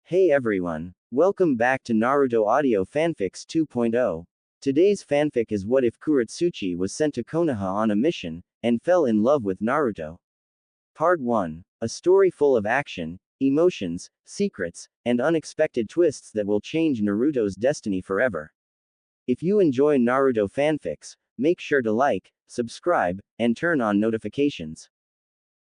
Hey everyone. Welcome back to Naruto Audio Fanfics 2.0. Today's fanfic is what if Kurotsuchi was sent to Konoha on a mission, and fell in love with Naruto. Part 1. A story full of action, emotions, secrets, and unexpected twists that will change Naruto's destiny forever. If you enjoy Naruto fanfics, make sure to like, subscribe, and turn on notifications.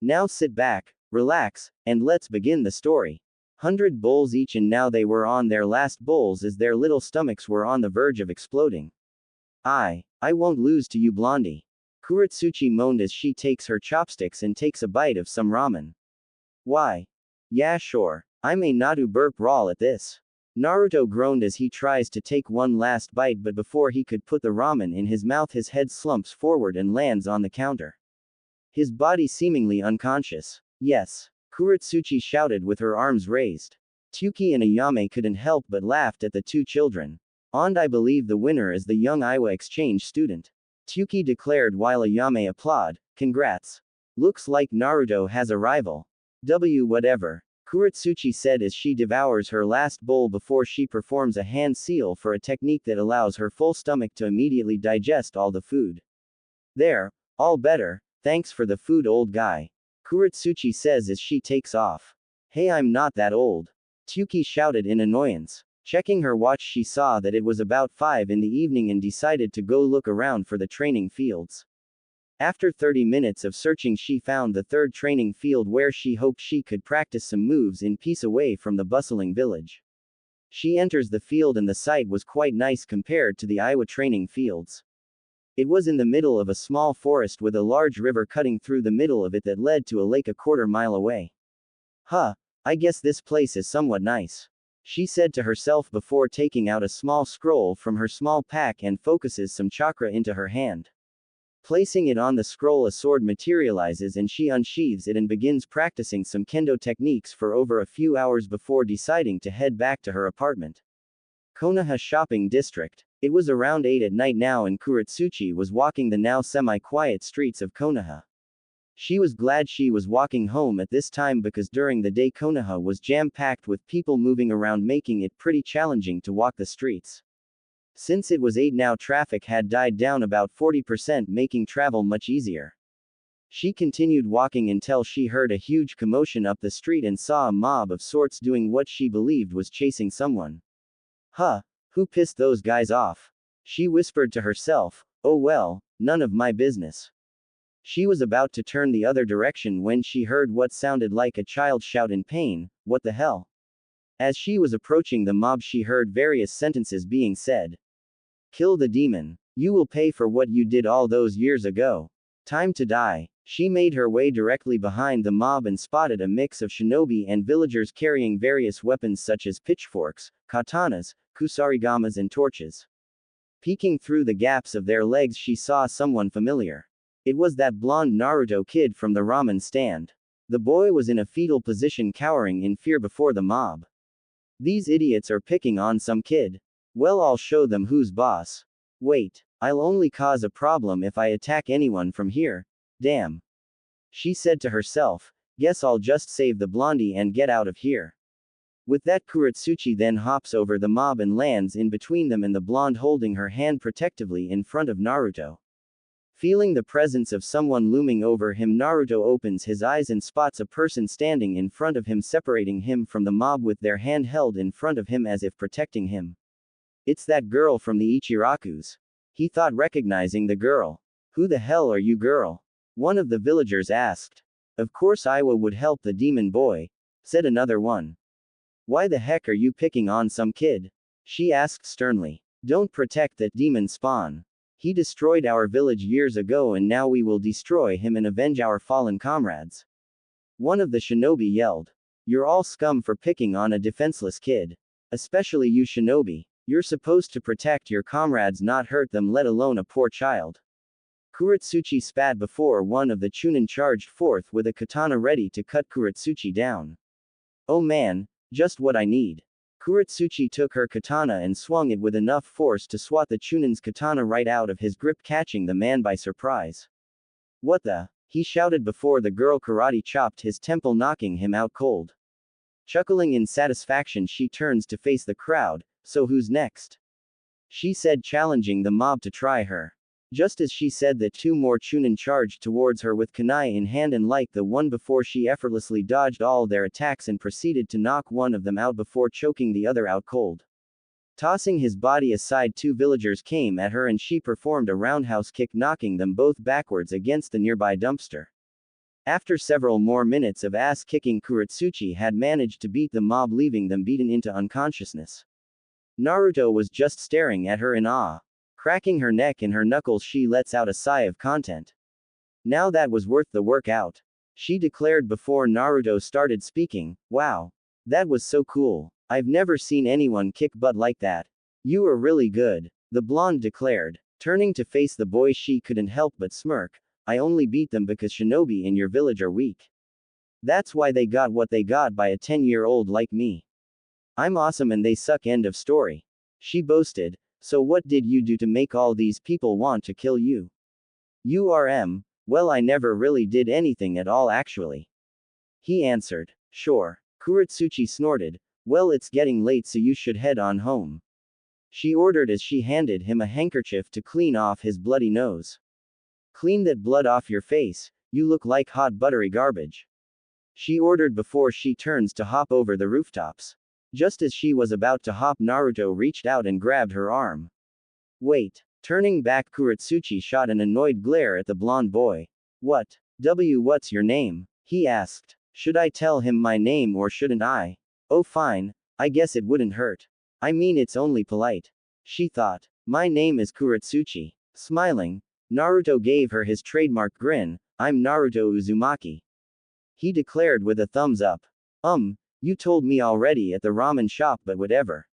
Now sit back, relax, and let's begin the story. 100 bowls each, and now they were on their last bowls as their little stomachs were on the verge of exploding. I won't lose to you, Blondie. Kurotsuchi moaned as she takes her chopsticks and takes a bite of some ramen. Why? Yeah, sure. I may not burp raw at this. Naruto groaned as he tries to take one last bite, but before he could put the ramen in his mouth, his head slumps forward and lands on the counter. His body seemingly unconscious. Yes. Kurotsuchi shouted with her arms raised. Tyuki and Ayame couldn't help but laughed at the two children. And I believe the winner is the young Iowa exchange student. Tyuki declared while Ayame applauded. Congrats. Looks like Naruto has a rival. Whatever. Kurotsuchi said as she devours her last bowl before she performs a hand seal for a technique that allows her full stomach to immediately digest all the food. There, all better, thanks for the food, old guy. Kurotsuchi says as she takes off. Hey, I'm not that old. Tyuki shouted in annoyance. Checking her watch, she saw that it was about 5 in the evening and decided to go look around for the training fields. After 30 minutes of searching, she found the third training field where she hoped she could practice some moves in peace away from the bustling village. She enters the field and the site was quite nice compared to the Iowa training fields. It was in the middle of a small forest with a large river cutting through the middle of it that led to a lake a quarter mile away. I guess this place is somewhat nice. She said to herself before taking out a small scroll from her small pack and focuses some chakra into her hand. Placing it on the scroll, a sword materializes and she unsheathes it and begins practicing some kendo techniques for over a few hours before deciding to head back to her apartment. Konoha Shopping District. It was around 8 at night now and Kurotsuchi was walking the now semi-quiet streets of Konoha. She was glad she was walking home at this time because during the day Konoha was jam-packed with people moving around, making it pretty challenging to walk the streets. Since it was 8 now, traffic had died down about 40%, making travel much easier. She continued walking until she heard a huge commotion up the street and saw a mob of sorts doing what she believed was chasing someone. Who pissed those guys off? She whispered to herself. Oh well, none of my business. She was about to turn the other direction when she heard what sounded like a child shout in pain, "What the hell?" As she was approaching the mob, she heard various sentences being said. Kill the demon. You will pay for what you did all those years ago. Time to die. She made her way directly behind the mob and spotted a mix of shinobi and villagers carrying various weapons such as pitchforks, katanas, kusarigamas, and torches. Peeking through the gaps of their legs, she saw someone familiar. It was that blonde Naruto kid from the ramen stand. The boy was in a fetal position, cowering in fear before the mob. These idiots are picking on some kid. Well, I'll show them who's boss. Wait, I'll only cause a problem if I attack anyone from here. Damn. She said to herself, guess I'll just save the blondie and get out of here. With that, Kurotsuchi then hops over the mob and lands in between them and the blonde, holding her hand protectively in front of Naruto. Feeling the presence of someone looming over him, Naruto opens his eyes and spots a person standing in front of him, separating him from the mob with their hand held in front of him as if protecting him. It's that girl from the Ichirakus. He thought, recognizing the girl. Who the hell are you, girl? One of the villagers asked. Of course Iwa would help the demon boy, said another one. Why the heck are you picking on some kid? She asked sternly. Don't protect that demon spawn. He destroyed our village years ago and now we will destroy him and avenge our fallen comrades. One of the shinobi yelled. You're all scum for picking on a defenseless kid. Especially you, shinobi. You're supposed to protect your comrades, not hurt them, let alone a poor child. Kurotsuchi spat before one of the Chunin charged forth with a katana ready to cut Kurotsuchi down. Oh man, just what I need. Kurotsuchi took her katana and swung it with enough force to swat the Chunin's katana right out of his grip, catching the man by surprise. What the? He shouted before the girl karate chopped his temple, knocking him out cold. Chuckling in satisfaction, she turns to face the crowd. So who's next? She said, challenging the mob to try her. Just as she said that, two more Chunin charged towards her with kunai in hand, and like the one before, she effortlessly dodged all their attacks and proceeded to knock one of them out before choking the other out cold. Tossing his body aside, two villagers came at her and she performed a roundhouse kick, knocking them both backwards against the nearby dumpster. After several more minutes of ass-kicking, Kurotsuchi had managed to beat the mob, leaving them beaten into unconsciousness. Naruto was just staring at her in awe. Cracking her neck in her knuckles, she lets out a sigh of content. Now that was worth the workout, she declared before Naruto started speaking. Wow. That was so cool. I've never seen anyone kick butt like that. You were really good, the blonde declared. Turning to face the boy, she couldn't help but smirk. I only beat them because shinobi in your village are weak. That's why they got what they got by a 10-year-old like me. I'm awesome and they suck, end of story. She boasted. So what did you do to make all these people want to kill you? Well, I never really did anything at all actually. He answered. Sure. Kurotsuchi snorted. Well, it's getting late, so you should head on home. She ordered as she handed him a handkerchief to clean off his bloody nose. Clean that blood off your face, you look like hot buttery garbage. She ordered before she turns to hop over the rooftops. Just as she was about to hop, Naruto reached out and grabbed her arm. Wait. Turning back, Kurotsuchi shot an annoyed glare at the blonde boy. What's your name? He asked. Should I tell him my name or shouldn't I? Oh fine, I guess it wouldn't hurt. I mean, it's only polite. She thought. My name is Kurotsuchi. Smiling, Naruto gave her his trademark grin. I'm Naruto Uzumaki. He declared with a thumbs up. You told me already at the ramen shop, but whatever.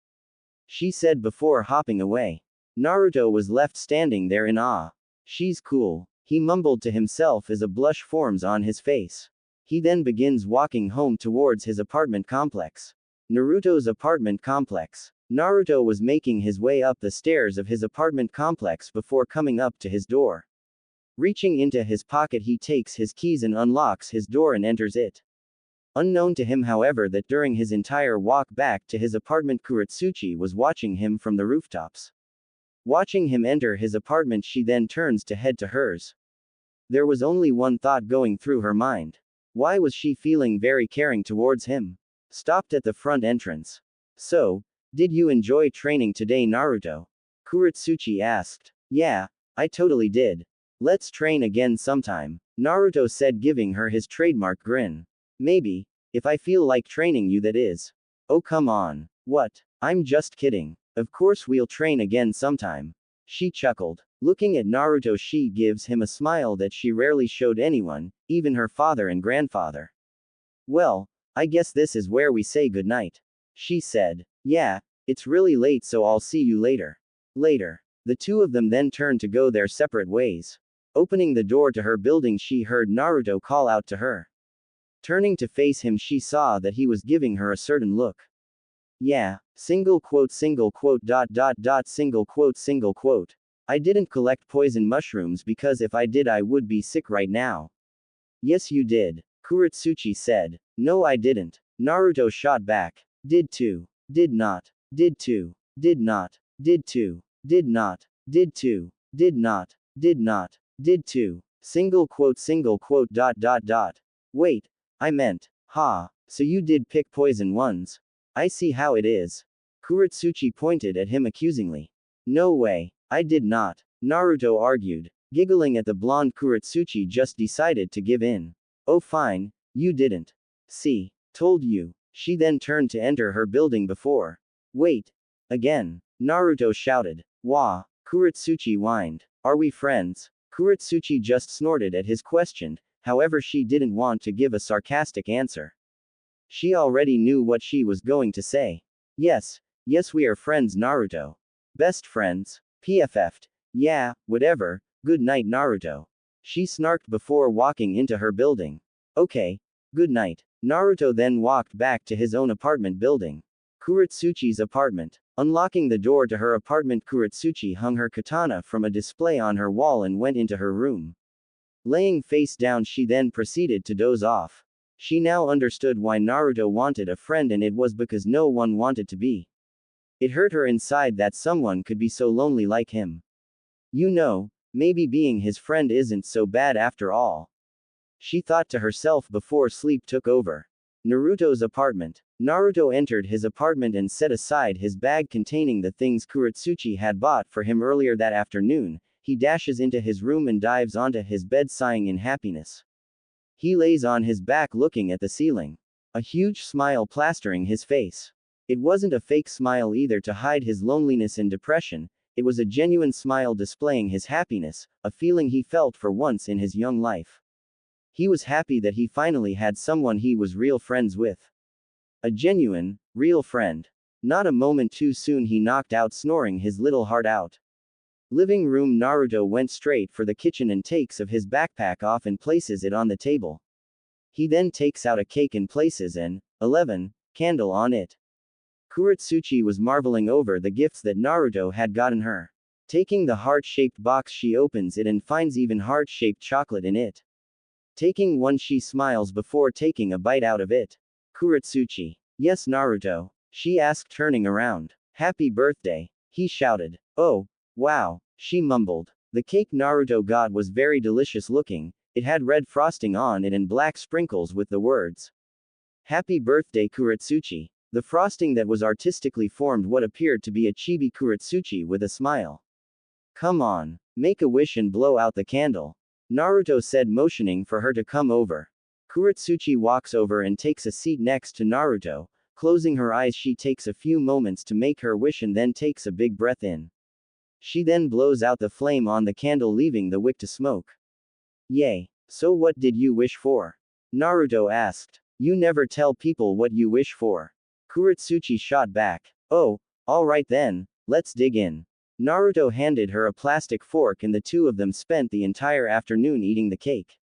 She said before hopping away. Naruto was left standing there in awe. She's cool, he mumbled to himself as a blush forms on his face. He then begins walking home towards his apartment complex. Naruto's apartment complex. Naruto was making his way up the stairs of his apartment complex before coming up to his door. Reaching into his pocket, he takes his keys and unlocks his door and enters it. Unknown to him, however, that during his entire walk back to his apartment, Kurotsuchi was watching him from the rooftops. Watching him enter his apartment, she then turns to head to hers. There was only one thought going through her mind. Why was she feeling very caring towards him? Stopped at the front entrance. So, did you enjoy training today, Naruto? Kurotsuchi asked. Yeah, I totally did. Let's train again sometime, Naruto said, giving her his trademark grin. Maybe, if I feel like training you, that is. Oh come on. What? I'm just kidding. Of course we'll train again sometime. She chuckled. Looking at Naruto, she gives him a smile that she rarely showed anyone, even her father and grandfather. Well, I guess this is where we say goodnight. She said. Yeah, it's really late, so I'll see you later. Later. The two of them then turned to go their separate ways. Opening the door to her building, she heard Naruto call out to her. Turning to face him, she saw that he was giving her a certain look. Yeah, single quote, single quote. I didn't collect poison mushrooms because if I did I would be sick right now. Yes you did, Kurotsuchi said. No I didn't, Naruto shot back. Did too. Did not. Did too. Did not. Did too. Did not. Did too. Did not. Did not. Did too. Single quote, Wait, I meant, so you did pick poison ones. I see how it is. Kurotsuchi pointed at him accusingly. No way, I did not, Naruto argued. Giggling at the blonde, Kurotsuchi just decided to give in. Oh fine, you didn't. See, told you. She then turned to enter her building before. Wait. Again, Naruto shouted. Wah, Kurotsuchi whined. Are we friends? Kurotsuchi just snorted at his question, however she didn't want to give a sarcastic answer. She already knew what she was going to say. Yes we are friends, Naruto. Best friends? PFF'd. Yeah, whatever, good night, Naruto. She snarked before walking into her building. Okay, good night. Naruto then walked back to his own apartment building. Kurotsuchi's apartment. Unlocking the door to her apartment, Kurotsuchi hung her katana from a display on her wall and went into her room. Laying face down, she then proceeded to doze off. She now understood why Naruto wanted a friend, and it was because no one wanted to be. It hurt her inside that someone could be so lonely like him. You know, maybe being his friend isn't so bad after all. She thought to herself before sleep took over. Naruto's apartment. Naruto entered his apartment and set aside his bag containing the things Kurotsuchi had bought for him earlier that afternoon. He dashes into his room and dives onto his bed sighing in happiness. He lays on his back looking at the ceiling. A huge smile plastering his face. It wasn't a fake smile either to hide his loneliness and depression, it was a genuine smile displaying his happiness, a feeling he felt for once in his young life. He was happy that he finally had someone he was real friends with. A genuine, real friend. Not a moment too soon he knocked out snoring his little heart out. Living room. Naruto went straight for the kitchen and takes of his backpack off and places it on the table. He then takes out a cake and places an 11 candle on it. Kurotsuchi was marveling over the gifts that Naruto had gotten her. Taking the heart-shaped box, she opens it and finds even heart-shaped chocolate in it. Taking one, she smiles before taking a bite out of it. Kurotsuchi. Yes, Naruto? She asked, turning around. Happy birthday, he shouted. Oh, wow, she mumbled. The cake Naruto got was very delicious looking. It had red frosting on it and black sprinkles with the words, Happy birthday Kurotsuchi. The frosting that was artistically formed what appeared to be a chibi Kurotsuchi with a smile. Come on, make a wish and blow out the candle, Naruto said, motioning for her to come over. Kurotsuchi walks over and takes a seat next to Naruto. Closing her eyes, she takes a few moments to make her wish and then takes a big breath in. She then blows out the flame on the candle, leaving the wick to smoke. Yay. So what did you wish for? Naruto asked. You never tell people what you wish for. Kurotsuchi shot back. Oh, alright then, let's dig in. Naruto handed her a plastic fork and the two of them spent the entire afternoon eating the cake.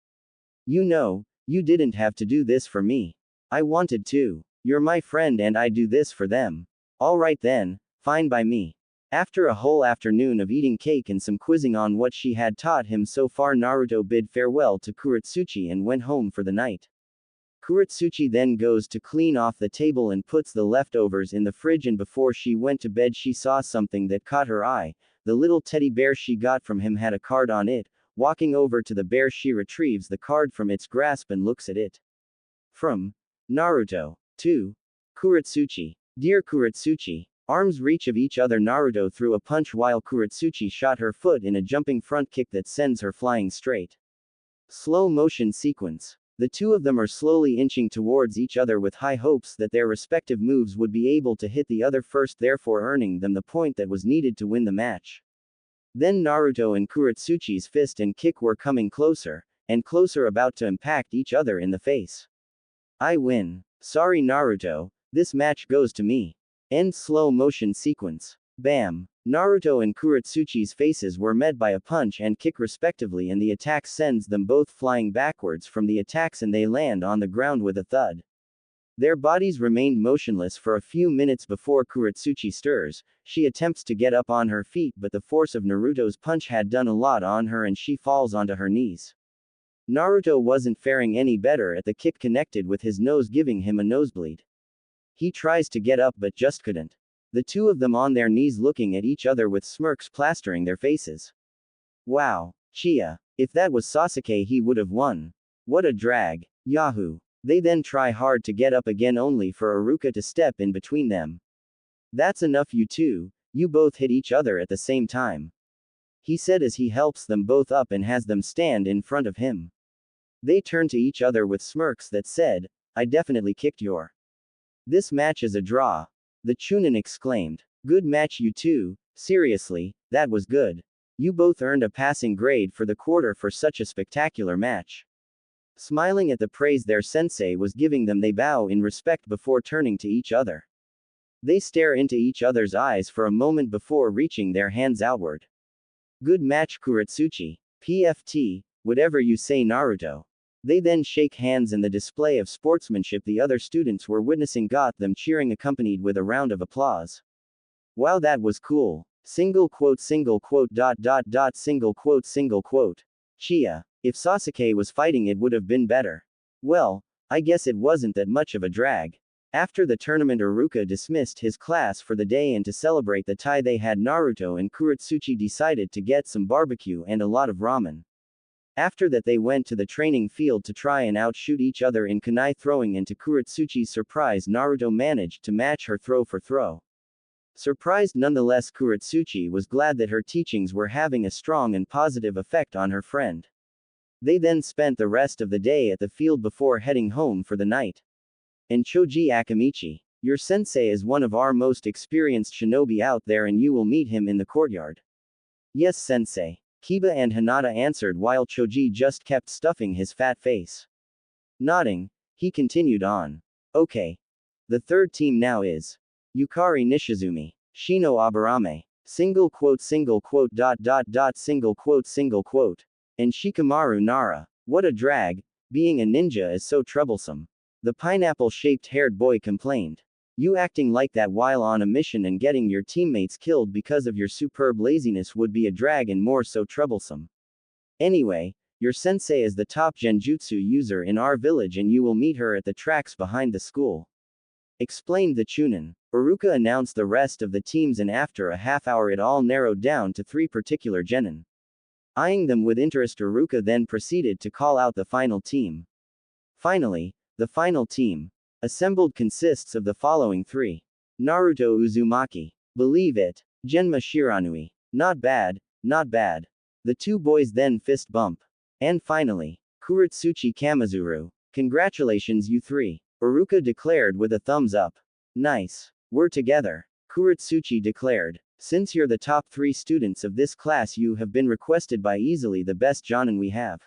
You know, you didn't have to do this for me. I wanted to. You're my friend and I do this for them. Alright then, fine by me. After a whole afternoon of eating cake and some quizzing on what she had taught him so far, Naruto bid farewell to Kurotsuchi and went home for the night. Kurotsuchi then goes to clean off the table and puts the leftovers in the fridge, and before she went to bed she saw something that caught her eye. The little teddy bear she got from him had a card on it. Walking over to the bear, she retrieves the card from its grasp and looks at it. From Naruto to Kurotsuchi. Dear Kurotsuchi. Arms reach of each other. Naruto threw a punch while Kurotsuchi shot her foot in a jumping front kick that sends her flying straight. Slow motion sequence. The two of them are slowly inching towards each other with high hopes that their respective moves would be able to hit the other first, therefore earning them the point that was needed to win the match. Then Naruto and Kurotsuchi's fist and kick were coming closer and closer, about to impact each other in the face. I win. Sorry Naruto, this match goes to me. End slow motion sequence. Bam. Naruto and Kurotsuchi's faces were met by a punch and kick respectively, and the attack sends them both flying backwards from the attacks and they land on the ground with a thud. Their bodies remained motionless for a few minutes before Kurotsuchi stirs. She attempts to get up on her feet, but the force of Naruto's punch had done a lot on her and she falls onto her knees. Naruto wasn't faring any better at the kick, connected with his nose, giving him a nosebleed. He tries to get up but just couldn't. The two of them on their knees looking at each other with smirks plastering their faces. Wow. Chia. If that was Sasuke he would have won. What a drag. Yahoo. They then try hard to get up again, only for Iruka to step in between them. That's enough, you two. You both hit each other at the same time, he said as he helps them both up and has them stand in front of him. They turn to each other with smirks that said, I definitely kicked your. This match is a draw. The Chunin exclaimed. Good match you two, seriously, that was good. You both earned a passing grade for the quarter for such a spectacular match. Smiling at the praise their sensei was giving them, they bow in respect before turning to each other. They stare into each other's eyes for a moment before reaching their hands outward. Good match Kurotsuchi. PFT, whatever you say Naruto. They then shake hands and the display of sportsmanship the other students were witnessing got them cheering, accompanied with a round of applause. Wow, that was cool. Single quote single quote dot dot dot single quote single quote. Chia. If Sasuke was fighting it would have been better. Well, I guess it wasn't that much of a drag. After the tournament, Iruka dismissed his class for the day, and to celebrate the tie they had, Naruto and Kurotsuchi decided to get some barbecue and a lot of ramen. After that, they went to the training field to try and outshoot each other in kunai throwing, and to Kurotsuchi's surprise, Naruto managed to match her throw for throw. Surprised nonetheless, Kurotsuchi was glad that her teachings were having a strong and positive effect on her friend. They then spent the rest of the day at the field before heading home for the night. And Choji Akamichi, your sensei is one of our most experienced shinobi out there, and you will meet him in the courtyard. Yes, sensei. Kiba and Hinata answered while Choji just kept stuffing his fat face. Nodding, he continued on. Okay. The third team now is Yukari Nishizumi, Shino Aburame, single quote, single quote, single quote, and Shikamaru Nara. What a drag, being a ninja is so troublesome. The pineapple-shaped haired boy complained. You acting like that while on a mission and getting your teammates killed because of your superb laziness would be a drag and more so troublesome. Anyway, your sensei is the top genjutsu user in our village, and you will meet her at the tracks behind the school. Explained the Chunin. Iruka announced the rest of the teams, and after a half hour it all narrowed down to 3 particular genin. Eyeing them with interest, Iruka then proceeded to call out the final team. Finally, the final team assembled consists of the following 3. Naruto Uzumaki. Believe it. Genma Shiranui. Not bad, not bad. The 2 boys then fist bump. And finally, Kurotsuchi Kamizuru. Congratulations, you 3. Iruka declared with a thumbs up. Nice. We're together. Kurotsuchi declared. Since you're the top 3 students of this class, you have been requested by easily the best jonin we have.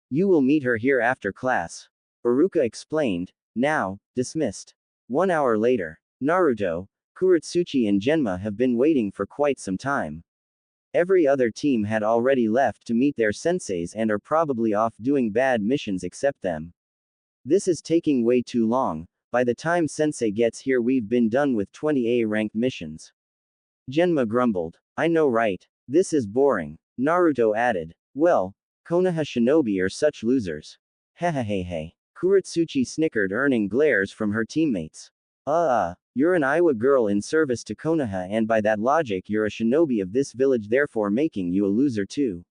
You will meet her here after class. Iruka explained. Now, dismissed. 1 hour later, Naruto, Kurotsuchi and Genma have been waiting for quite some time. Every other team had already left to meet their senseis and are probably off doing bad missions except them. This is taking way too long. By the time sensei gets here, we've been done with 20A ranked missions. Genma grumbled. I know, right? This is boring. Naruto added. Well, Konoha shinobi are such losers. Hehehehe. Kurotsuchi snickered, earning glares from her teammates. You're an Iowa girl in service to Konoha, and by that logic you're a shinobi of this village, therefore making you a loser too.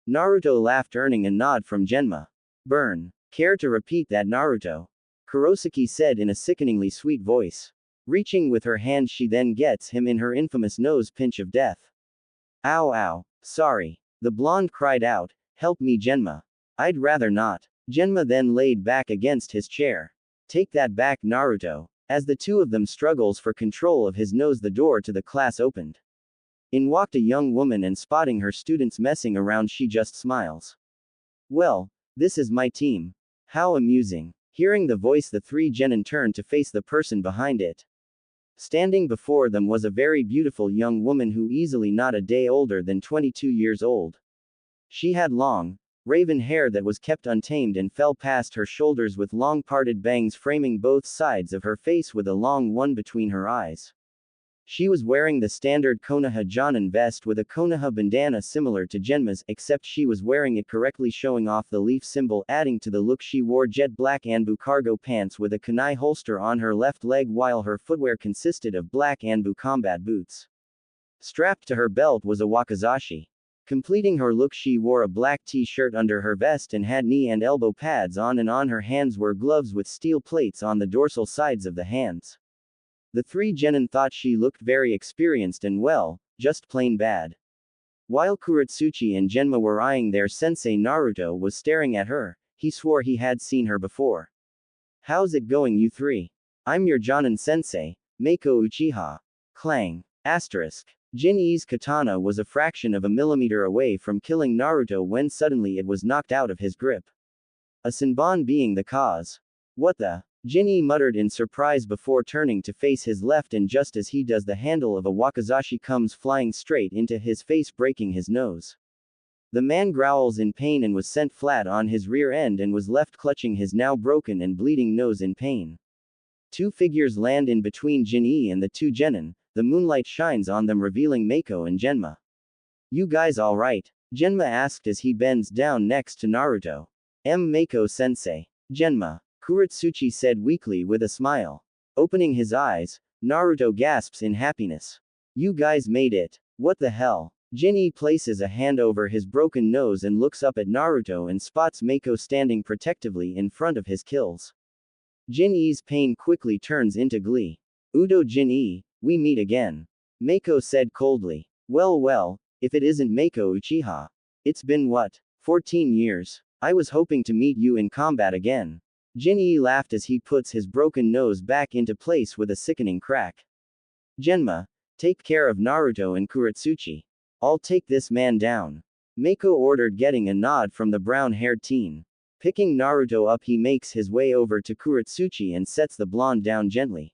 Naruto laughed, earning a nod from Genma. Burn. Care to repeat that, Naruto? Kurotsuchi said in a sickeningly sweet voice. Reaching with her hand, she then gets him in her infamous nose pinch of death. Ow ow. Sorry. The blonde cried out. Help me, Genma. I'd rather not. Genma then laid back against his chair. Take that back, Naruto. As the 2 of them struggles for control of his nose, the door to the class opened. In walked a young woman, and spotting her students messing around, she just smiles. Well, this is my team. How amusing. Hearing the voice, the 3 genin turned to face the person behind it. Standing before them was a very beautiful young woman who easily not a day older than 22 years old. She had long, raven hair that was kept untamed and fell past her shoulders, with long parted bangs framing both sides of her face with a long one between her eyes. She was wearing the standard Konoha jonin vest with a Konoha bandana similar to Genma's, except she was wearing it correctly, showing off the leaf symbol. Adding to the look, she wore jet black Anbu cargo pants with a kunai holster on her left leg, while her footwear consisted of black Anbu combat boots. Strapped to her belt was a wakizashi. Completing her look, she wore a black t-shirt under her vest and had knee and elbow pads on, and on her hands were gloves with steel plates on the dorsal sides of the hands. The 3 genin thought she looked very experienced and, well, just plain bad. While Kurotsuchi and Genma were eyeing their sensei, Naruto was staring at her. He swore he had seen her before. How's it going, you 3? I'm your jonin sensei, Meiko Uchiha. Clang. Asterisk. Jin-E's katana was a fraction of a millimeter away from killing Naruto when suddenly it was knocked out of his grip. A Senbon being the cause. What the? Jin-E muttered in surprise before turning to face his left, and just as he does, the handle of a wakizashi comes flying straight into his face, breaking his nose. The man growls in pain and was sent flat on his rear end and was left clutching his now broken and bleeding nose in pain. 2 figures land in between Jin-E and the 2 genin. The moonlight shines on them, revealing Meiko and Genma. You guys alright? Genma asked as he bends down next to Naruto. Meiko sensei. Genma. Kurotsuchi said weakly with a smile. Opening his eyes, Naruto gasps in happiness. You guys made it. What the hell? Jin-E places a hand over his broken nose and looks up at Naruto and spots Mako standing protectively in front of his kills. Jin-E's pain quickly turns into glee. Udo Jin-E, we meet again. Mako said coldly. Well, if it isn't Mako Uchiha. It's been what? 14 years. I was hoping to meet you in combat again. Jin-E laughed as he puts his broken nose back into place with a sickening crack. Genma, take care of Naruto and Kurotsuchi. I'll take this man down. Mako ordered, getting a nod from the brown-haired teen. Picking Naruto up, he makes his way over to Kurotsuchi and sets the blonde down gently.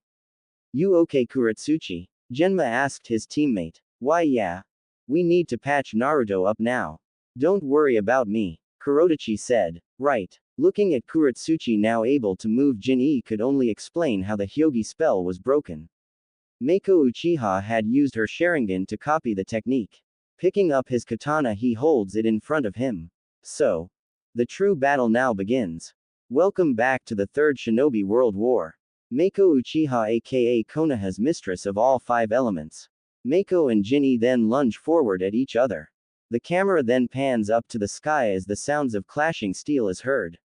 You okay, Kurotsuchi? Genma asked his teammate. Why yeah. We need to patch Naruto up now. Don't worry about me, Kurotsuchi said. Right. Looking at Kurotsuchi now able to move, Jin-E could only explain how the Hyogi spell was broken. Mako Uchiha had used her Sharingan to copy the technique. Picking up his katana, he holds it in front of him. So, the true battle now begins. Welcome back to the Third Shinobi World War. Mako Uchiha, aka Konoha's mistress of all 5 elements. Mako and Jin-E then lunge forward at each other. The camera then pans up to the sky as the sounds of clashing steel is heard.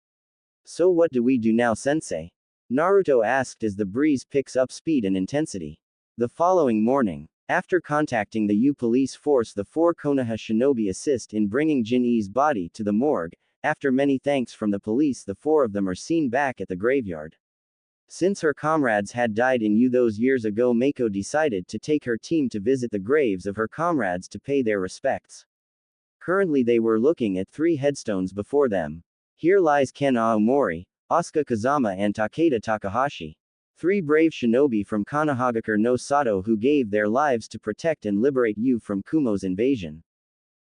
So what do we do now, sensei? Naruto asked as the breeze picks up speed and intensity. The following morning, after contacting the U police force, the 4 Konoha shinobi assist in bringing Jin-E's body to the morgue. After many thanks from the police, the 4 of them are seen back at the graveyard. Since her comrades had died in U those years ago, Mako decided to take her team to visit the graves of her comrades to pay their respects. Currently they were looking at 3 headstones before them. Here lies Ken Aomori, Asuka Kazama and Takeda Takahashi. 3 brave shinobi from Konohagakure no Sato who gave their lives to protect and liberate you from Kumo's invasion.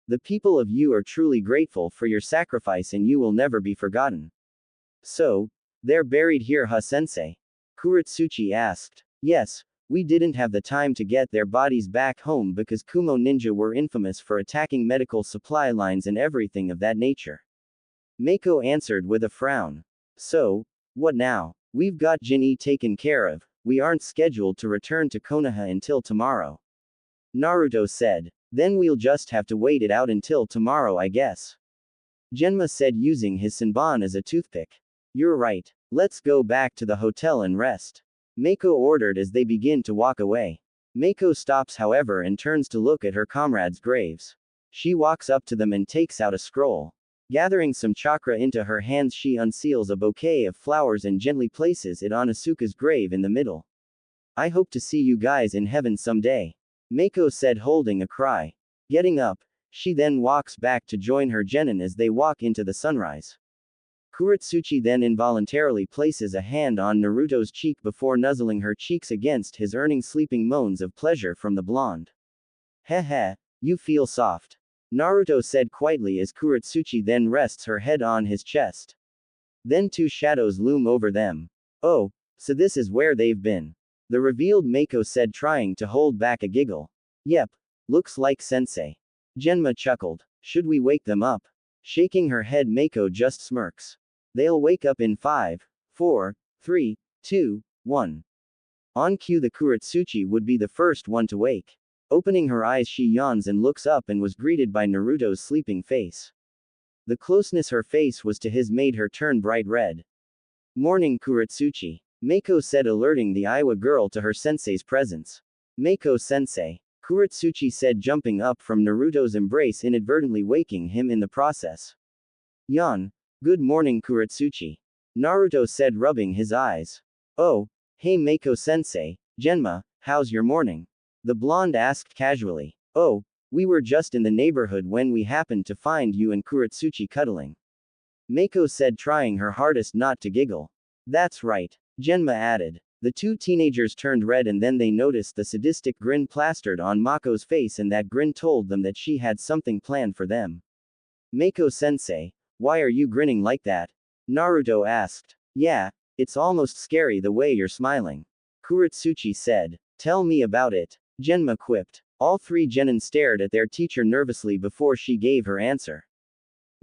The people of you are truly grateful for your sacrifice and you will never be forgotten. So, they're buried here, huh, sensei? Kurotsuchi asked. Yes, we didn't have the time to get their bodies back home because Kumo ninja were infamous for attacking medical supply lines and everything of that nature. Mako answered with a frown. So, what now? We've got Jin-E taken care of, we aren't scheduled to return to Konoha until tomorrow. Naruto said. Then we'll just have to wait it out until tomorrow, I guess. Genma said, using his Senbon as a toothpick. You're right. Let's go back to the hotel and rest. Mako ordered as they begin to walk away. Mako stops, however, and turns to look at her comrades' graves. She walks up to them and takes out a scroll. Gathering some chakra into her hands, she unseals a bouquet of flowers and gently places it on Asuka's grave in the middle. I hope to see you guys in heaven someday, Mako said, holding a cry. Getting up, she then walks back to join her genin as they walk into the sunrise. Kurotsuchi then involuntarily places a hand on Naruto's cheek before nuzzling her cheeks against his, earning sleeping moans of pleasure from the blonde. Heh, you feel soft, Naruto said quietly as Kurotsuchi then rests her head on his chest. Then 2 shadows loom over them. Oh, so this is where they've been. The revealed Mako said, trying to hold back a giggle. Yep, looks like sensei. Genma chuckled. Should we wake them up? Shaking her head, Mako just smirks. They'll wake up in 5, 4, 3, 2, 1. On cue, the Kurotsuchi would be the first one to wake. Opening her eyes, she yawns and looks up and was greeted by Naruto's sleeping face. The closeness her face was to his made her turn bright red. Morning, Kurotsuchi, Mako said, alerting the Iowa girl to her sensei's presence. Mako sensei, Kurotsuchi said, jumping up from Naruto's embrace, inadvertently waking him in the process. Yawn. Good morning, Kurotsuchi, Naruto said, rubbing his eyes. Oh, hey Mako sensei, Genma, how's your morning? The blonde asked casually. Oh, we were just in the neighborhood when we happened to find you and Kurotsuchi cuddling, Mako said, trying her hardest not to giggle. That's right, Genma added. The 2 teenagers turned red and then they noticed the sadistic grin plastered on Mako's face, and that grin told them that she had something planned for them. Mako sensei, why are you grinning like that? Naruto asked. Yeah, it's almost scary the way you're smiling, Kurotsuchi said. Tell me about it, Genma quipped. All 3 genin stared at their teacher nervously before she gave her answer.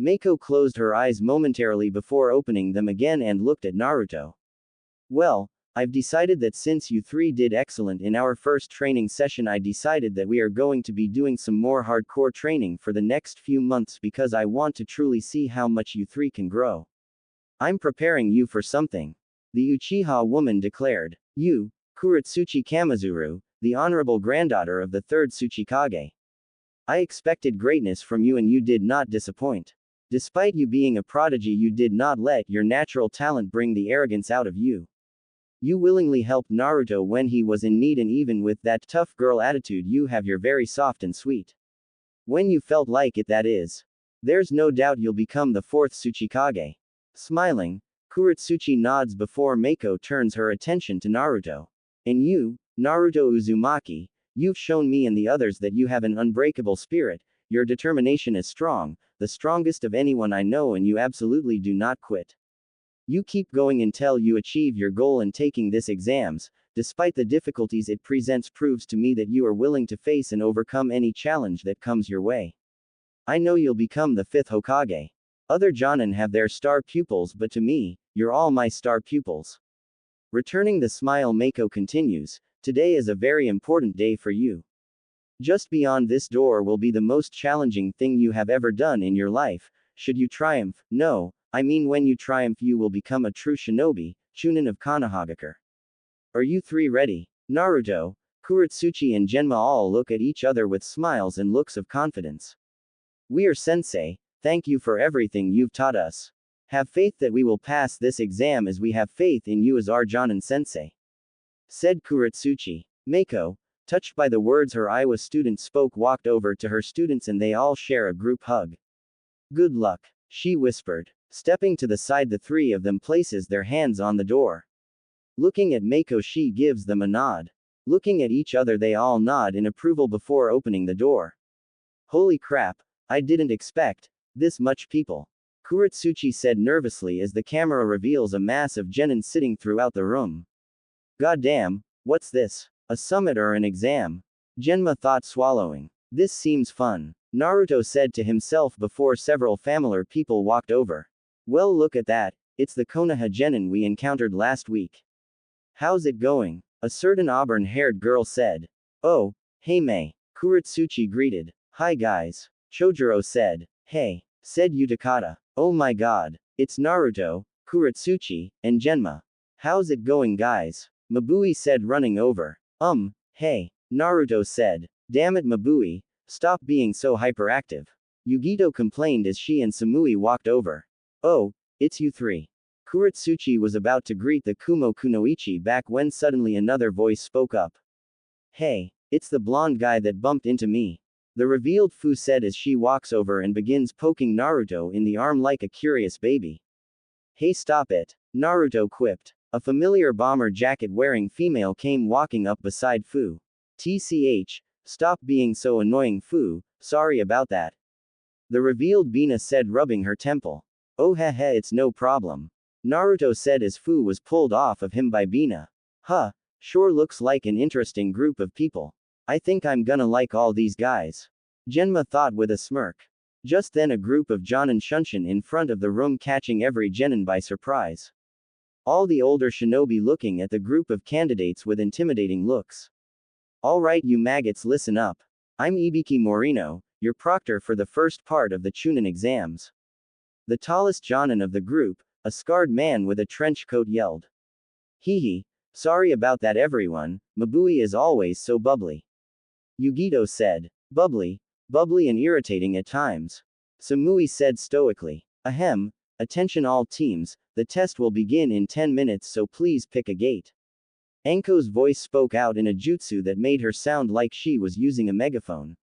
Mako closed her eyes momentarily before opening them again and looked at Naruto. Well, I've decided that since you three did excellent in our first training session, I decided that we are going to be doing some more hardcore training for the next few months because I want to truly see how much you three can grow. I'm preparing you for something. The Uchiha woman declared. You, Kurotsuchi Kamizuru, the honorable granddaughter of the third Tsuchikage. I expected greatness from you and you did not disappoint. Despite you being a prodigy, you did not let your natural talent bring the arrogance out of you. You willingly helped Naruto when he was in need, and even with that tough girl attitude you have, you're very soft and sweet. When you felt like it, that is. There's no doubt you'll become the fourth Tsuchikage. Smiling, Kurotsuchi nods before Mako turns her attention to Naruto. And you, Naruto Uzumaki, you've shown me and the others that you have an unbreakable spirit, your determination is strong, the strongest of anyone I know, and you absolutely do not quit. You keep going until you achieve your goal, and taking this exams, despite the difficulties it presents, proves to me that you are willing to face and overcome any challenge that comes your way. I know you'll become the fifth Hokage. Other Jonin have their star pupils, but to me, you're all my star pupils. Returning the smile, Mako continues, today is a very important day for you. Just beyond this door will be the most challenging thing you have ever done in your life. Should you triumph, no, I mean when you triumph you will become a true shinobi, Chunin of Konoha. Are you three ready? Naruto, Kurotsuchi and Genma all look at each other with smiles and looks of confidence. We are sensei, thank you for everything you've taught us. Have faith that we will pass this exam as we have faith in you as our Jonin sensei. Said Kurotsuchi. Mako, touched by the words her Iowa student spoke, walked over to her students and they all share a group hug. Good luck, she whispered. Stepping to the side, the three of them places their hands on the door. Looking at Mako, she gives them a nod. Looking at each other, they all nod in approval before opening the door. Holy crap, I didn't expect this much people. Kurotsuchi said nervously as the camera reveals a mass of genin sitting throughout the room. Goddamn, what's this? A summit or an exam? Genma thought, swallowing. This seems fun. Naruto said to himself before several familiar people walked over. Well, look at that, it's the Konoha genin we encountered last week. How's it going? A certain auburn-haired girl said. Oh, hey Mei. Kurotsuchi greeted. Hi guys. Chojuro said. Hey, said Utakata. Oh my god, it's Naruto, Kurotsuchi, and Genma. How's it going guys? Mabui said, running over. Hey. Naruto said. Damn it Mabui, stop being so hyperactive. Yugito complained as she and Samui walked over. Oh, it's you three. Kurotsuchi was about to greet the Kumo Kunoichi back when suddenly another voice spoke up. Hey, it's the blonde guy that bumped into me. The revealed Fu said as she walks over and begins poking Naruto in the arm like a curious baby. Hey, stop it, Naruto quipped. A familiar bomber jacket wearing female came walking up beside Fu. TCH, stop being so annoying Fu, sorry about that. The revealed Bina said, rubbing her temple. Oh heh, it's no problem. Naruto said as Fu was pulled off of him by Bina. Huh, sure looks like an interesting group of people. I think I'm gonna like all these guys. Genma thought with a smirk. Just then a group of Jonin shunshin in front of the room, catching every genin by surprise. All the older shinobi looking at the group of candidates with intimidating looks. Alright you maggots, listen up. I'm Ibiki Morino, your proctor for the first part of the Chunin exams. The tallest Jonin of the group, a scarred man with a trench coat, yelled. Hee, sorry about that everyone, Mabui is always so bubbly. Yugito said. Bubbly and irritating at times. Samui said stoically. Ahem, attention all teams, the test will begin in 10 minutes, so please pick a gate. Anko's voice spoke out in a jutsu that made her sound like she was using a megaphone.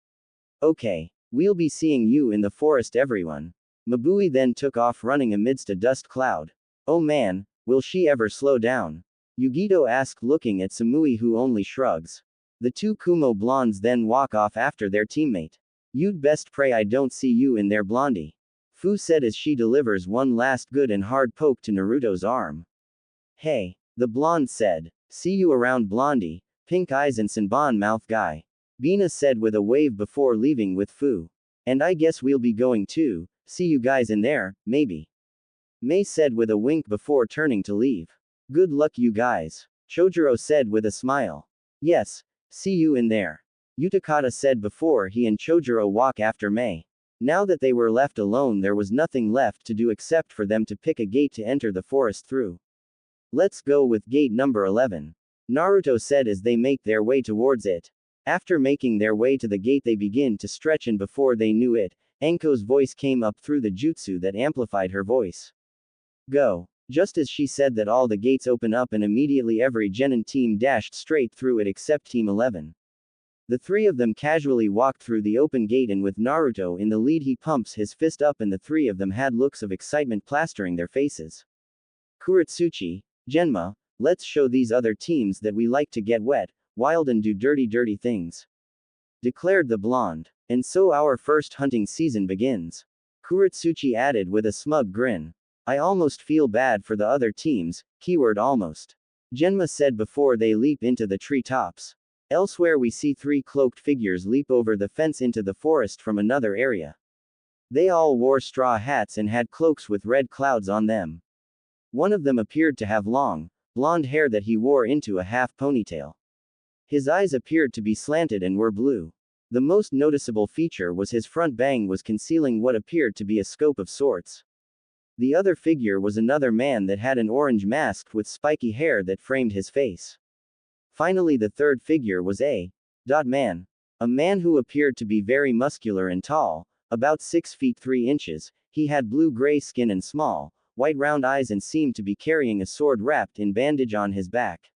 Okay, we'll be seeing you in the forest everyone. Mabui then took off running amidst a dust cloud. Oh man, will she ever slow down? Yugito asked, looking at Samui, who only shrugs. The two Kumo blondes then walk off after their teammate. You'd best pray I don't see you in there, blondie. Fu said as she delivers one last good and hard poke to Naruto's arm. Hey, the blonde said. See you around, blondie, pink eyes and Senbon mouth guy. Bina said with a wave before leaving with Fu. And I guess we'll be going too, See you guys in there, maybe. Mei said with a wink before turning to leave. Good luck you guys. Chojuro said with a smile. Yes, see you in there. Utakata said before he and Chojuro walk after Mei. Now that they were left alone, there was nothing left to do except for them to pick a gate to enter the forest through. Let's go with gate number 11. Naruto said as they make their way towards it. After making their way to the gate, they begin to stretch, and before they knew it, Enko's voice came up through the jutsu that amplified her voice. Go. Just as she said that, all the gates open up and immediately every genin team dashed straight through it except Team 11. The three of them casually walked through the open gate, and with Naruto in the lead, he pumps his fist up and the three of them had looks of excitement plastering their faces. Kurotsuchi, Genma, let's show these other teams that we like to get wet, wild and do dirty things. Declared the blonde. And so our first hunting season begins. Kurotsuchi added with a smug grin. I almost feel bad for the other teams, keyword almost. Genma said before they leap into the treetops. Elsewhere we see three cloaked figures leap over the fence into the forest from another area. They all wore straw hats and had cloaks with red clouds on them. One of them appeared to have long, blonde hair that he wore into a half ponytail. His eyes appeared to be slanted and were blue. The most noticeable feature was his front bang was concealing what appeared to be a scope of sorts. The other figure was another man that had an orange mask with spiky hair that framed his face. Finally, the third figure was a man. A man who appeared to be very muscular and tall, about 6 feet 3 inches, he had blue-gray skin and small, white round eyes and seemed to be carrying a sword wrapped in bandage on his back.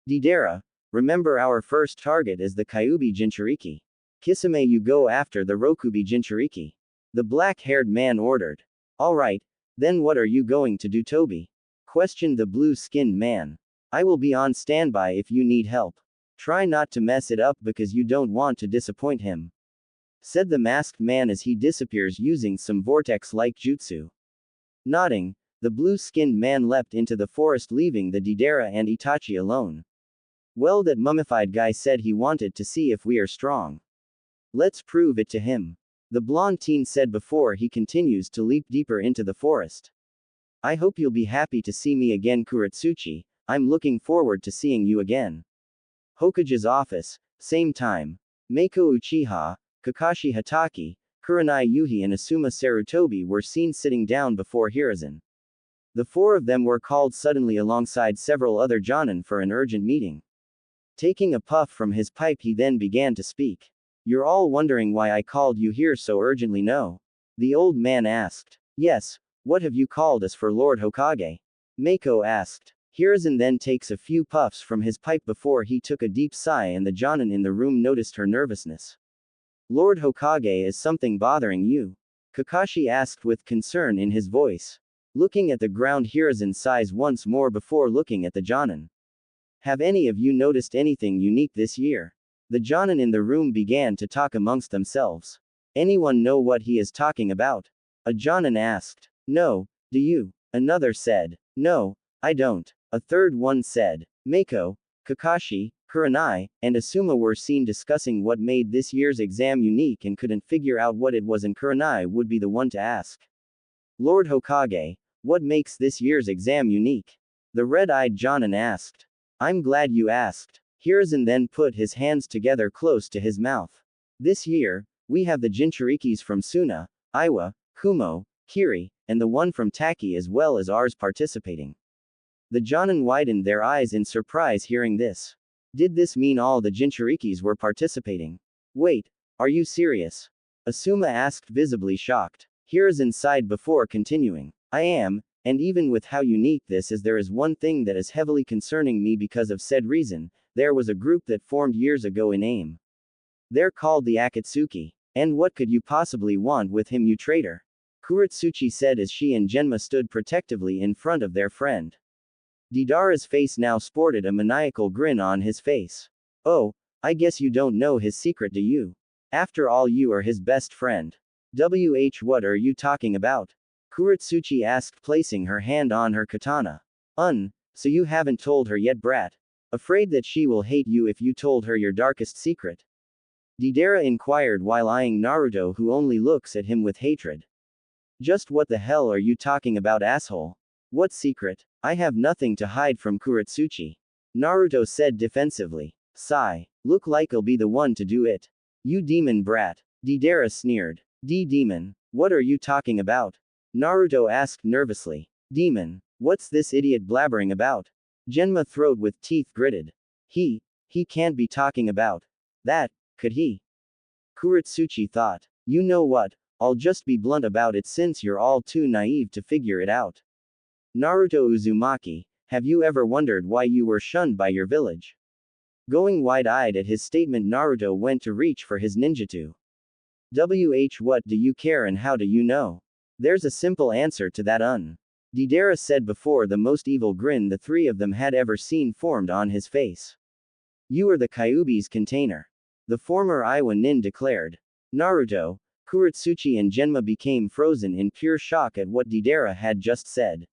Deidara, remember our first target is the Kyuubi Jinchuriki. Kisame, you go after the Rokubi Jinchuriki. The black-haired man ordered. Alright, then what are you going to do, Toby? Questioned the blue-skinned man. I will be on standby if you need help. Try not to mess it up because you don't want to disappoint him. Said the masked man as he disappears using some vortex-like jutsu. Nodding, the blue-skinned man leapt into the forest, leaving the Deidara and Itachi alone. Well, that mummified guy said he wanted to see if we are strong. Let's prove it to him. The blonde teen said before he continues to leap deeper into the forest. I hope you'll be happy to see me again, Kurotsuchi. I'm looking forward to seeing you again. Hokage's office, same time. Meiko Uchiha, Kakashi Hatake, Kurenai Yuhi and Asuma Sarutobi were seen sitting down before Hiruzen. The four of them were called suddenly alongside several other jonin for an urgent meeting. Taking a puff from his pipe, he then began to speak. You're all wondering why I called you here so urgently, no? The old man asked. Yes, what have you called us for, Lord Hokage? Meiko asked. Hiruzen then takes a few puffs from his pipe before he took a deep sigh, and the jonin in the room noticed her nervousness. Lord Hokage, is something bothering you? Kakashi asked with concern in his voice. Looking at the ground, Hiruzen sighs once more before looking at the jonin. Have any of you noticed anything unique this year? The jonin in the room began to talk amongst themselves. Anyone know what he is talking about? A jonin asked. No, do you? Another said. No, I don't. A third one said. Meiko, Kakashi, Kurenai, and Asuma were seen discussing what made this year's exam unique and couldn't figure out what it was, and Kurenai would be the one to ask. Lord Hokage, what makes this year's exam unique? The red-eyed jonin asked. I'm glad you asked. Hiruzen then put his hands together close to his mouth. This year, we have the Jinchurikis from Suna, Iwa, Kumo, Kiri, and the one from Taki as well as ours participating. The jonin widened their eyes in surprise hearing this. Did this mean all the Jinchurikis were participating? Wait, are you serious? Asuma asked, visibly shocked. Hiruzen sighed before continuing. I am, and even with how unique this is, there is one thing that is heavily concerning me because of said reason. There was a group that formed years ago in AIM. They're called the Akatsuki. And what could you possibly want with him, you traitor? Kurotsuchi said as she and Genma stood protectively in front of their friend. Deidara's face now sported a maniacal grin on his face. Oh, I guess you don't know his secret, do you? After all, you are his best friend. What are you talking about? Kurotsuchi asked, placing her hand on her katana. So you haven't told her yet, brat? Afraid that she will hate you if you told her your darkest secret? Deidara inquired while eyeing Naruto, who only looks at him with hatred. Just what the hell are you talking about, asshole? What secret? I have nothing to hide from Kurotsuchi. Naruto said defensively. Sigh. Look like I'll be the one to do it. You demon brat. Deidara sneered. Demon. What are you talking about? Naruto asked nervously. Demon. What's this idiot blabbering about? Genma throat with teeth gritted. He can't be talking about that, could he? Kurotsuchi thought. You know what? I'll just be blunt about it since you're all too naive to figure it out. Naruto Uzumaki, have you ever wondered why you were shunned by your village? Going wide-eyed at his statement, Naruto went to reach for his ninjutsu. What do you care and how do you know? There's a simple answer to that. Deidara said before the most evil grin the three of them had ever seen formed on his face. You are the Kyuubi's container. The former Iwa Nin declared. Naruto, Kurotsuchi and Genma became frozen in pure shock at what Deidara had just said.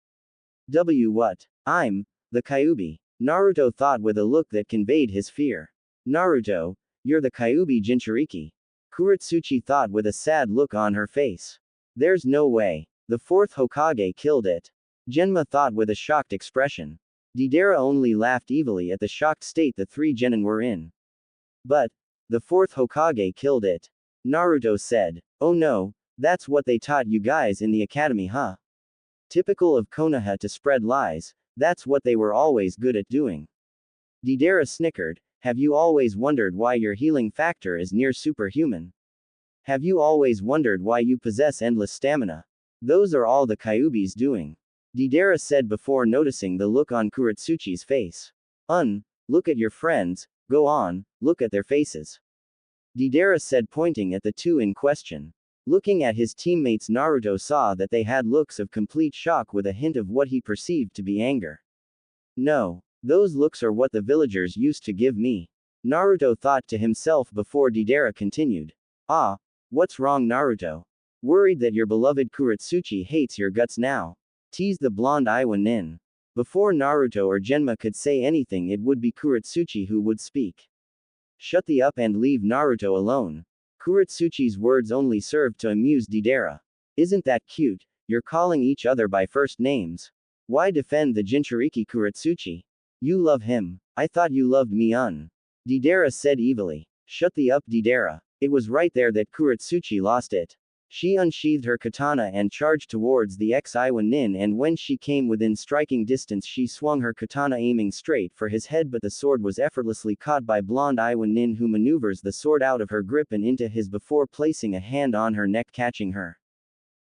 What? I'm the Kyuubi. Naruto thought with a look that conveyed his fear. Naruto, you're the Kyuubi Jinchuriki. Kurotsuchi thought with a sad look on her face. There's no way. The fourth Hokage killed it. Genma thought with a shocked expression. Deidara only laughed evilly at the shocked state the three genin were in. But, the fourth Hokage killed it. Naruto said. Oh no, that's what they taught you guys in the academy, huh? Typical of Konoha to spread lies, that's what they were always good at doing. Deidara snickered. Have you always wondered why your healing factor is near superhuman? Have you always wondered why you possess endless stamina? Those are all the Kyuubi's doing. Deidara said before noticing the look on Kurotsuchi's face. Look at your friends, go on, look at their faces. Deidara said pointing at the two in question. Looking at his teammates, Naruto saw that they had looks of complete shock with a hint of what he perceived to be anger. No, those looks are what the villagers used to give me. Naruto thought to himself before Deidara continued. Ah, what's wrong, Naruto? Worried that your beloved Kurotsuchi hates your guts now? Teased the blonde Iwa Nin. Before Naruto or Genma could say anything, it would be Kurotsuchi who would speak. Shut the up and leave Naruto alone. Kurotsuchi's words only served to amuse Deidara. Isn't that cute? You're calling each other by first names. Why defend the Jinchuriki Kurotsuchi? You love him. I thought you loved me. Deidara said evilly. Shut the up, Deidara. It was right there that Kurotsuchi lost it. She unsheathed her katana and charged towards the ex-Iwa Nin, and when she came within striking distance she swung her katana aiming straight for his head, but the sword was effortlessly caught by blonde Iwa Nin, who maneuvers the sword out of her grip and into his before placing a hand on her neck catching her.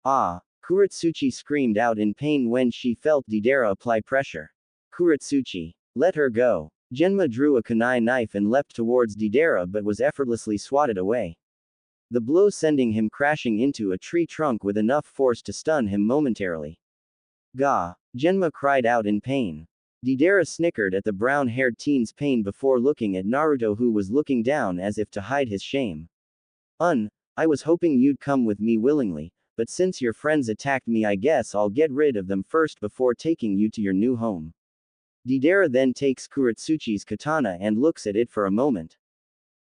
Ah! Kurotsuchi screamed out in pain when she felt Deidara apply pressure. Kurotsuchi. Let her go. Genma drew a kunai knife and leapt towards Deidara but was effortlessly swatted away. The blow sending him crashing into a tree trunk with enough force to stun him momentarily. Gah! Genma cried out in pain. Deidara snickered at the brown-haired teen's pain before looking at Naruto, who was looking down as if to hide his shame. I was hoping you'd come with me willingly, but since your friends attacked me, I guess I'll get rid of them first before taking you to your new home. Deidara then takes Kurotsuchi's katana and looks at it for a moment.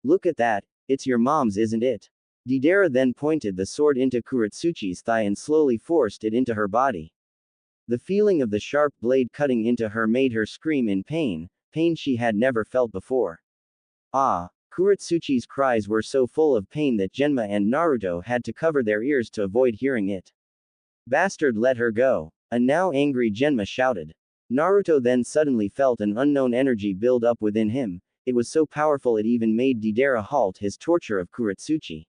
Look at that, it's your mom's, isn't it? Deidara then pointed the sword into Kurotsuchi's thigh and slowly forced it into her body. The feeling of the sharp blade cutting into her made her scream in pain, pain she had never felt before. Ah! Kurotsuchi's cries were so full of pain that Genma and Naruto had to cover their ears to avoid hearing it. Bastard, let her go! A now angry Genma shouted. Naruto then suddenly felt an unknown energy build up within him. It was so powerful it even made Deidara halt his torture of Kurotsuchi.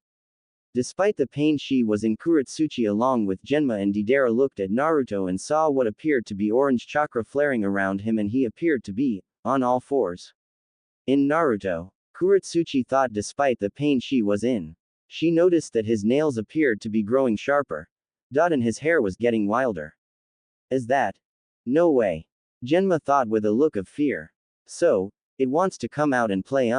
Despite the pain she was in, Kurotsuchi along with Genma and Deidara looked at Naruto and saw what appeared to be orange chakra flaring around him, and he appeared to be on all fours. In Naruto, Kurotsuchi thought despite the pain she was in. She noticed that his nails appeared to be growing sharper. And his hair was getting wilder. Is that? No way. Genma thought with a look of fear. So, it wants to come out and play.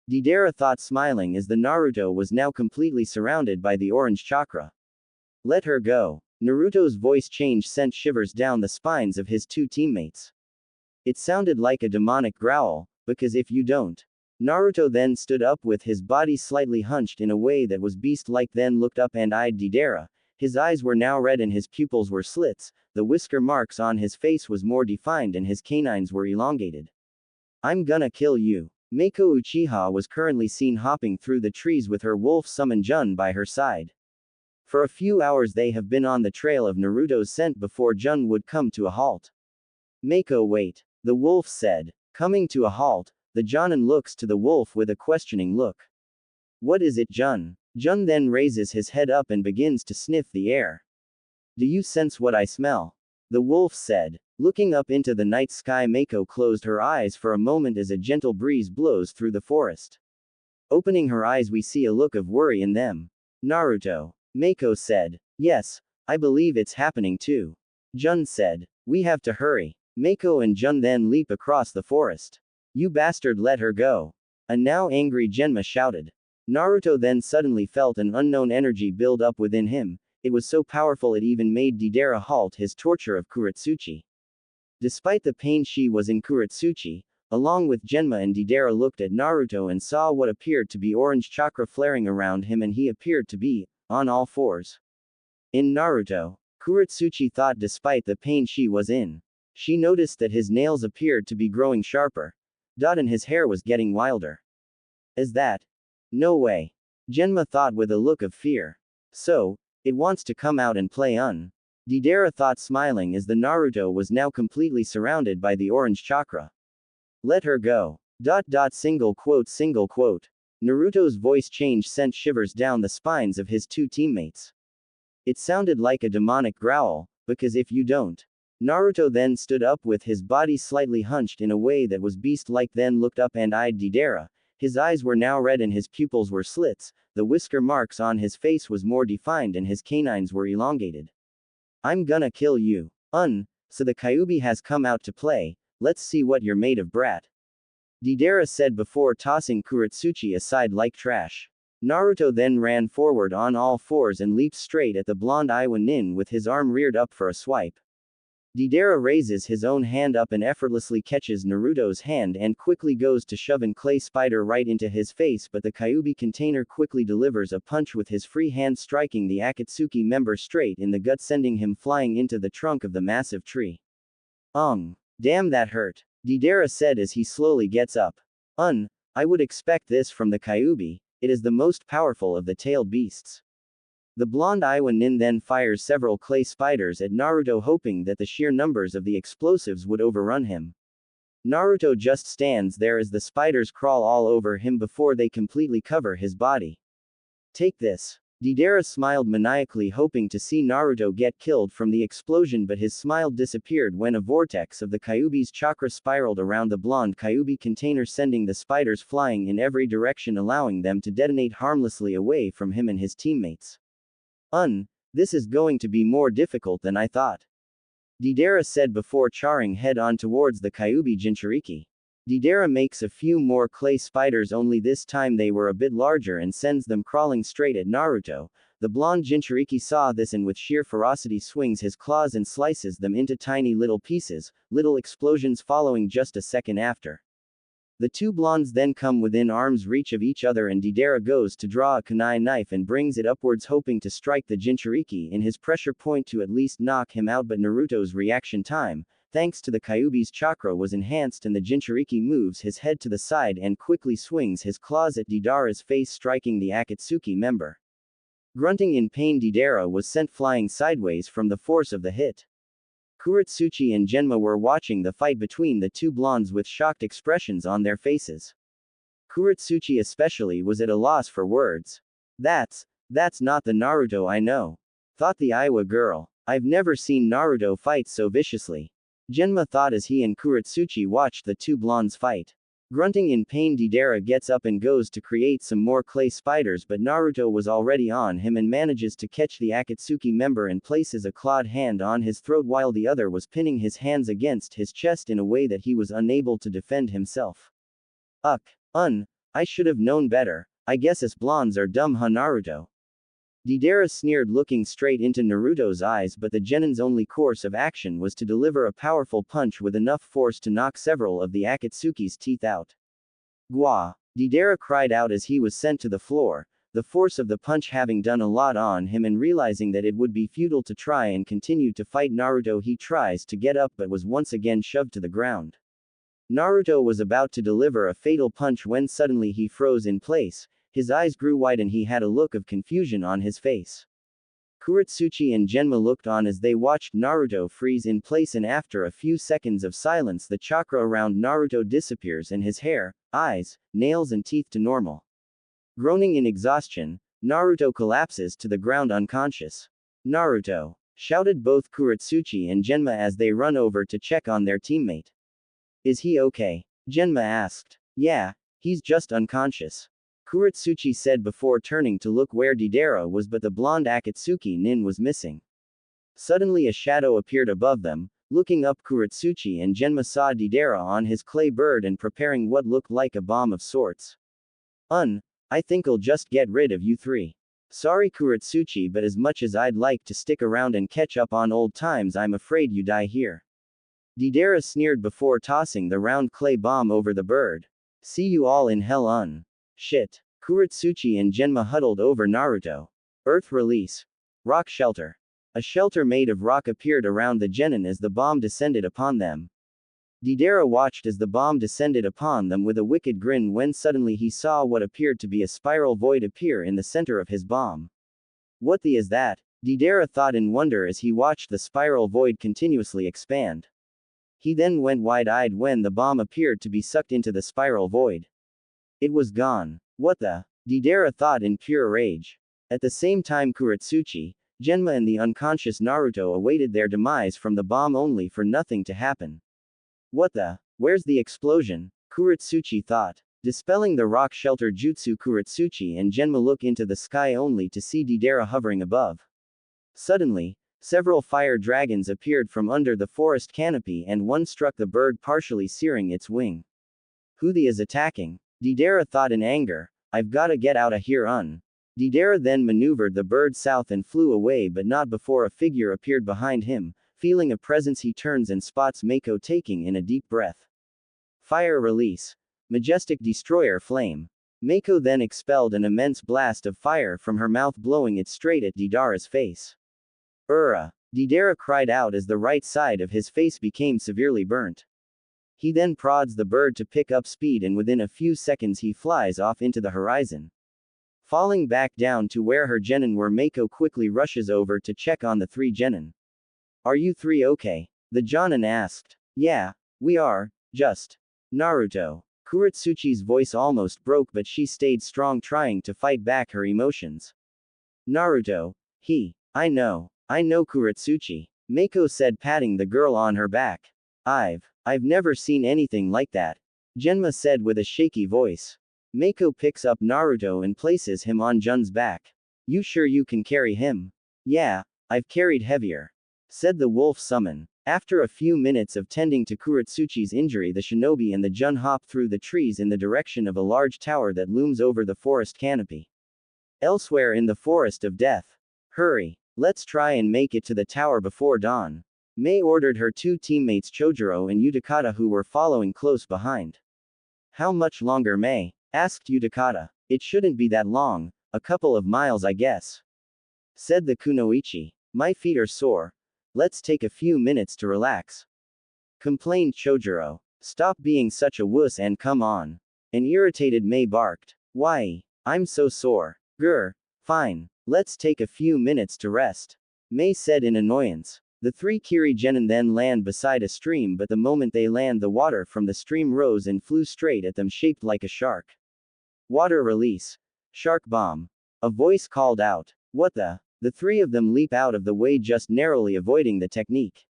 Deidara thought, smiling as the Naruto was now completely surrounded by the orange chakra. Let her go. Naruto's voice change sent shivers down the spines of his two teammates. It sounded like a demonic growl, because if you don't. Naruto then stood up with his body slightly hunched in a way that was beast-like, then looked up and eyed Deidara, His eyes were now red and his pupils were slits, the whisker marks on his face was more defined and his canines were elongated. I'm gonna kill you. Mako Uchiha was currently seen hopping through the trees with her wolf summon Jun by her side. For a few hours they have been on the trail of Naruto's scent before Jun would come to a halt. Mako, wait. The wolf said. Coming to a halt, the Jonin looks to the wolf with a questioning look. What is it, Jun? Jun then raises his head up and begins to sniff the air. Do you sense what I smell? The wolf said. Looking up into the night sky, Mako closed her eyes for a moment as a gentle breeze blows through the forest. Opening her eyes, we see a look of worry in them. Naruto. Mako said. Yes, I believe it's happening too. Jun said. We have to hurry. Mako and Jun then leap across the forest. You bastard, let her go. A now angry Genma shouted. Naruto then suddenly felt an unknown energy build up within him. It was so powerful it even made Deidara halt his torture of Kurotsuchi. Despite the pain she was in, Kurotsuchi, along with Genma and Deidara, looked at Naruto and saw what appeared to be orange chakra flaring around him, and he appeared to be on all fours. In Naruto, Kurotsuchi thought despite the pain she was in. She noticed that his nails appeared to be growing sharper. And his hair was getting wilder. Is that? No way. Genma thought with a look of fear. So, it wants to come out and play un. Deidara thought, smiling as the Naruto was now completely surrounded by the orange chakra. Let her go. Single quote. Naruto's voice change sent shivers down the spines of his two teammates. It sounded like a demonic growl, because if you don't. Naruto then stood up with his body slightly hunched in a way that was beast-like, then looked up and eyed Deidara. His eyes were now red and his pupils were slits, the whisker marks on his face was more defined and his canines were elongated. I'm gonna kill you. So the Kyuubi has come out to play, let's see what you're made of, brat. Deidara said before tossing Kurotsuchi aside like trash. Naruto then ran forward on all fours and leaped straight at the blonde Iwa Nin with his arm reared up for a swipe. Deidara raises his own hand up and effortlessly catches Naruto's hand and quickly goes to shove an clay spider right into his face, but the Kyuubi container quickly delivers a punch with his free hand, striking the Akatsuki member straight in the gut, sending him flying into the trunk of the massive tree. Damn, that hurt. Deidara said as he slowly gets up. I would expect this from the Kyuubi, it is the most powerful of the tailed beasts. The blonde Iwa Nin then fires several clay spiders at Naruto, hoping that the sheer numbers of the explosives would overrun him. Naruto just stands there as the spiders crawl all over him before they completely cover his body. Take this. Deidara smiled maniacally, hoping to see Naruto get killed from the explosion, but his smile disappeared when a vortex of the Kyuubi's chakra spiraled around the blonde Kyuubi container, sending the spiders flying in every direction, allowing them to detonate harmlessly away from him and his teammates. This is going to be more difficult than I thought. Deidara said before charring head on towards the Kyuubi Jinchuriki. Deidara makes a few more clay spiders, only this time they were a bit larger, and sends them crawling straight at Naruto. The blonde Jinchuriki saw this and with sheer ferocity swings his claws and slices them into tiny little pieces, little explosions following just a second after. The two blondes then come within arm's reach of each other, and Deidara goes to draw a kunai knife and brings it upwards, hoping to strike the Jinchuriki in his pressure point to at least knock him out, but Naruto's reaction time, thanks to the Kyuubi's chakra, was enhanced, and the Jinchuriki moves his head to the side and quickly swings his claws at Deidara's face, striking the Akatsuki member. Grunting in pain, Deidara was sent flying sideways from the force of the hit. Kurotsuchi and Genma were watching the fight between the two blondes with shocked expressions on their faces. Kurotsuchi especially was at a loss for words. That's not the Naruto I know. Thought the Iowa girl. I've never seen Naruto fight so viciously. Genma thought as he and Kurotsuchi watched the two blondes fight. Grunting in pain, Deidara gets up and goes to create some more clay spiders, but Naruto was already on him and manages to catch the Akatsuki member and places a clawed hand on his throat while the other was pinning his hands against his chest in a way that he was unable to defend himself. I should have known better. I guess us blondes are dumb, huh, Naruto? Deidara sneered, looking straight into Naruto's eyes, but the genin's only course of action was to deliver a powerful punch with enough force to knock several of the Akatsuki's teeth out. Gwa! Deidara cried out as he was sent to the floor, the force of the punch having done a lot on him and realizing that it would be futile to try and continue to fight Naruto, he tries to get up but was once again shoved to the ground. Naruto was about to deliver a fatal punch when suddenly he froze in place, his eyes grew wide and he had a look of confusion on his face. Kurotsuchi and Genma looked on as they watched Naruto freeze in place, and after a few seconds of silence the chakra around Naruto disappears and his hair, eyes, nails and teeth to normal. Groaning in exhaustion, Naruto collapses to the ground unconscious. "Naruto!" shouted both Kurotsuchi and Genma as they run over to check on their teammate. "Is he okay?" Genma asked. "Yeah, he's just unconscious," Kurotsuchi said before turning to look where Deidara was, but the blonde Akatsuki nin was missing. Suddenly a shadow appeared above them. Looking up, Kurotsuchi and Genma saw Deidara on his clay bird and preparing what looked like a bomb of sorts. I think I'll just get rid of you three. Sorry Kurotsuchi, but as much as I'd like to stick around and catch up on old times, I'm afraid you die here." Deidara sneered before tossing the round clay bomb over the bird. "See you all in hell. Shit." Kurotsuchi and Genma huddled over Naruto. Earth release. Rock shelter. A shelter made of rock appeared around the genin as the bomb descended upon them. Deidara watched as the bomb descended upon them with a wicked grin when suddenly he saw what appeared to be a spiral void appear in the center of his bomb. "What the is that?" Deidara thought in wonder as he watched the spiral void continuously expand. He then went wide-eyed when the bomb appeared to be sucked into the spiral void. It was gone. "What the?" Deidara thought in pure rage. At the same time Kurotsuchi, Genma and the unconscious Naruto awaited their demise from the bomb only for nothing to happen. "What the? Where's the explosion?" Kurotsuchi thought. Dispelling the rock shelter jutsu, Kurotsuchi and Genma look into the sky only to see Deidara hovering above. Suddenly, several fire dragons appeared from under the forest canopy and one struck the bird, partially searing its wing. "Who the is attacking?" Deidara thought in anger. "I've gotta get outta here. Deidara then maneuvered the bird south and flew away, but not before a figure appeared behind him. Feeling a presence, he turns and spots Mako taking in a deep breath. Fire release. Majestic destroyer flame. Mako then expelled an immense blast of fire from her mouth, blowing it straight at Deidara's face. Deidara cried out as the right side of his face became severely burnt. He then prods the bird to pick up speed, and within a few seconds he flies off into the horizon. Falling back down to where her genin were, Mako quickly rushes over to check on the three genin. "Are you three okay?" the jonin asked. "Yeah, we are, just." Naruto. Kurotsuchi's voice almost broke, but she stayed strong, trying to fight back her emotions. "Naruto. I know Kurotsuchi," Mako said, patting the girl on her back. I've never seen anything like that," Genma said with a shaky voice. Mako picks up Naruto and places him on Jun's back. "You sure you can carry him?" "Yeah, I've carried heavier," said the wolf summon. After a few minutes of tending to Kurotsuchi's injury, the shinobi and the Jun hop through the trees in the direction of a large tower that looms over the forest canopy. Elsewhere in the forest of death. "Hurry, let's try and make it to the tower before dawn," Mei ordered her two teammates Chojuro and Utakata, who were following close behind. "How much longer, Mei?" asked Utakata. "It shouldn't be that long, a couple of miles I guess," said the kunoichi. "My feet are sore. Let's take a few minutes to relax," complained Chojuro. "Stop being such a wuss and come on," an irritated Mei barked. "Why? I'm so sore." "Grr. Fine. Let's take a few minutes to rest," Mei said in annoyance. The three Kiri genin then land beside a stream, but the moment they land, the water from the stream rose and flew straight at them, shaped like a shark. "Water release. Shark bomb," a voice called out. "What the?" The three of them leap out of the way, just narrowly avoiding the technique.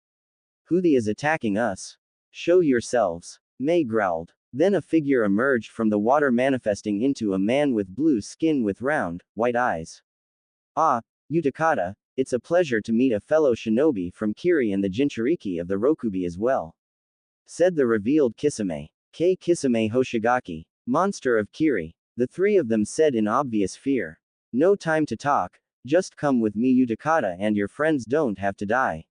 "Who the is attacking us? Show yourselves," Mei growled. Then a figure emerged from the water, manifesting into a man with blue skin with round, white eyes. "Ah, Utakata, it's a pleasure to meet a fellow shinobi from Kiri and the Jinchuriki of the Rokubi as well," said the revealed Kisame. Kisame Hoshigaki, monster of Kiri, the three of them said in obvious fear. "No time to talk, just come with me, Utakata, and your friends don't have to die,"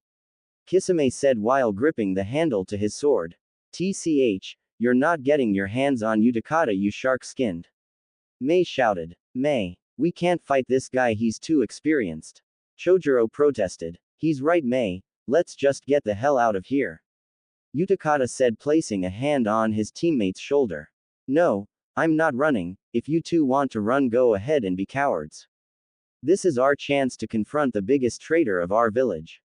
Kisame said while gripping the handle to his sword. "Tch, you're not getting your hands on Utakata, you shark-skinned," Mei shouted. "Mei, We can't fight this guy, he's too experienced. Chojuro protested. He's right, Mei. Let's just get the hell out of here. Utakata said, placing a hand on his teammate's shoulder. No, I'm not running. If you two want to run, go ahead and be cowards. This is our chance to confront the biggest traitor of our village.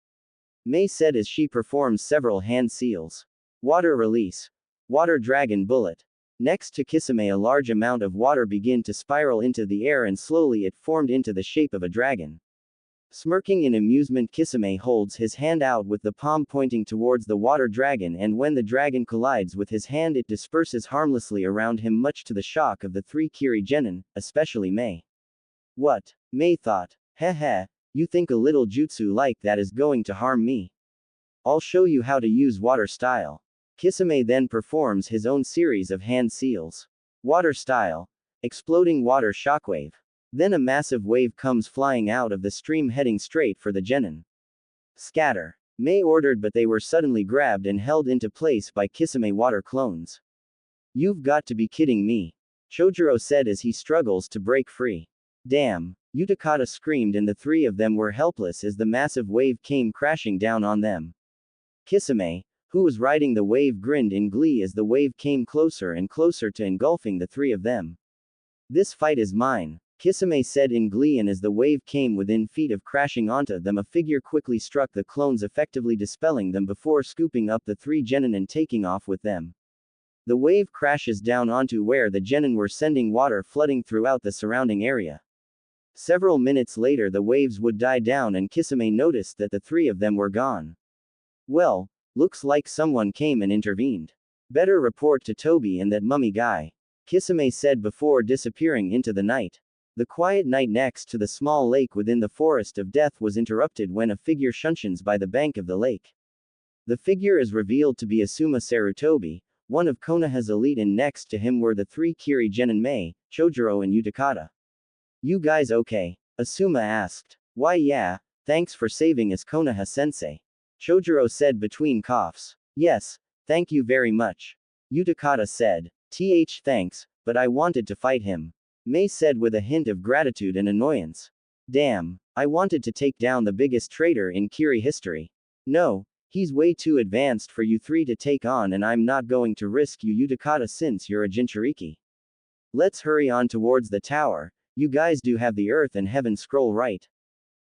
Mei said as she performs several hand seals. Water release. Water dragon bullet. Next to Kisame, a large amount of water began to spiral into the air and slowly it formed into the shape of a dragon. Smirking in amusement, Kisame holds his hand out with the palm pointing towards the water dragon, and when the dragon collides with his hand, it disperses harmlessly around him, much to the shock of the three Kiri genin, especially Mei. What? Mei thought. Heh, you think a little jutsu like that is going to harm me? I'll show you how to use water style. Kisame then performs his own series of hand seals. Water style. Exploding water shockwave. Then a massive wave comes flying out of the stream heading straight for the genin. Scatter. Mei ordered, but they were suddenly grabbed and held into place by Kisame water clones. You've got to be kidding me. Chojuro said as he struggles to break free. Damn. Utakata screamed, and the three of them were helpless as the massive wave came crashing down on them. Kisame, who was riding the wave, grinned in glee as the wave came closer and closer to engulfing the three of them. This fight is mine. Kisame said in glee, and as the wave came within feet of crashing onto them, a figure quickly struck the clones, effectively dispelling them before scooping up the three genin and taking off with them. The wave crashes down onto where the genin were, sending water flooding throughout the surrounding area. Several minutes later, the waves would die down and Kisame noticed that the three of them were gone. Well, looks like someone came and intervened. Better report to Toby and that mummy guy. Kisame said before disappearing into the night. The quiet night next to the small lake within the forest of death was interrupted when a figure shunsons by the bank of the lake. The figure is revealed to be Asuma Sarutobi, one of Konoha's elite, and next to him were the three Kiri genin Mei, Chojuro and Utakata. You guys okay? Asuma asked. Why yeah, thanks for saving us, Konoha-sensei. Chojuro said between coughs. Yes, thank you very much. Utakata said. Thanks, but I wanted to fight him. Mei said with a hint of gratitude and annoyance. Damn, I wanted to take down the biggest traitor in Kiri history. No, he's way too advanced for you three to take on, and I'm not going to risk you, Utakata, since you're a Jinchuriki. Let's hurry on towards the tower. You guys do have the Earth and Heaven scroll, right?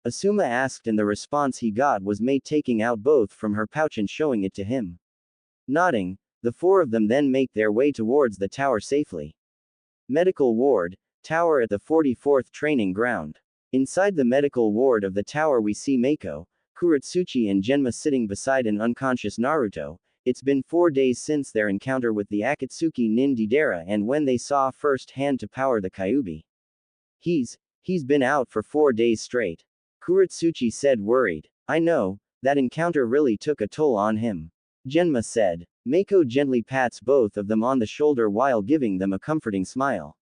Asuma asked, and the response he got was Mei taking out both from her pouch and showing it to him. Nodding, the four of them then make their way towards the tower safely. Medical ward, tower at the 44th training ground. Inside the medical ward of the tower we see Mako, Kurotsuchi and Genma sitting beside an unconscious Naruto. It's been 4 days since their encounter with the Akatsuki nin Deidara and when they saw firsthand to power the Kyuubi. He's been out for 4 days straight. Kurotsuchi said, worried. I know, that encounter really took a toll on him. Genma said. Mako gently pats both of them on the shoulder while giving them a comforting smile.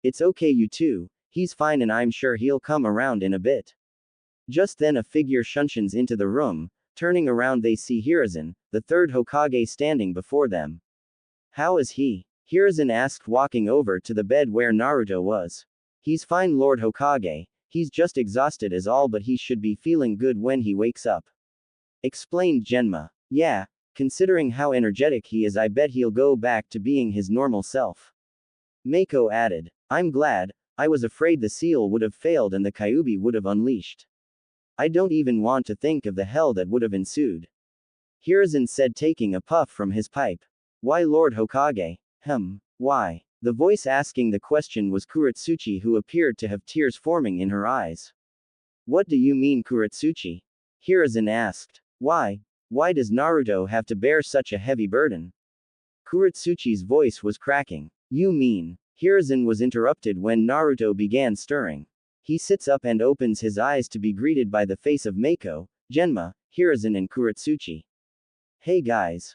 It's okay, you two, he's fine and I'm sure he'll come around in a bit. Just then a figure shunsons into the room. Turning around they see Hiruzen, the third Hokage, standing before them. How is he? Hiruzen asked, walking over to the bed where Naruto was. He's fine, Lord Hokage, he's just exhausted as all, but he should be feeling good when he wakes up. Explained Genma. Yeah, considering how energetic he is, I bet he'll go back to being his normal self. Mako added. I'm glad, I was afraid the seal would have failed and the Kyuubi would have unleashed. I don't even want to think of the hell that would have ensued. Hiruzen said, taking a puff from his pipe. Why, Lord Hokage? Why? The voice asking the question was Kurotsuchi, who appeared to have tears forming in her eyes. What do you mean, Kurotsuchi? Hiruzen asked. Why does Naruto have to bear such a heavy burden? Kurotsuchi's voice was cracking. You mean? Hiruzen was interrupted when Naruto began stirring. He sits up and opens his eyes to be greeted by the face of Mako, Genma, Hiruzen and Kurotsuchi. Hey guys.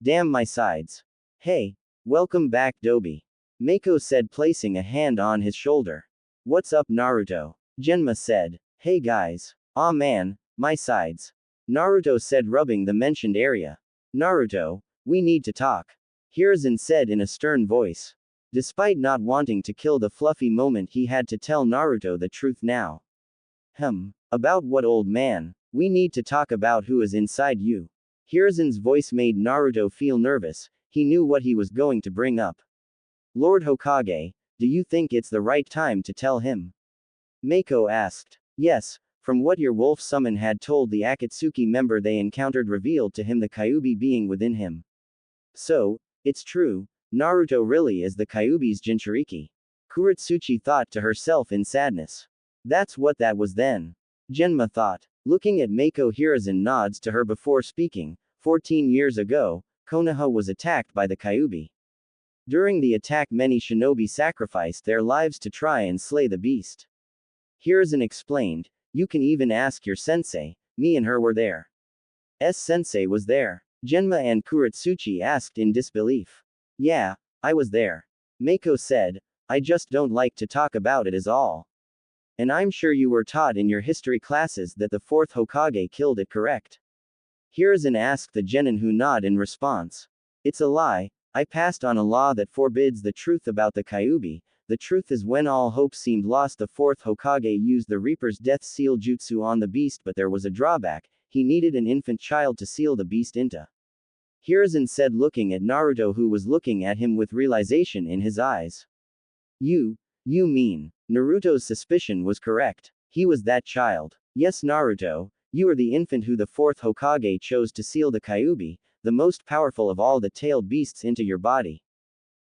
Damn my sides. Hey, welcome back, Dobi. Mako said, placing a hand on his shoulder. What's up, Naruto? Genma said. Hey guys. Aw man, my sides. Naruto said, rubbing the mentioned area. Naruto, we need to talk. Hiruzen said in a stern voice. Despite not wanting to kill the fluffy moment, he had to tell Naruto the truth now. About what, old man? We need to talk about who is inside you. Hiruzen's voice made Naruto feel nervous. He knew what he was going to bring up. Lord Hokage, do you think it's the right time to tell him? Mako asked. Yes, from what your wolf summon had told the Akatsuki member they encountered revealed to him the Kyuubi being within him. So, it's true, Naruto really is the Kyuubi's Jinchuriki. Kurotsuchi thought to herself in sadness. That's what that was then. Genma thought. Looking at Mako, Hiruzen nods to her before speaking. 14 years ago, Konoha was attacked by the Kyuubi. During the attack, many shinobi sacrificed their lives to try and slay the beast. Hiruzen explained, you can even ask your sensei, me and her were there. Sensei was there. Genma and Kurotsuchi asked in disbelief. Yeah, I was there. Mako said, I just don't like to talk about it is all. And I'm sure you were taught in your history classes that the fourth Hokage killed it, correct? Hiruzen asked the genin, who nod in response. It's a lie. I passed on a law that forbids the truth about the Kyuubi. The truth is, when all hope seemed lost, the fourth Hokage used the Reaper's death seal jutsu on the beast, but there was a drawback. He needed an infant child to seal the beast into. Hiruzen said, looking at Naruto, who was looking at him with realization in his eyes. You mean. Naruto's suspicion was correct. He was that child. Yes, Naruto, you are the infant who the fourth Hokage chose to seal the Kyuubi, the most powerful of all the tailed beasts, into your body.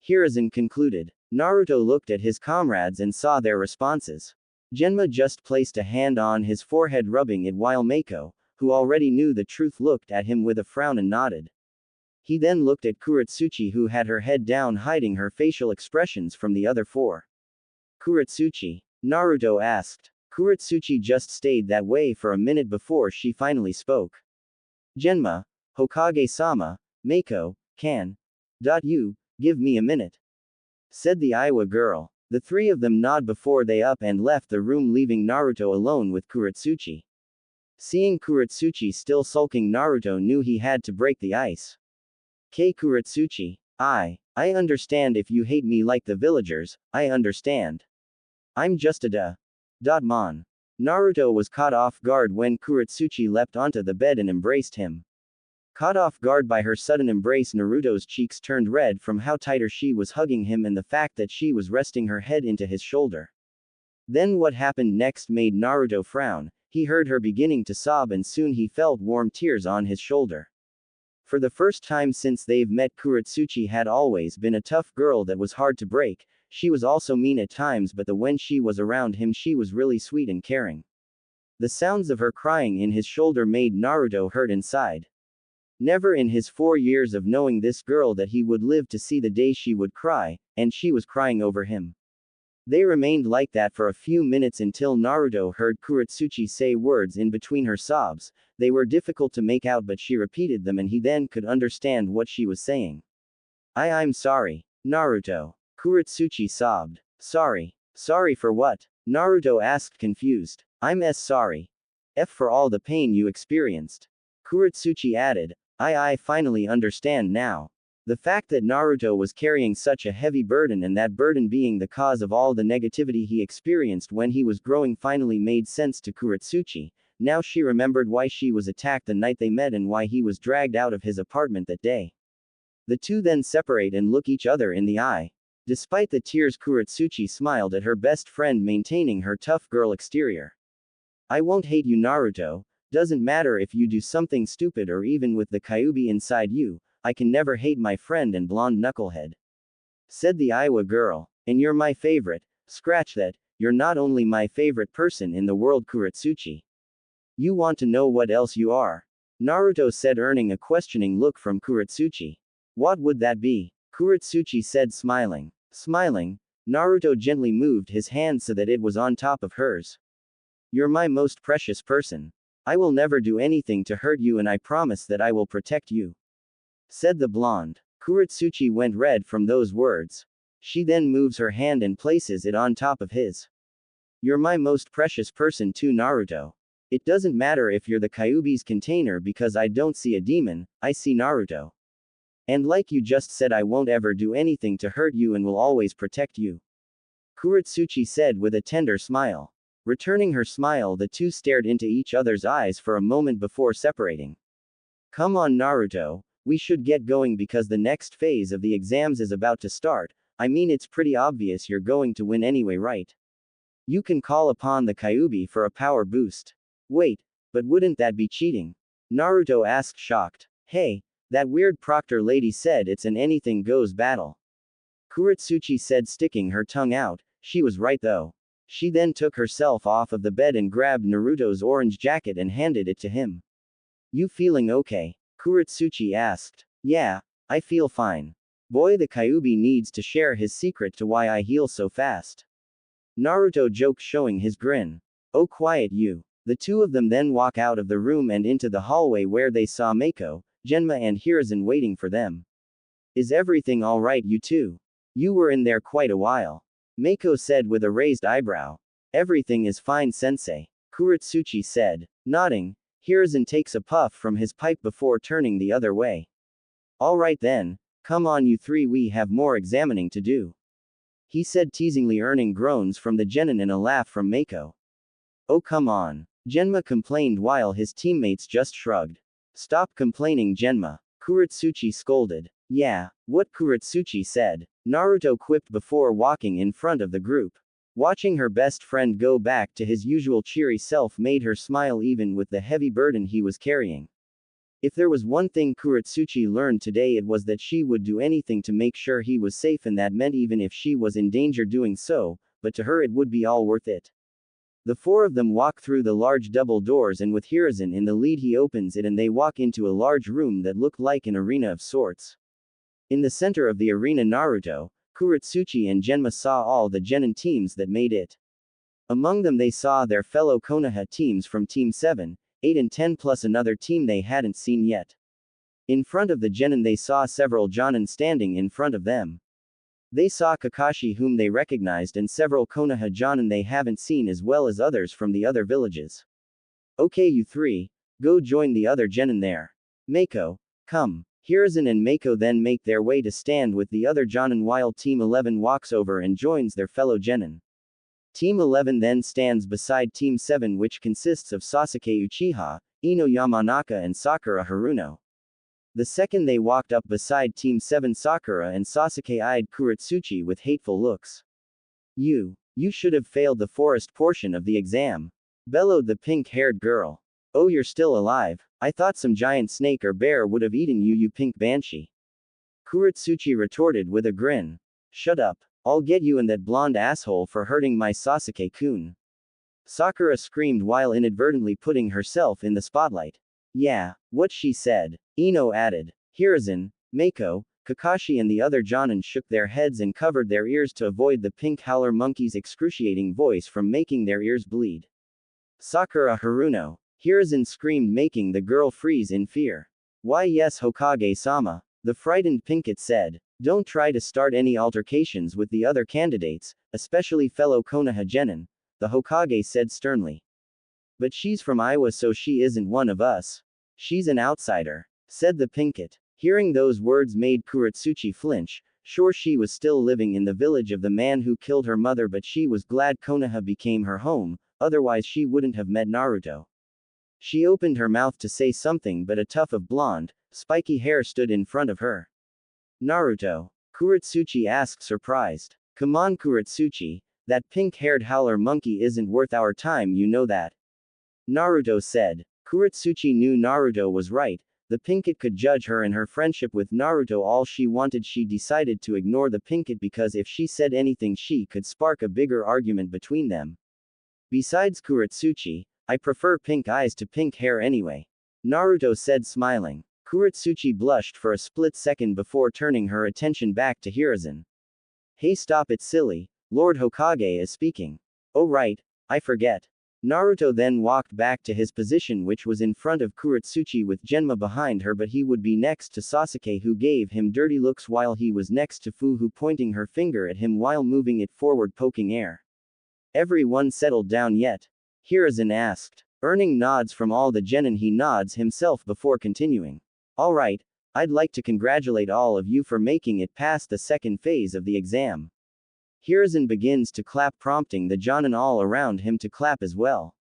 Hiruzen concluded. Naruto looked at his comrades and saw their responses. Genma just placed a hand on his forehead, rubbing it, while Mako, who already knew the truth, looked at him with a frown and nodded. He then looked at Kurotsuchi, who had her head down, hiding her facial expressions from the other four. Kurotsuchi? Naruto asked. Kurotsuchi just stayed that way for a minute before she finally spoke. Genma, Hokage-sama, Mako, you give me a minute? Said the Iowa girl. The three of them nod before they up and left the room, leaving Naruto alone with Kurotsuchi. Seeing Kurotsuchi still sulking, Naruto knew he had to break the ice. Kurotsuchi, I understand if you hate me like the villagers, I understand. I'm just a mon. Naruto was caught off guard when Kurotsuchi leapt onto the bed and embraced him. Caught off guard by her sudden embrace, Naruto's cheeks turned red from how tighter she was hugging him and the fact that she was resting her head into his shoulder. Then what happened next made Naruto frown. He heard her beginning to sob and soon he felt warm tears on his shoulder. For the first time since they've met, Kurotsuchi had always been a tough girl that was hard to break. She was also mean at times, but when she was around him she was really sweet and caring. The sounds of her crying in his shoulder made Naruto hurt inside. Never in his 4 years of knowing this girl that he would live to see the day she would cry, and she was crying over him. They remained like that for a few minutes until Naruto heard Kurotsuchi say words in between her sobs. They were difficult to make out, but she repeated them and he then could understand what she was saying. I'm sorry, Naruto. Kurotsuchi sobbed. Sorry. Sorry for what? Naruto asked, confused. I'm sorry. For all the pain you experienced. Kurotsuchi added. I finally understand now. The fact that Naruto was carrying such a heavy burden, and that burden being the cause of all the negativity he experienced when he was growing, finally made sense to Kurotsuchi. Now she remembered why she was attacked the night they met and why he was dragged out of his apartment that day. The two then separate and look each other in the eye. Despite the tears, Kurotsuchi smiled at her best friend, maintaining her tough girl exterior. I won't hate you, Naruto. Doesn't matter if you do something stupid or even with the Kyuubi inside you, I can never hate my friend and blonde knucklehead. Said the Iowa girl. And you're my favorite. Scratch that, you're not only my favorite person in the world, Kurotsuchi. You want to know what else you are? Naruto said, earning a questioning look from Kurotsuchi. What would that be? Kurotsuchi said, smiling. Smiling, Naruto gently moved his hand so that it was on top of hers. You're my most precious person. I will never do anything to hurt you, and I promise that I will protect you. Said the blonde. Kurotsuchi went red from those words. She then moves her hand and places it on top of his. You're my most precious person too, Naruto. It doesn't matter if you're the Kyuubi's container, because I don't see a demon, I see Naruto. And like you just said, I won't ever do anything to hurt you and will always protect you. Kurotsuchi said with a tender smile. Returning her smile, the two stared into each other's eyes for a moment before separating. Come on, Naruto, we should get going because the next phase of the exams is about to start. I mean, it's pretty obvious you're going to win anyway, right? You can call upon the Kyuubi for a power boost. Wait, but wouldn't that be cheating? Naruto asked, shocked. Hey, that weird proctor lady said it's an anything goes battle. Kurotsuchi said, sticking her tongue out. She was right though. She then took herself off of the bed and grabbed Naruto's orange jacket and handed it to him. You feeling okay? Kurotsuchi asked. Yeah, I feel fine. Boy, the Kyuubi needs to share his secret to why I heal so fast. Naruto joked, showing his grin. Oh, quiet you. The two of them then walk out of the room and into the hallway where they saw Mako, Genma and Hiruzen waiting for them. Is everything alright, you two? You were in there quite a while. Mako said with a raised eyebrow. Everything is fine, sensei. Kurotsuchi said. Nodding, Hiruzen takes a puff from his pipe before turning the other way. Alright then, come on you three, we have more examining to do. He said teasingly, earning groans from the genin and a laugh from Mako. Oh come on. Genma complained while his teammates just shrugged. Stop complaining, Genma. Kurotsuchi scolded. Yeah, what Kurotsuchi said, Naruto quipped before walking in front of the group. Watching her best friend go back to his usual cheery self made her smile even with the heavy burden he was carrying. If there was one thing Kurotsuchi learned today, it was that she would do anything to make sure he was safe, and that meant even if she was in danger doing so, but to her it would be all worth it. The four of them walk through the large double doors, and with Hiruzen in the lead he opens it and they walk into a large room that looked like an arena of sorts. In the center of the arena, Naruto, Kurotsuchi and Genma saw all the genin teams that made it. Among them they saw their fellow Konoha teams from Team 7, 8 and 10 plus another team they hadn't seen yet. In front of the genin they saw several jonin standing in front of them. They saw Kakashi, whom they recognized, and several Konoha jonin they haven't seen, as well as others from the other villages. Okay, you three, go join the other genin there. Mako, come. Hiruzen and Mako then make their way to stand with the other jonin while Team 11 walks over and joins their fellow genin. Team 11 then stands beside Team 7, which consists of Sasuke Uchiha, Ino Yamanaka and Sakura Haruno. The second they walked up beside Team 7, Sakura and Sasuke eyed Kurotsuchi with hateful looks. You should have failed the forest portion of the exam, bellowed the pink-haired girl. Oh, you're still alive. I thought some giant snake or bear would have eaten you, you pink banshee. Kurotsuchi retorted with a grin. Shut up. I'll get you and that blonde asshole for hurting my Sasuke-kun. Sakura screamed while inadvertently putting herself in the spotlight. Yeah, what she said. Ino added. Hiruzen, Mako, Kakashi and the other jonin shook their heads and covered their ears to avoid the pink howler monkey's excruciating voice from making their ears bleed. Sakura Haruno. Hiruzen screamed, making the girl freeze in fear. Why yes, Hokage-sama, the frightened Pinkett said. Don't try to start any altercations with the other candidates, especially fellow Konoha genin, the Hokage said sternly. But she's from Iowa, so she isn't one of us. She's an outsider, said the Pinkett. Hearing those words made Kurotsuchi flinch. Sure, she was still living in the village of the man who killed her mother, but she was glad Konoha became her home, otherwise she wouldn't have met Naruto. She opened her mouth to say something, but a tuft of blonde, spiky hair stood in front of her. Naruto? Kurotsuchi asked, surprised. Come on, Kurotsuchi, that pink-haired howler monkey isn't worth our time, you know that. Naruto said. Kurotsuchi knew Naruto was right. The Pinkett could judge her and her friendship with Naruto all she wanted. She decided to ignore the Pinkett because if she said anything she could spark a bigger argument between them. Besides, Kurotsuchi, I prefer pink eyes to pink hair anyway. Naruto said, smiling. Kurotsuchi blushed for a split second before turning her attention back to Hiruzen. Hey, stop it, silly. Lord Hokage is speaking. Oh right, I forget. Naruto then walked back to his position, which was in front of Kurotsuchi with Genma behind her, but he would be next to Sasuke, who gave him dirty looks while he was next to Fuhu, pointing her finger at him while moving it forward, poking air. Everyone settled down yet? Hiruzen asked. Earning nods from all the genin, he nods himself before continuing. Alright, I'd like to congratulate all of you for making it past the second phase of the exam. Hiruzen begins to clap, prompting the Jonin all around him to clap as well.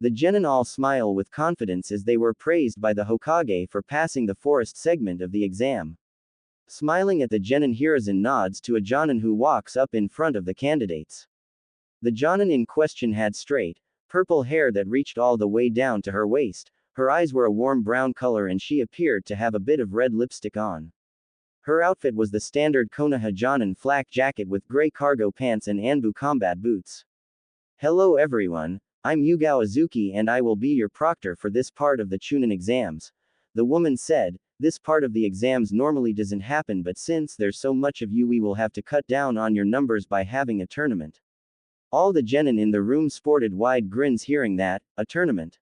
The Genin all smile with confidence as they were praised by the Hokage for passing the forest segment of the exam. Smiling at the Genin, Hiruzen nods to a Jonin who walks up in front of the candidates. The Jonin in question had straight, purple hair that reached all the way down to her waist, her eyes were a warm brown color and she appeared to have a bit of red lipstick on. Her outfit was the standard Konoha Jonin flak jacket with gray cargo pants and Anbu combat boots. Hello everyone, I'm Yugao Azuki and I will be your proctor for this part of the Chunin exams. The woman said, this part of the exams normally doesn't happen, but since there's so much of you we will have to cut down on your numbers by having a tournament. All the genin in the room sported wide grins hearing that, a tournament.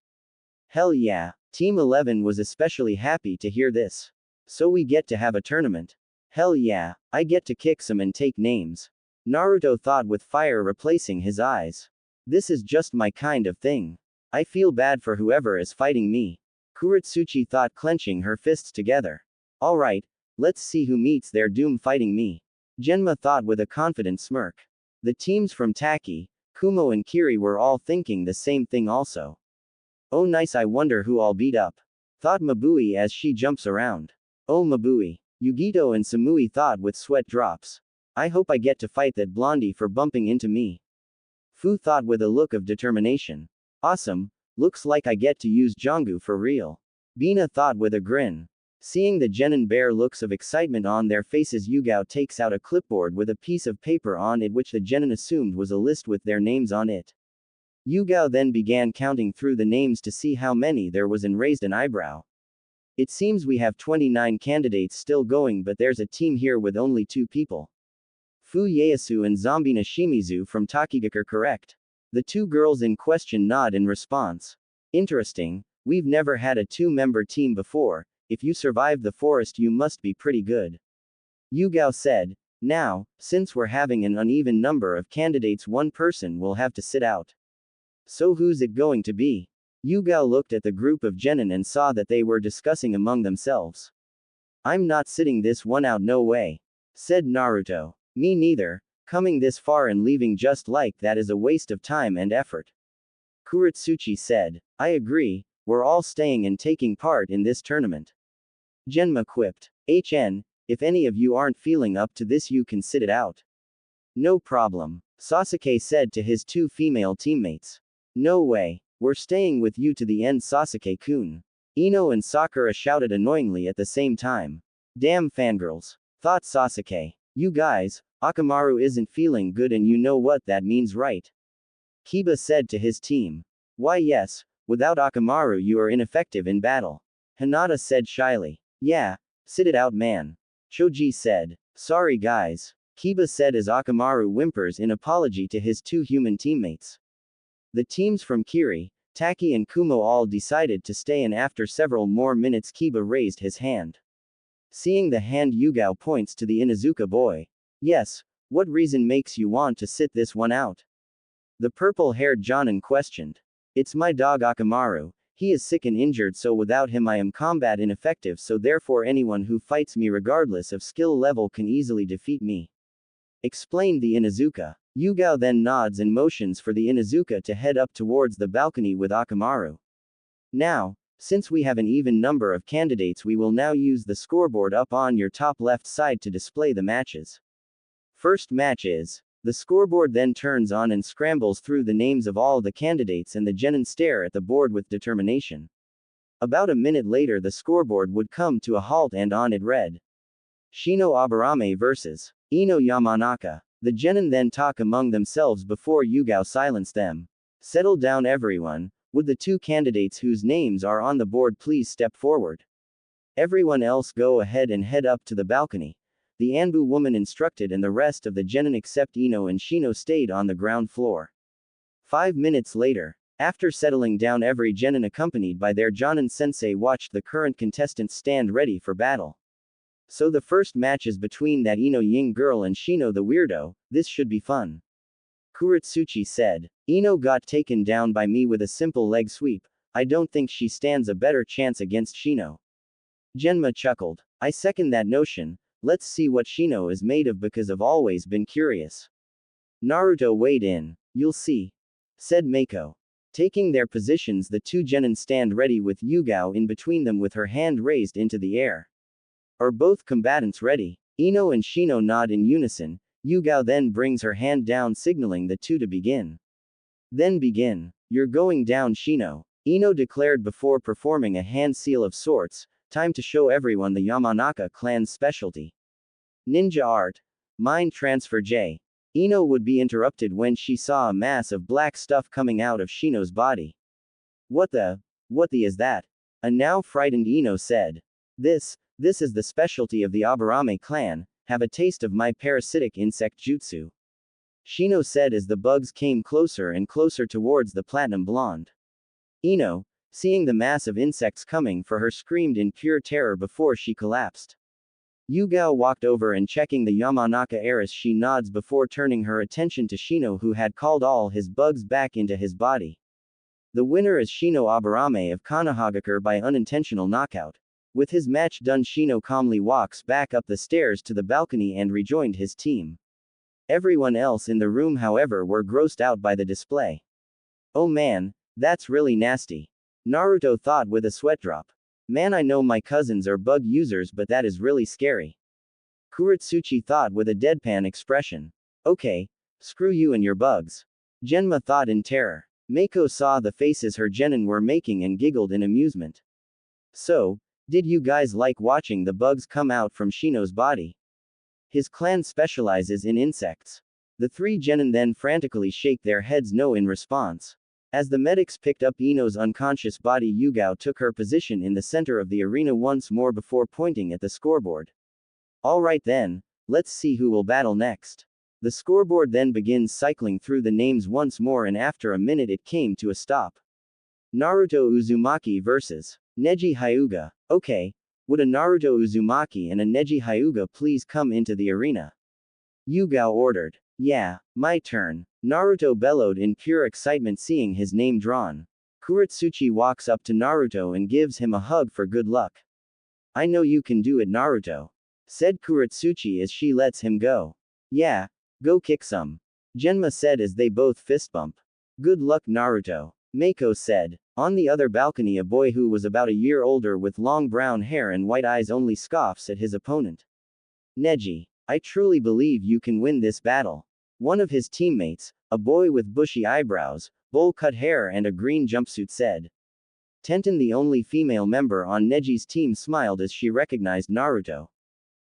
Hell yeah, Team 11 was especially happy to hear this. So we get to have a tournament. Hell yeah, I get to kick some and take names. Naruto thought with fire replacing his eyes. This is just my kind of thing. I feel bad for whoever is fighting me. Kurotsuchi thought, clenching her fists together. Alright, let's see who meets their doom fighting me. Genma thought with a confident smirk. The teams from Taki, Kumo and Kiri were all thinking the same thing also. Oh nice, I wonder who I'll beat up. Thought Mabui as she jumps around. Oh Mabui. Yugito and Samui thought with sweat drops. I hope I get to fight that blondie for bumping into me. Fu thought with a look of determination. Awesome, looks like I get to use Jongu for real. Bina thought with a grin. Seeing the genin bear looks of excitement on their faces, Yugao takes out a clipboard with a piece of paper on it which the genin assumed was a list with their names on it. Yugao then began counting through the names to see how many there was and raised an eyebrow. It seems we have 29 candidates still going, but there's a team here with only 2 people. Fu Ieyasu and Zombina Shimizu from Takigakure correct. The 2 girls in question nod in response. Interesting, we've never had a 2-member team before. If you survive the forest you must be pretty good. Yugao said. Now, since we're having an uneven number of candidates, one person will have to sit out. So who's it going to be? Yugao looked at the group of genin and saw that they were discussing among themselves. I'm not sitting this one out, no way. Said Naruto. Me neither, coming this far and leaving just like that is a waste of time and effort. Kurotsuchi said. I agree, we're all staying and taking part in this tournament. Genma quipped. If any of you aren't feeling up to this you can sit it out. No problem, Sasuke said to his 2 female teammates. No way. We're staying with you to the end, Sasuke-kun. Ino and Sakura shouted annoyingly at the same time. Damn fangirls. Thought Sasuke. You guys, Akamaru isn't feeling good and you know what that means, right? Kiba said to his team. Why yes, without Akamaru you are ineffective in battle. Hinata said shyly. Yeah, sit it out man. Choji said. Sorry guys. Kiba said as Akamaru whimpers in apology to his 2 human teammates. The teams from Kiri, Taki and Kumo all decided to stay, and after several more minutes Kiba raised his hand. Seeing the hand, Yugao points to the Inuzuka boy. Yes, what reason makes you want to sit this one out? The purple-haired Jonin questioned. It's my dog Akamaru, he is sick and injured, so without him I am combat ineffective, so therefore anyone who fights me regardless of skill level can easily defeat me. Explained the Inuzuka. Yugao then nods and motions for the Inuzuka to head up towards the balcony with Akamaru. Now, since we have an even number of candidates, we will now use the scoreboard up on your top left side to display the matches. First match is. The scoreboard then turns on and scrambles through the names of all the candidates, and the genin stare at the board with determination. About a minute later the scoreboard would come to a halt and on it read. Shino Aburame vs. Ino Yamanaka. The genin then talk among themselves before Yugao silenced them. Settle down everyone, would the 2 candidates whose names are on the board please step forward. Everyone else go ahead and head up to the balcony. The Anbu woman instructed, and the rest of the genin except Ino and Shino stayed on the ground floor. 5 minutes later, after settling down, every genin accompanied by their Jonin sensei watched the current contestants stand ready for battle. So the first match is between that Ino Ying girl and Shino the weirdo. This should be fun. Kurotsuchi said. Ino got taken down by me with a simple leg sweep. I don't think she stands a better chance against Shino. Genma chuckled. I second that notion, let's see what Shino is made of because I've always been curious. Naruto weighed in. You'll see, said Mako. Taking their positions, the two genin stand ready with Yugao in between them with her hand raised into the air. Are both combatants ready? Ino and Shino nod in unison. Yugao then brings her hand down signaling the two to begin. Then begin. You're going down, Shino, Ino declared before performing a hand seal of sorts. Time to show everyone the Yamanaka clan's specialty. Ninja art. Mind transfer J. Ino would be interrupted when she saw a mass of black stuff coming out of Shino's body. What the is that? A now frightened Ino said. This is the specialty of the Aburame clan, have a taste of my parasitic insect jutsu. Shino said as the bugs came closer and closer towards the platinum blonde. Ino, seeing the mass of insects coming for her, screamed in pure terror before she collapsed. Yugao walked over and checking the Yamanaka heiress, she nods before turning her attention to Shino, who had called all his bugs back into his body. The winner is Shino Aburame of Konohagakure by unintentional knockout. With his match done, Shino calmly walks back up the stairs to the balcony and rejoined his team. Everyone else in the room, however, were grossed out by the display. Oh man, that's really nasty, Naruto thought with a sweat drop. Man, I know my cousins are bug users, but that is really scary. Kurotsuchi thought with a deadpan expression. Okay, screw you and your bugs, Genma thought in terror. Mako saw the faces her genin were making and giggled in amusement. So, did you guys like watching the bugs come out from Shino's body? His clan specializes in insects. The three genin then frantically shake their heads no in response. As the medics picked up Ino's unconscious body, Yugao took her position in the center of the arena once more before pointing at the scoreboard. Alright then, let's see who will battle next. The scoreboard then begins cycling through the names once more, and after a minute it came to a stop. Naruto Uzumaki vs. Neji Hyuga. Okay, would a Naruto Uzumaki and a Neji Hyuga please come into the arena? Yugao ordered. Yeah, my turn, Naruto bellowed in pure excitement seeing his name drawn. Kurotsuchi walks up to Naruto and gives him a hug for good luck. I know you can do it, Naruto, said Kurotsuchi as she lets him go. Yeah, go kick some, Genma said as they both fist bump. Good luck, Naruto, Mako said. On the other balcony, a boy who was about a year older with long brown hair and white eyes only scoffs at his opponent. Neji, I truly believe you can win this battle, one of his teammates, a boy with bushy eyebrows, bowl-cut hair and a green jumpsuit said. Tenten, the only female member on Neji's team, smiled as she recognized Naruto.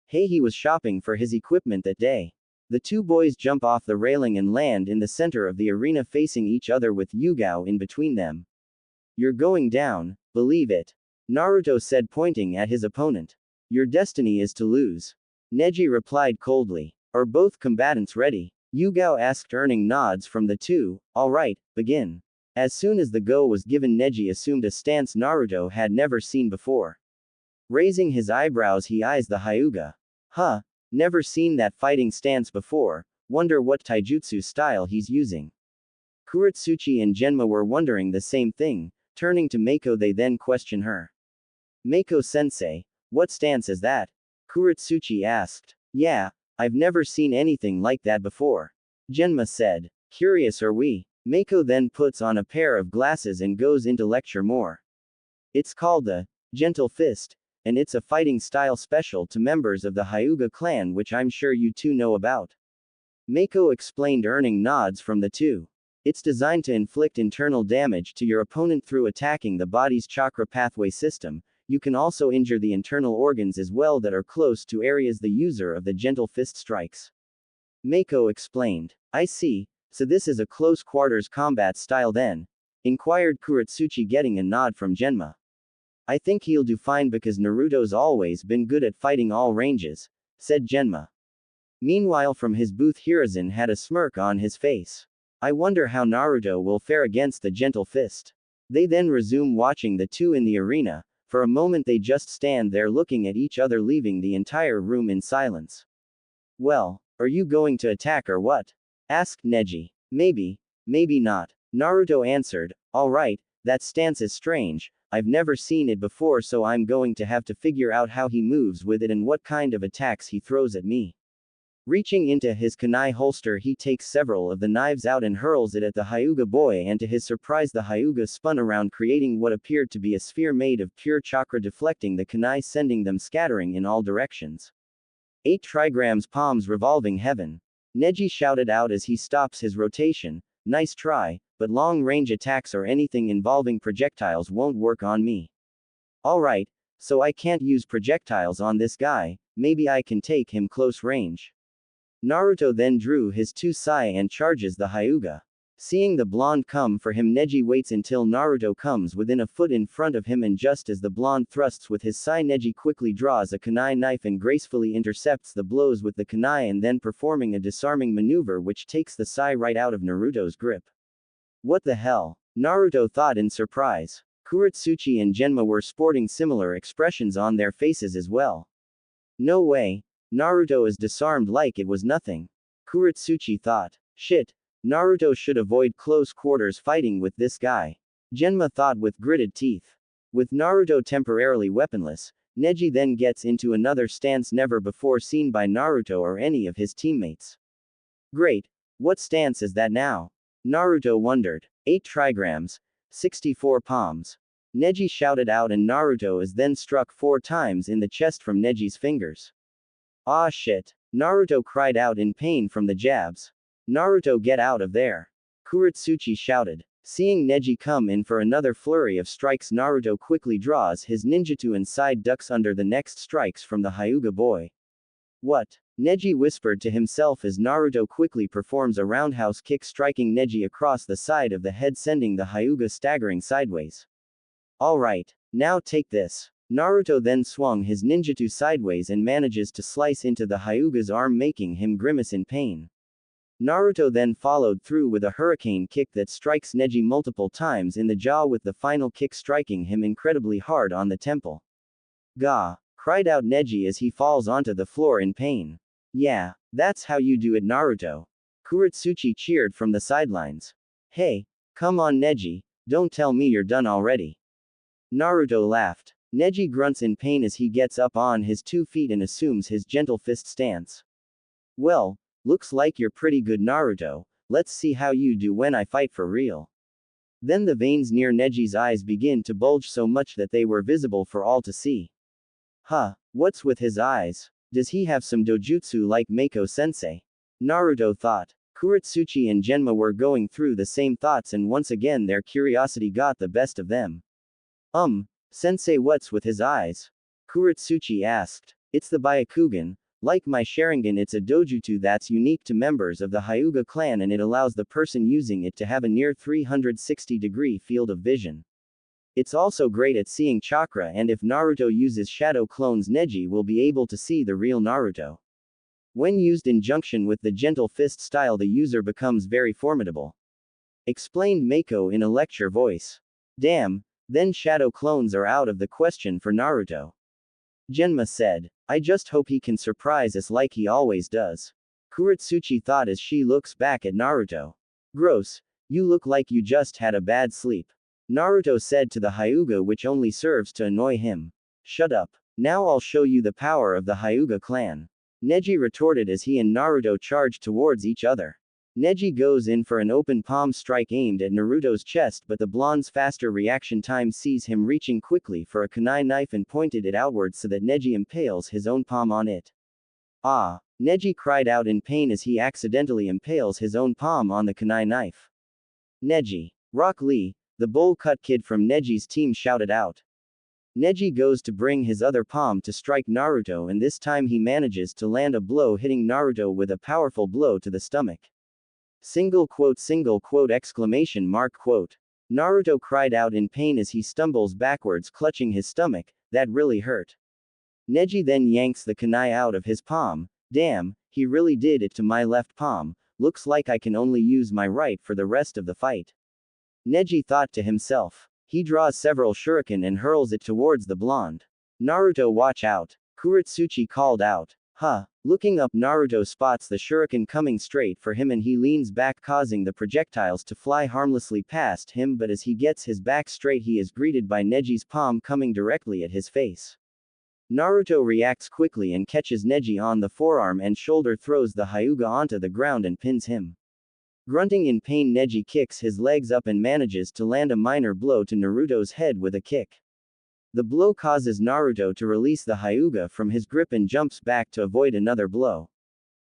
Hey, he was shopping for his equipment that day. The two boys jump off the railing and land in the center of the arena facing each other with Yugao in between them. You're going down, believe it, Naruto said pointing at his opponent. Your destiny is to lose, Neji replied coldly. Are both combatants ready? Yugao asked, earning nods from the two. Alright, begin. As soon as the go was given, Neji assumed a stance Naruto had never seen before. Raising his eyebrows, he eyes the Hyuga. Huh, never seen that fighting stance before, wonder what taijutsu style he's using. Kurotsuchi and Genma were wondering the same thing. Turning to Mako, they then question her. Mako-sensei, what stance is that? Kurotsuchi asked. Yeah, I've never seen anything like that before, Genma said. Curious are we? Mako then puts on a pair of glasses and goes into lecture more. It's called the Gentle Fist, and it's a fighting style special to members of the Hyuga clan, which I'm sure you two know about. Mako explained, earning nods from the two. It's designed to inflict internal damage to your opponent through attacking the body's chakra pathway system. You can also injure the internal organs as well that are close to areas the user of the Gentle Fist strikes. Mako explained. I see, so this is a close quarters combat style then? Inquired Kurotsuchi, getting a nod from Genma. I think he'll do fine because Naruto's always been good at fighting all ranges, said Genma. Meanwhile, from his booth, Hiruzen had a smirk on his face. I wonder how Naruto will fare against the Gentle Fist. They then resume watching the two in the arena. For a moment they just stand there looking at each other, leaving the entire room in silence. Well, are you going to attack or what? Asked Neji. Maybe, maybe not, Naruto answered. Alright, that stance is strange, I've never seen it before, so I'm going to have to figure out how he moves with it and what kind of attacks he throws at me. Reaching into his kunai holster, he takes several of the knives out and hurls it at the Hyuga boy, and to his surprise the Hyuga spun around, creating what appeared to be a sphere made of pure chakra, deflecting the kunai, sending them scattering in all directions. 8 trigrams palms revolving heaven. Neji shouted out as he stops his rotation, nice try, but long-range attacks or anything involving projectiles won't work on me. Alright, so I can't use projectiles on this guy, maybe I can take him close range. Naruto then drew his 2 sai and charges the Hyuga. Seeing the blonde come for him, Neji waits until Naruto comes within a foot in front of him, and just as the blonde thrusts with his sai, Neji quickly draws a kunai knife and gracefully intercepts the blows with the kunai, and then performing a disarming maneuver which takes the sai right out of Naruto's grip. What the hell? Naruto thought in surprise. Kurotsuchi and Genma were sporting similar expressions on their faces as well. No way. Naruto is disarmed like it was nothing. Kurotsuchi thought. Shit. Naruto should avoid close quarters fighting with this guy. Genma thought with gritted teeth. With Naruto temporarily weaponless, Neji then gets into another stance never before seen by Naruto or any of his teammates. Great. What stance is that now? Naruto wondered. 8 trigrams. 64 palms. Neji shouted out, and Naruto is then struck 4 times in the chest from Neji's fingers. Ah shit. Naruto cried out in pain from the jabs. Naruto, get out of there. Kurotsuchi shouted. Seeing Neji come in for another flurry of strikes, Naruto quickly draws his ninjutsu and side ducks under the next strikes from the Hyuga boy. What? Neji whispered to himself as Naruto quickly performs a roundhouse kick, striking Neji across the side of the head, sending the Hyuga staggering sideways. Alright, now take this. Naruto then swung his ninjutsu sideways and manages to slice into the Hyuga's arm, making him grimace in pain. Naruto then followed through with a hurricane kick that strikes Neji multiple times in the jaw, with the final kick striking him incredibly hard on the temple. Gah! Cried out Neji as he falls onto the floor in pain. Yeah, that's how you do it, Naruto. Kurotsuchi cheered from the sidelines. Hey, come on Neji, don't tell me you're done already. Naruto laughed. Neji grunts in pain as he gets up on his 2 feet and assumes his gentle fist stance. Well, looks like you're pretty good, Naruto. Let's see how you do when I fight for real. Then the veins near Neji's eyes begin to bulge so much that they were visible for all to see. Huh, what's with his eyes? Does he have some dojutsu like Mako-sensei? Naruto thought. Kurotsuchi and Genma were going through the same thoughts, and once again their curiosity got the best of them. Sensei, what's with his eyes? Kurotsuchi asked. It's the Byakugan. Like my Sharingan, it's a dojutsu that's unique to members of the Hyuga clan, and it allows the person using it to have a near 360-degree field of vision. It's also great at seeing chakra, and if Naruto uses shadow clones, Neji will be able to see the real Naruto. When used in junction with the gentle fist style, the user becomes very formidable. Explained Mako in a lecture voice. Damn, then shadow clones are out of the question for Naruto. Genma said. I just hope he can surprise us like he always does. Kurotsuchi thought as she looks back at Naruto. Gross, you look like you just had a bad sleep. Naruto said to the Hyuga, which only serves to annoy him. Shut up. Now I'll show you the power of the Hyuga clan. Neji retorted as he and Naruto charged towards each other. Neji goes in for an open palm strike aimed at Naruto's chest, but the blonde's faster reaction time sees him reaching quickly for a kunai knife and pointed it outwards so that Neji impales his own palm on it. Ah! Neji cried out in pain as he accidentally impales his own palm on the kunai knife. Neji! Rock Lee, the bowl-cut kid from Neji's team, shouted out. Neji goes to bring his other palm to strike Naruto, and this time he manages to land a blow, hitting Naruto with a powerful blow to the stomach. Single quote, exclamation mark quote. Naruto cried out in pain as he stumbles backwards, clutching his stomach. That really hurt. Neji then yanks the kunai out of his palm. Damn, he really did it to my left palm. Looks like I can only use my right for the rest of the fight. Neji thought to himself. He draws several shuriken and hurls it towards the blonde. Naruto, watch out. Kurotsuchi called out. Huh, Looking up, Naruto spots the shuriken coming straight for him and he leans back, causing the projectiles to fly harmlessly past him, but as he gets his back straight he is greeted by Neji's palm coming directly at his face. Naruto reacts quickly and catches Neji on the forearm and shoulder, throws the Hyuga onto the ground and pins him. Grunting in pain, Neji kicks his legs up and manages to land a minor blow to Naruto's head with a kick. The blow causes Naruto to release the Hyuga from his grip and jumps back to avoid another blow.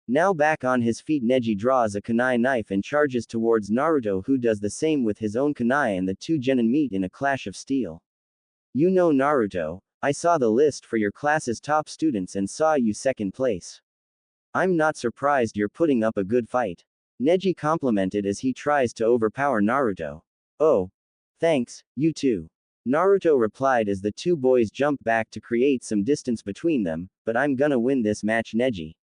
Now back on his feet, Neji draws a kunai knife and charges towards Naruto, who does the same with his own kunai, and the two genin meet in a clash of steel. You know, Naruto, I saw the list for your class's top students and saw you second place. I'm not surprised you're putting up a good fight. Neji complimented as he tries to overpower Naruto. Oh. Thanks, you too. Naruto replied as the two boys jump back to create some distance between them, but I'm gonna win this match, Neji.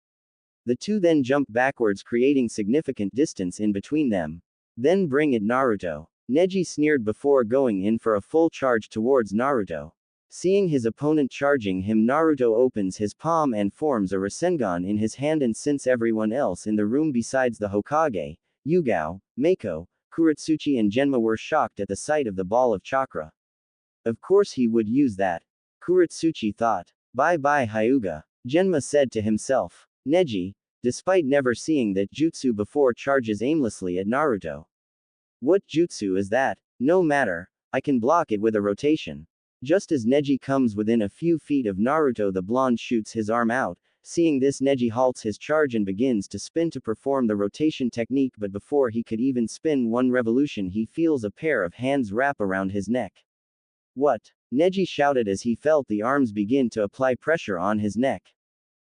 The two then jump backwards, creating significant distance in between them. Then bring it, Naruto. Neji sneered before going in for a full charge towards Naruto. Seeing his opponent charging him, Naruto opens his palm and forms a Rasengan in his hand, and since everyone else in the room besides the Hokage, Yugao, Mako, Kurotsuchi and Genma were shocked at the sight of the ball of chakra. Of course he would use that. Kurotsuchi thought. Bye bye Hyuga. Genma said to himself. Neji, despite never seeing that jutsu before, charges aimlessly at Naruto. What jutsu is that? No matter, I can block it with a rotation. Just as Neji comes within a few feet of Naruto, the blonde shoots his arm out. Seeing this, Neji halts his charge and begins to spin to perform the rotation technique, but before he could even spin one revolution he feels a pair of hands wrap around his neck. What? Neji shouted as he felt the arms begin to apply pressure on his neck.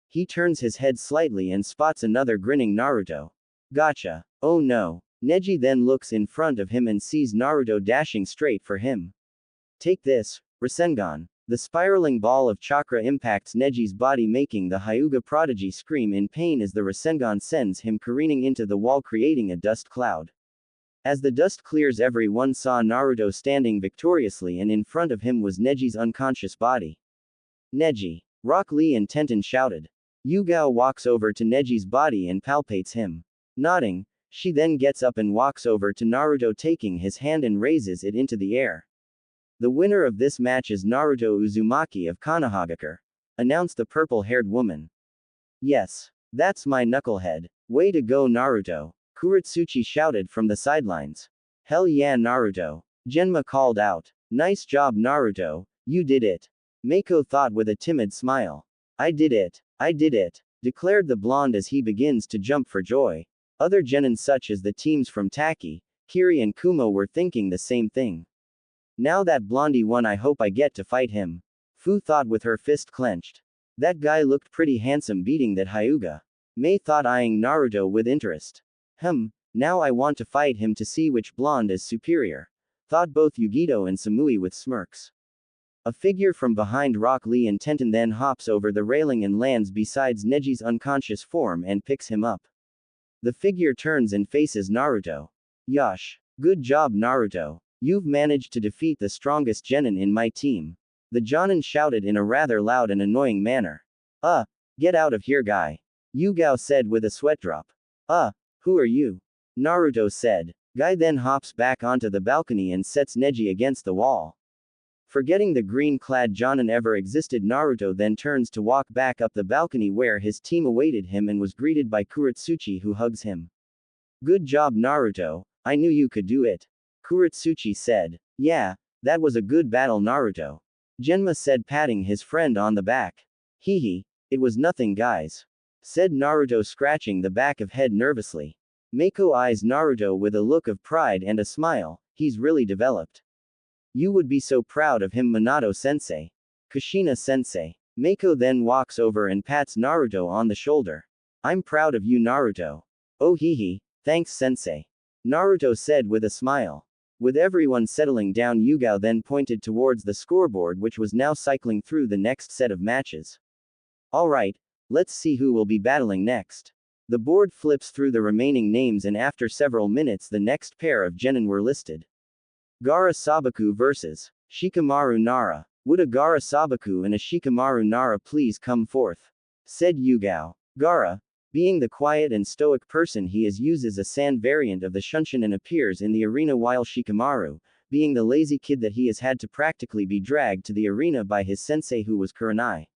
He turns his head slightly and spots another grinning Naruto. Gotcha. Oh no. Neji then looks in front of him and sees Naruto dashing straight for him. Take this, Rasengan. The spiraling ball of chakra impacts Neji's body, making the Hyuga prodigy scream in pain as the Rasengan sends him careening into the wall, creating a dust cloud. As the dust clears, everyone saw Naruto standing victoriously, and in front of him was Neji's unconscious body. Neji! Rock Lee and Tenten shouted. Yugao walks over to Neji's body and palpates him. Nodding, she then gets up and walks over to Naruto, taking his hand and raises it into the air. The winner of this match is Naruto Uzumaki of Konohagakure, announced the purple-haired woman. Yes. That's my knucklehead. Way to go, Naruto. Kurotsuchi shouted from the sidelines. Hell yeah, Naruto. Genma called out. Nice job, Naruto. You did it. Mako thought with a timid smile. I did it, declared the blonde as he begins to jump for joy. Other genin such as the teams from Taki, Kiri and Kumo were thinking the same thing. Now that Blondie won, I hope I get to fight him. Fu thought with her fist clenched. That guy looked pretty handsome beating that Hyuga. Mei thought, eyeing Naruto with interest. Now I want to fight him to see which blonde is superior, thought both Yugito and Samui with smirks. A figure from behind Rock Lee and Tenten then hops over the railing and lands besides Neji's unconscious form and picks him up. The figure turns and faces Naruto. Yosh. Good job, Naruto. You've managed to defeat the strongest genin in my team. The Jonin shouted in a rather loud and annoying manner. Get out of here, guy. Yugao said with a sweat drop. Who are you? Naruto said. Guy then hops back onto the balcony and sets Neji against the wall. Forgetting the green-clad Jonin ever existed, Naruto then turns to walk back up the balcony where his team awaited him and was greeted by Kurotsuchi, who hugs him. Good job, Naruto. I knew you could do it. Kurotsuchi said. Yeah, that was a good battle, Naruto. Genma said, patting his friend on the back. Hehe. It was nothing, guys, said Naruto, scratching the back of head nervously. Mako eyes Naruto with a look of pride and a smile. He's really developed. You would be so proud of him, Minato-sensei. Kushina-sensei. Mako then walks over and pats Naruto on the shoulder. I'm proud of you, Naruto. Oh hehe, thanks sensei. Naruto said with a smile. With everyone settling down, Yugao then pointed towards the scoreboard, which was now cycling through the next set of matches. Alright, let's see who will be battling next. The board flips through the remaining names, and after several minutes the next pair of genin were listed. Gaara Sabaku vs. Shikamaru Nara. Would a Gaara Sabaku and a Shikamaru Nara please come forth? Said Yugao. Gaara, being the quiet and stoic person he is, uses a sand variant of the Shunshin and appears in the arena, while Shikamaru, being the lazy kid that he has had to practically be dragged to the arena by his sensei, who was Kurenai.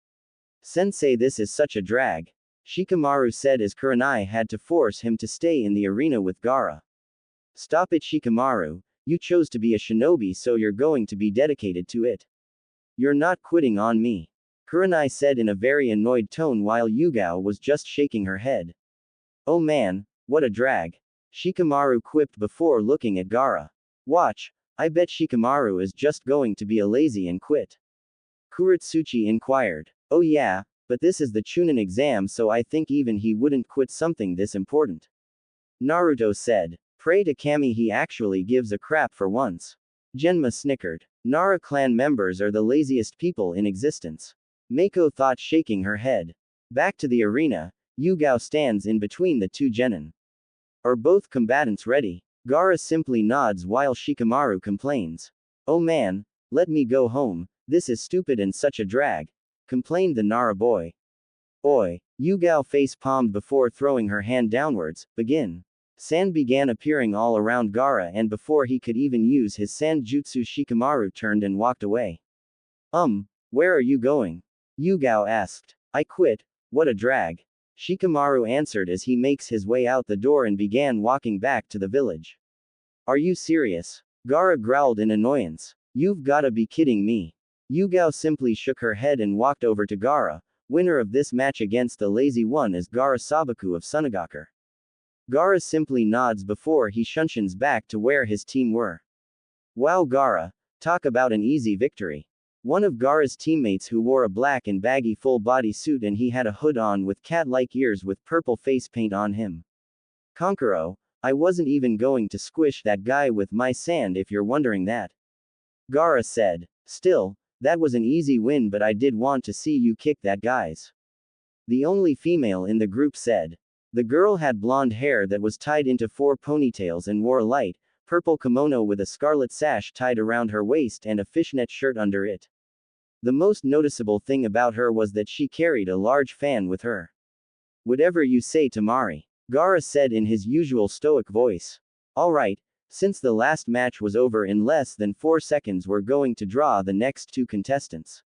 Sensei, this is such a drag, Shikamaru said as Kurenai had to force him to stay in the arena with Gaara. Stop it, Shikamaru, you chose to be a shinobi, so you're going to be dedicated to it. You're not quitting on me, Kurenai said in a very annoyed tone, while Yugao was just shaking her head. Oh man, what a drag, Shikamaru quipped before looking at Gaara. Watch, I bet Shikamaru is just going to be a lazy and quit. Kurotsuchi inquired. Oh yeah, but this is the Chunin exam, so I think even he wouldn't quit something this important, Naruto said. Pray to Kami, he actually gives a crap for once. Genma snickered. Nara clan members are the laziest people in existence, Mako thought, shaking her head. Back to the arena, Yugao stands in between the two genin. Are both combatants ready? Gaara simply nods while Shikamaru complains. Oh man, let me go home, this is stupid and such a drag, complained the Nara boy. Oi, Yugao face palmed before throwing her hand downwards. Begin. Sand began appearing all around Gaara, and before he could even use his sand jutsu, Shikamaru turned and walked away. Where are you going? Yugao asked. I quit, what a drag, Shikamaru answered as he makes his way out the door and began walking back to the village. Are you serious? Gaara growled in annoyance. You've gotta be kidding me. Yugao simply shook her head and walked over to Gaara. Winner of this match against the lazy one is Gaara Sabaku of Sunagakur. Gaara simply nods before he shunshins back to where his team were. Wow, Gaara, talk about an easy victory. One of Gaara's teammates, who wore a black and baggy full body suit, and he had a hood on with cat-like ears with purple face paint on him. Konkuro, I wasn't even going to squish that guy with my sand, if you're wondering that, Gaara said. Still, that was an easy win, but I did want to see you kick that guy's. The only female in the group said. The girl had blonde hair that was tied into 4 ponytails and wore a light purple kimono with a scarlet sash tied around her waist and a fishnet shirt under it. The most noticeable thing about her was that she carried a large fan with her. Whatever you say, Tamari, Gaara said in his usual stoic voice. Alright, since the last match was over in less than 4 seconds, we're going to draw the next 2 contestants,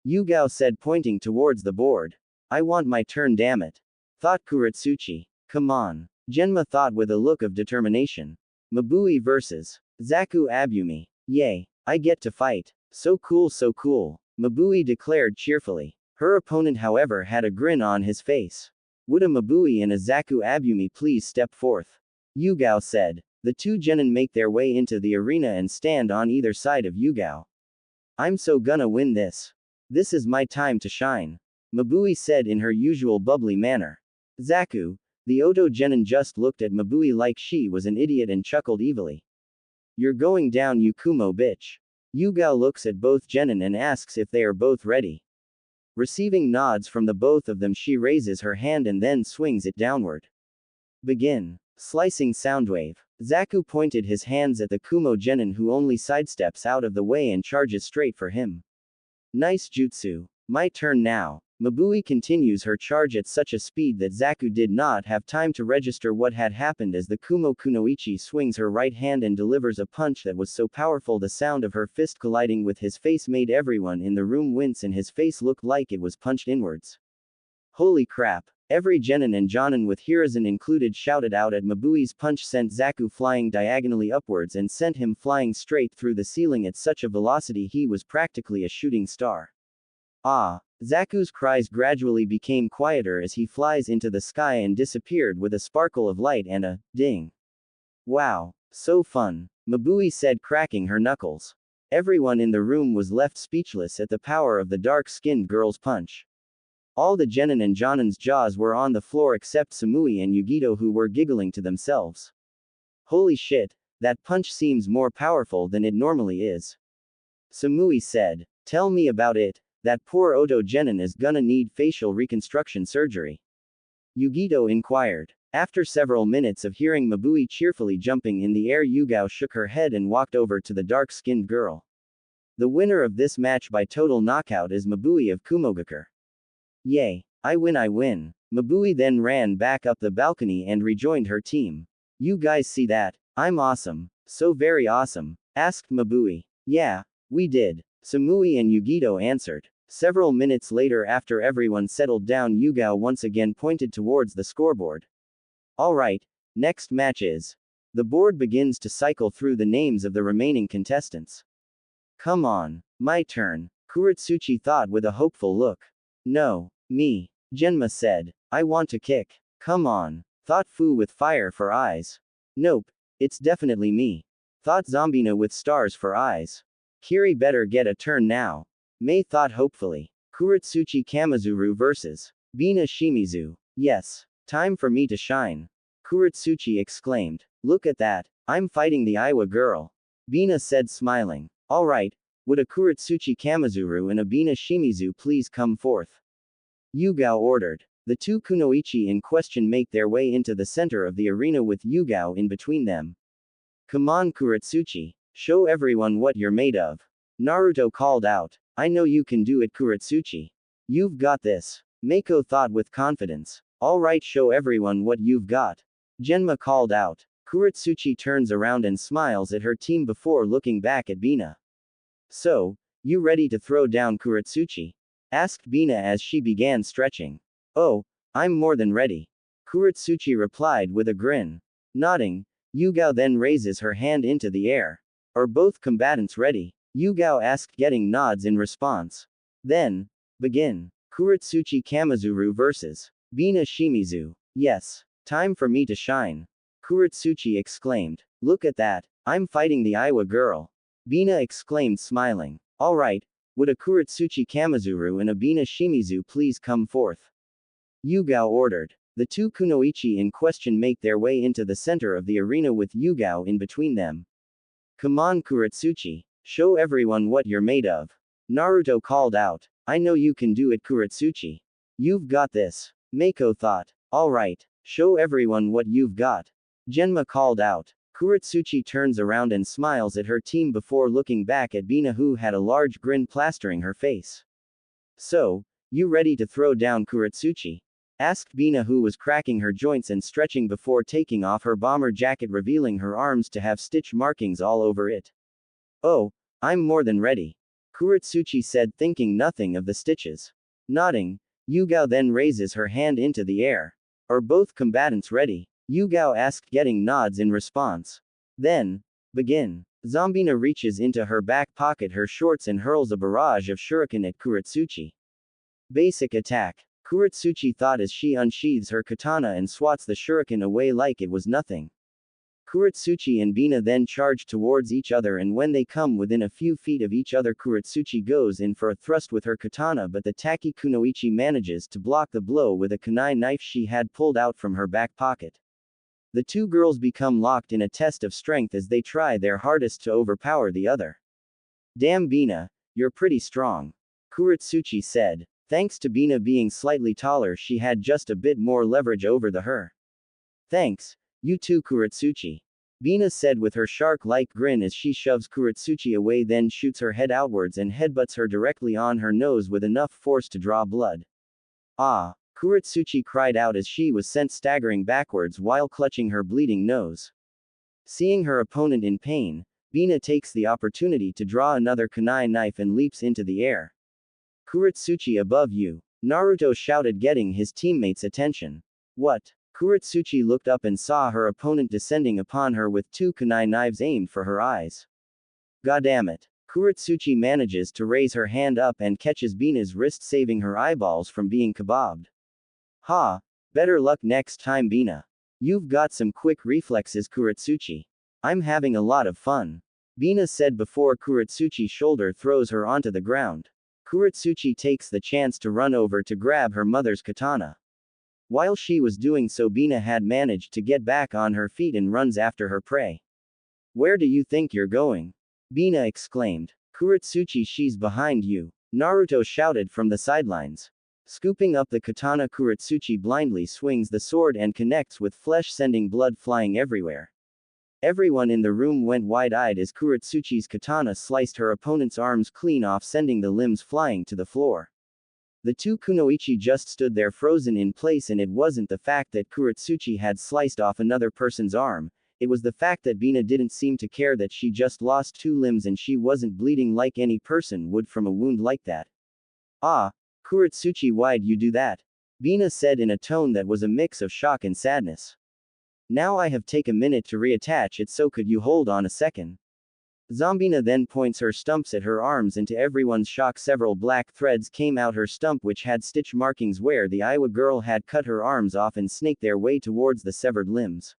Yugao said, pointing towards the board. I want my turn, damn it, thought Kurotsuchi. Come on, Genma thought with a look of determination. Mabui vs. Zaku Abumi. Yay, I get to fight. So cool, so cool, Mabui declared cheerfully. Her opponent, however, had a grin on his face. Would a Mabui and a Zaku Abumi please step forth? Yugao said. The 2 genin make their way into the arena and stand on either side of Yugao. I'm so gonna win this. This is my time to shine, Mabui said in her usual bubbly manner. Zaku, the Oto genin, just looked at Mabui like she was an idiot and chuckled evilly. You're going down, you Kumo bitch. Yugao looks at both genin and asks if they are both ready. Receiving nods from the both of them, she raises her hand and then swings it downward. Begin. Slicing soundwave. Zaku pointed his hands at the Kumo genin, who only sidesteps out of the way and charges straight for him. Nice jutsu. My turn now. Mabui continues her charge at such a speed that Zaku did not have time to register what had happened as the Kumo Kunoichi swings her right hand and delivers a punch that was so powerful the sound of her fist colliding with his face made everyone in the room wince, and his face looked like it was punched inwards. Holy crap. Every genin and jonin with Hiruzen included shouted out at Mabui's punch sent Zaku flying diagonally upwards and sent him flying straight through the ceiling at such a velocity he was practically a shooting star. Ah! Zaku's cries gradually became quieter as he flies into the sky and disappeared with a sparkle of light and a ding. Wow, so fun, Mabui said, cracking her knuckles. Everyone in the room was left speechless at the power of the dark-skinned girl's punch. All the genin and jonin's jaws were on the floor except Samui and Yugito, who were giggling to themselves. Holy shit, that punch seems more powerful than it normally is, Samui said. Tell me about it. That poor Oto genin is gonna need facial reconstruction surgery, Yugito inquired. After several minutes of hearing Mabui cheerfully jumping in the air, Yugao shook her head and walked over to the dark-skinned girl. The winner of this match by total knockout is Mabui of Kumogakur. Yay, I win, Mabui then ran back up the balcony and rejoined her team. You guys see that? I'm awesome. So very awesome, asked Mabui. Yeah, we did. Samui and Yugito answered. Several minutes later, after everyone settled down, Yugao once again pointed towards the scoreboard. Alright, next match is. The board begins to cycle through the names of the remaining contestants. Come on, my turn, Kurotsuchi thought with a hopeful look. No, me, Genma said. I want to kick. Come on, thought Fu with fire for eyes. Nope, it's definitely me, thought Zombina with stars for eyes. Kiri better get a turn now, Mei thought hopefully. Kurotsuchi Kamizuru vs. Bina Shimizu. Yes, time for me to shine, Kurotsuchi exclaimed. Look at that, I'm fighting the Aiwa girl, Bina said smiling. Alright, would a Kurotsuchi Kamizuru and a Bina Shimizu please come forth? Yugao ordered. The two kunoichi in question make their way into the center of the arena with Yugao in between them. Come on Kurotsuchi, show everyone what you're made of, Naruto called out. I know you can do it Kurotsuchi. You've got this, Mako thought with confidence. Alright, show everyone what you've got, Genma called out. Kurotsuchi turns around and smiles at her team before looking back at Bina. So, you ready to throw down Kurotsuchi? Asked Bina as she began stretching. Oh, I'm more than ready, Kurotsuchi replied with a grin. Nodding, Yugao then raises her hand into the air. Are both combatants ready? Yugao asked, getting nods in response. Then, begin. Kurotsuchi Kamizuru vs. Bina Shimizu. Yes, time for me to shine, Kurotsuchi exclaimed. Look at that, I'm fighting the Aiwa girl, Bina exclaimed smiling. Alright, would a Kurotsuchi Kamizuru and a Bina Shimizu please come forth? Yugao ordered. The two kunoichi in question make their way into the center of the arena with Yugao in between them. Come on Kurotsuchi, show everyone what you're made of, Naruto called out. I know you can do it Kurotsuchi. You've got this, Mako thought. Alright, show everyone what you've got, Genma called out. Kurotsuchi turns around and smiles at her team before looking back at Bina, who had a large grin plastering her face. So, you ready to throw down Kurotsuchi? Asked Bina, who was cracking her joints and stretching before taking off her bomber jacket, revealing her arms to have stitch markings all over it. Oh, I'm more than ready, Kurotsuchi said, thinking nothing of the stitches. Nodding, Yugao then raises her hand into the air. Are both combatants ready? Yugao asked, getting nods in response. Then, begin. Zombina reaches into her back pocket her shorts and hurls a barrage of shuriken at Kurotsuchi. Basic attack, Kurotsuchi thought as she unsheathes her katana and swats the shuriken away like it was nothing. Kurotsuchi and Bina then charge towards each other, and when they come within a few feet of each other, Kurotsuchi goes in for a thrust with her katana, but the Taki kunoichi manages to block the blow with a kunai knife she had pulled out from her back pocket. The two girls become locked in a test of strength as they try their hardest to overpower the other. Damn Bina, you're pretty strong, Kurotsuchi said. Thanks to Bina being slightly taller, she had just a bit more leverage over the her. Thanks, you too Kurotsuchi, Bina said with her shark-like grin as she shoves Kurotsuchi away, then shoots her head outwards and headbutts her directly on her nose with enough force to draw blood. Ah! Kurotsuchi cried out as she was sent staggering backwards while clutching her bleeding nose. Seeing her opponent in pain, Bina takes the opportunity to draw another kunai knife and leaps into the air. Kurotsuchi, above you, Naruto shouted, getting his teammates' attention. What? Kurotsuchi looked up and saw her opponent descending upon her with two kunai knives aimed for her eyes. Goddammit. Kurotsuchi manages to raise her hand up and catches Bina's wrist, saving her eyeballs from being kebabbed. Ha! Better luck next time Bina. You've got some quick reflexes Kurotsuchi. I'm having a lot of fun, Bina said before Kurotsuchi's shoulder throws her onto the ground. Kurotsuchi takes the chance to run over to grab her mother's katana. While she was doing so, Bina had managed to get back on her feet and runs after her prey. Where do you think you're going? Bina exclaimed. Kurotsuchi, she's behind you, Naruto shouted from the sidelines. Scooping up the katana, Kurotsuchi blindly swings the sword and connects with flesh, sending blood flying everywhere. Everyone in the room went wide-eyed as Kurotsuchi's katana sliced her opponent's arms clean off, sending the limbs flying to the floor. The two kunoichi just stood there frozen in place, and it wasn't the fact that Kurotsuchi had sliced off another person's arm, it was the fact that Bina didn't seem to care that she just lost two limbs and she wasn't bleeding like any person would from a wound like that. Ah, Kurotsuchi, why'd you do that? Bina said in a tone that was a mix of shock and sadness. Now I have take a minute to reattach it, so could you hold on a second? Zombina then points her stumps at her arms, and to everyone's shock several black threads came out her stump which had stitch markings where the Iowa girl had cut her arms off and snaked their way towards the severed limbs.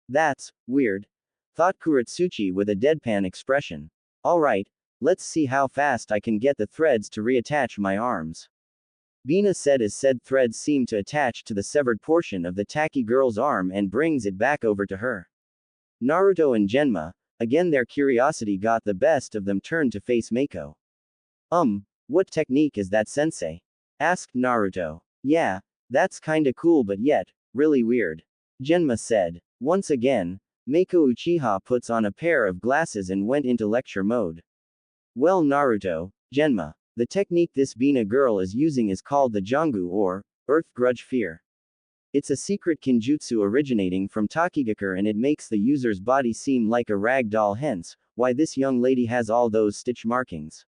That's weird, thought Kurotsuchi with a deadpan expression. Alright, let's see how fast I can get the threads to reattach my arms. Bina said as said threads seemed to attach to the severed portion of the Taki girl's arm and brings it back over to her. Naruto and Genma, again their curiosity got the best of them, turned to face Mako. What technique is that, sensei? Asked Naruto. Yeah, that's kinda cool but yet, really weird. Genma said. Once again, Mako Uchiha puts on a pair of glasses and went into lecture mode. Well, Naruto, Genma, the technique this Bina girl is using is called the Jangu, or Earth Grudge Fear. It's a secret kinjutsu originating from Takigakure, and it makes the user's body seem like a rag doll, hence why this young lady has all those stitch markings.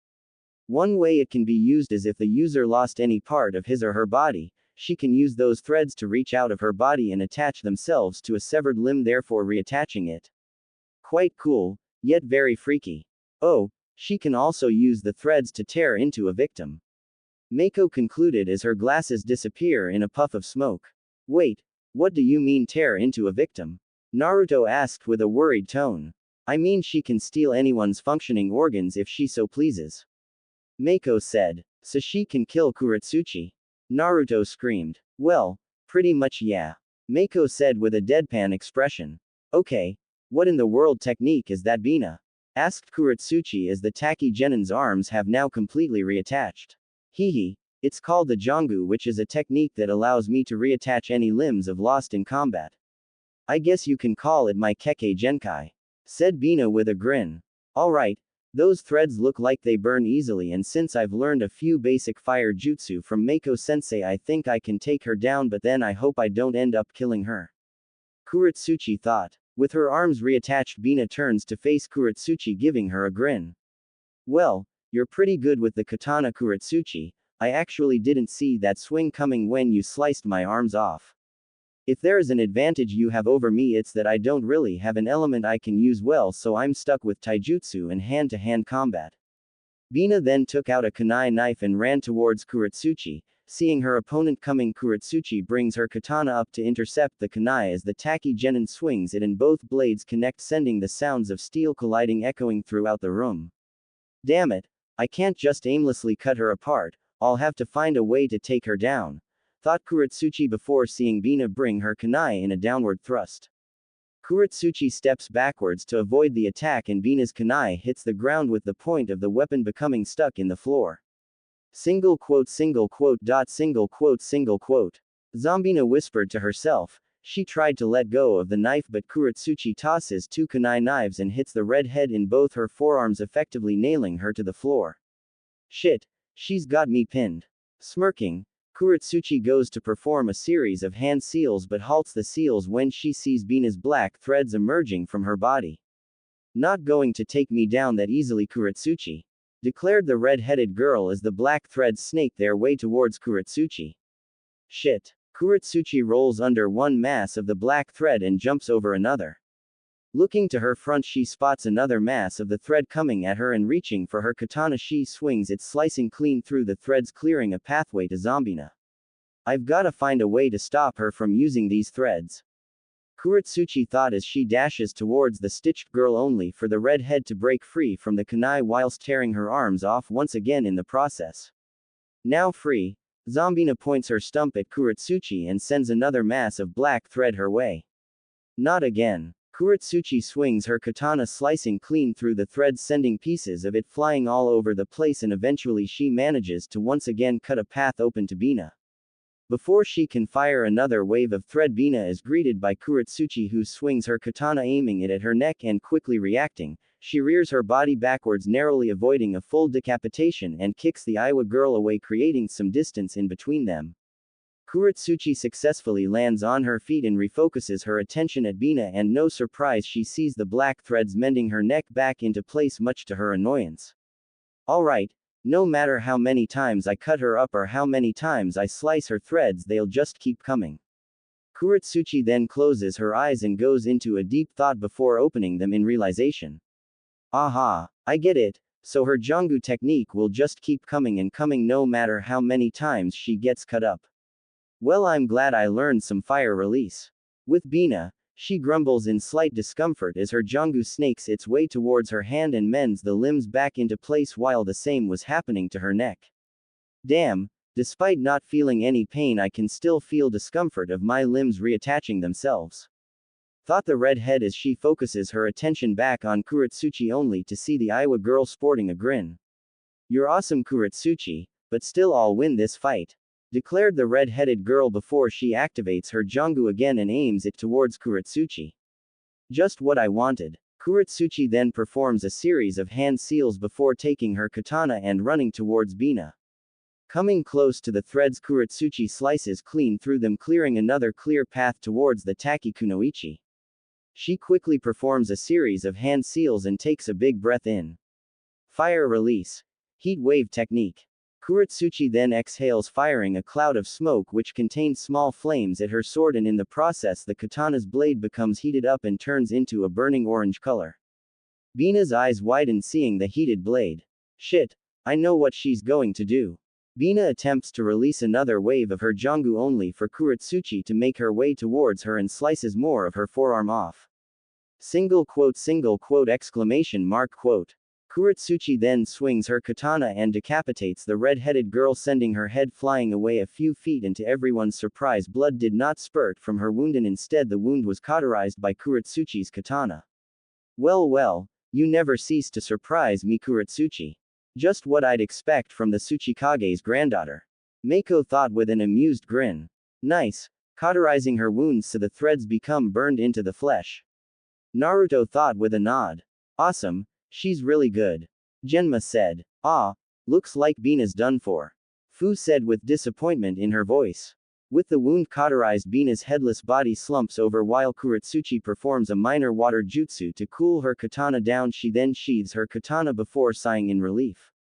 One way it can be used is if the user lost any part of his or her body, she can use those threads to reach out of her body and attach themselves to a severed limb, therefore reattaching it. Quite cool, yet very freaky. Oh, she can also use the threads to tear into a victim. Mako concluded as her glasses disappear in a puff of smoke. Wait, what do you mean tear into a victim? Naruto asked with a worried tone. I mean she can steal anyone's functioning organs if she so pleases. Mako said. So she can kill Kurotsuchi? Naruto screamed. Well, pretty much yeah. Mako said with a deadpan expression. Okay, what in the world technique is that, Bina? Asked Kurotsuchi as the Taki Genin's arms have now completely reattached. Hehe, it's called the Jangu, which is a technique that allows me to reattach any limbs I've lost in combat. I guess you can call it my Kekkei Genkai, said Bina with a grin. Alright, those threads look like they burn easily, and since I've learned a few basic fire jutsu from Mako sensei, I think I can take her down, but then I hope I don't end up killing her. Kurotsuchi thought. With her arms reattached, Bina turns to face Kurotsuchi, giving her a grin. Well, you're pretty good with the katana, Kurotsuchi. I actually didn't see that swing coming when you sliced my arms off. If there is an advantage you have over me, it's that I don't really have an element I can use well, so I'm stuck with taijutsu and hand-to-hand combat. Bina then took out a kunai knife and ran towards Kurotsuchi. Seeing her opponent coming, Kurotsuchi brings her katana up to intercept the kunai as the Taki Genin swings it and both blades connect, sending the sounds of steel colliding echoing throughout the room. Damn it, I can't just aimlessly cut her apart, I'll have to find a way to take her down, thought Kurotsuchi before seeing Bina bring her kunai in a downward thrust. Kurotsuchi steps backwards to avoid the attack, and Bina's kunai hits the ground with the point of the weapon becoming stuck in the floor. Single quote. Zombina whispered to herself. She tried to let go of the knife, but Kurotsuchi tosses two kunai knives and hits the red head in both her forearms, effectively nailing her to the floor. Shit, she's got me pinned. Smirking, Kurotsuchi goes to perform a series of hand seals but halts the seals when she sees Bina's black threads emerging from her body. Not going to take me down that easily, Kurotsuchi, declared the red-headed girl as the black threads snake their way towards Kurotsuchi. Shit. Kurotsuchi rolls under one mass of the black thread and jumps over another. Looking to her front, she spots another mass of the thread coming at her, and reaching for her katana, she swings it, slicing clean through the threads, clearing a pathway to Zombina. I've gotta find a way to stop her from using these threads, Kurotsuchi thought as she dashes towards the stitched girl, only for the red head to break free from the kunai whilst tearing her arms off once again in the process. Now free, Zombina points her stump at Kurotsuchi and sends another mass of black thread her way. Not again. Kurotsuchi swings her katana, slicing clean through the threads, sending pieces of it flying all over the place, and eventually she manages to once again cut a path open to Bina. Before she can fire another wave of thread, Bina is greeted by Kurotsuchi, who swings her katana, aiming it at her neck, and quickly reacting, she rears her body backwards, narrowly avoiding a full decapitation, and kicks the Iowa girl away, creating some distance in between them. Kurotsuchi successfully lands on her feet and refocuses her attention at Bina, and no surprise, she sees the black threads mending her neck back into place, much to her annoyance. Alright, no matter how many times I cut her up or how many times I slice her threads, they'll just keep coming. Kurotsuchi then closes her eyes and goes into a deep thought before opening them in realization. Aha, I get it, so her Jangu technique will just keep coming and coming no matter how many times she gets cut up. Well, I'm glad I learned some fire release. With Bina, she grumbles in slight discomfort as her Jangu snakes its way towards her hand and mends the limbs back into place while the same was happening to her neck. Damn, despite not feeling any pain, I can still feel discomfort of my limbs reattaching themselves. Thought the redhead as she focuses her attention back on Kurotsuchi, only to see the Iowa girl sporting a grin. You're awesome, Kurotsuchi, but still I'll win this fight, declared the red-headed girl before she activates her Jangu again and aims it towards Kurotsuchi. Just what I wanted. Kurotsuchi then performs a series of hand seals before taking her katana and running towards Bina. Coming close to the threads, Kurotsuchi slices clean through them, clearing another clear path towards the Taki Kunoichi. She quickly performs a series of hand seals and takes a big breath in. Fire release. Heat wave technique. Kurotsuchi then exhales, firing a cloud of smoke which contains small flames at her sword, and in the process the katana's blade becomes heated up and turns into a burning orange color. Bina's eyes widen seeing the heated blade. Shit, I know what she's going to do. Bina attempts to release another wave of her Jangu, only for Kurotsuchi to make her way towards her and slices more of her forearm off. Single quote, exclamation mark quote. Kurotsuchi then swings her katana and decapitates the red-headed girl, sending her head flying away a few feet, and to everyone's surprise, blood did not spurt from her wound, and instead the wound was cauterized by Kurotsuchi's katana. Well, you never cease to surprise me, Kurotsuchi. Just what I'd expect from the Tsuchikage's granddaughter. Mako thought with an amused grin. Nice, cauterizing her wounds so the threads become burned into the flesh. Naruto thought with a nod. Awesome, she's really good. Genma said. Ah, looks like Bina's done for. Fu said with disappointment in her voice. With the wound cauterized, Bina's headless body slumps over while Kurotsuchi performs a minor water jutsu to cool her katana down. She then sheathes her katana before sighing in relief.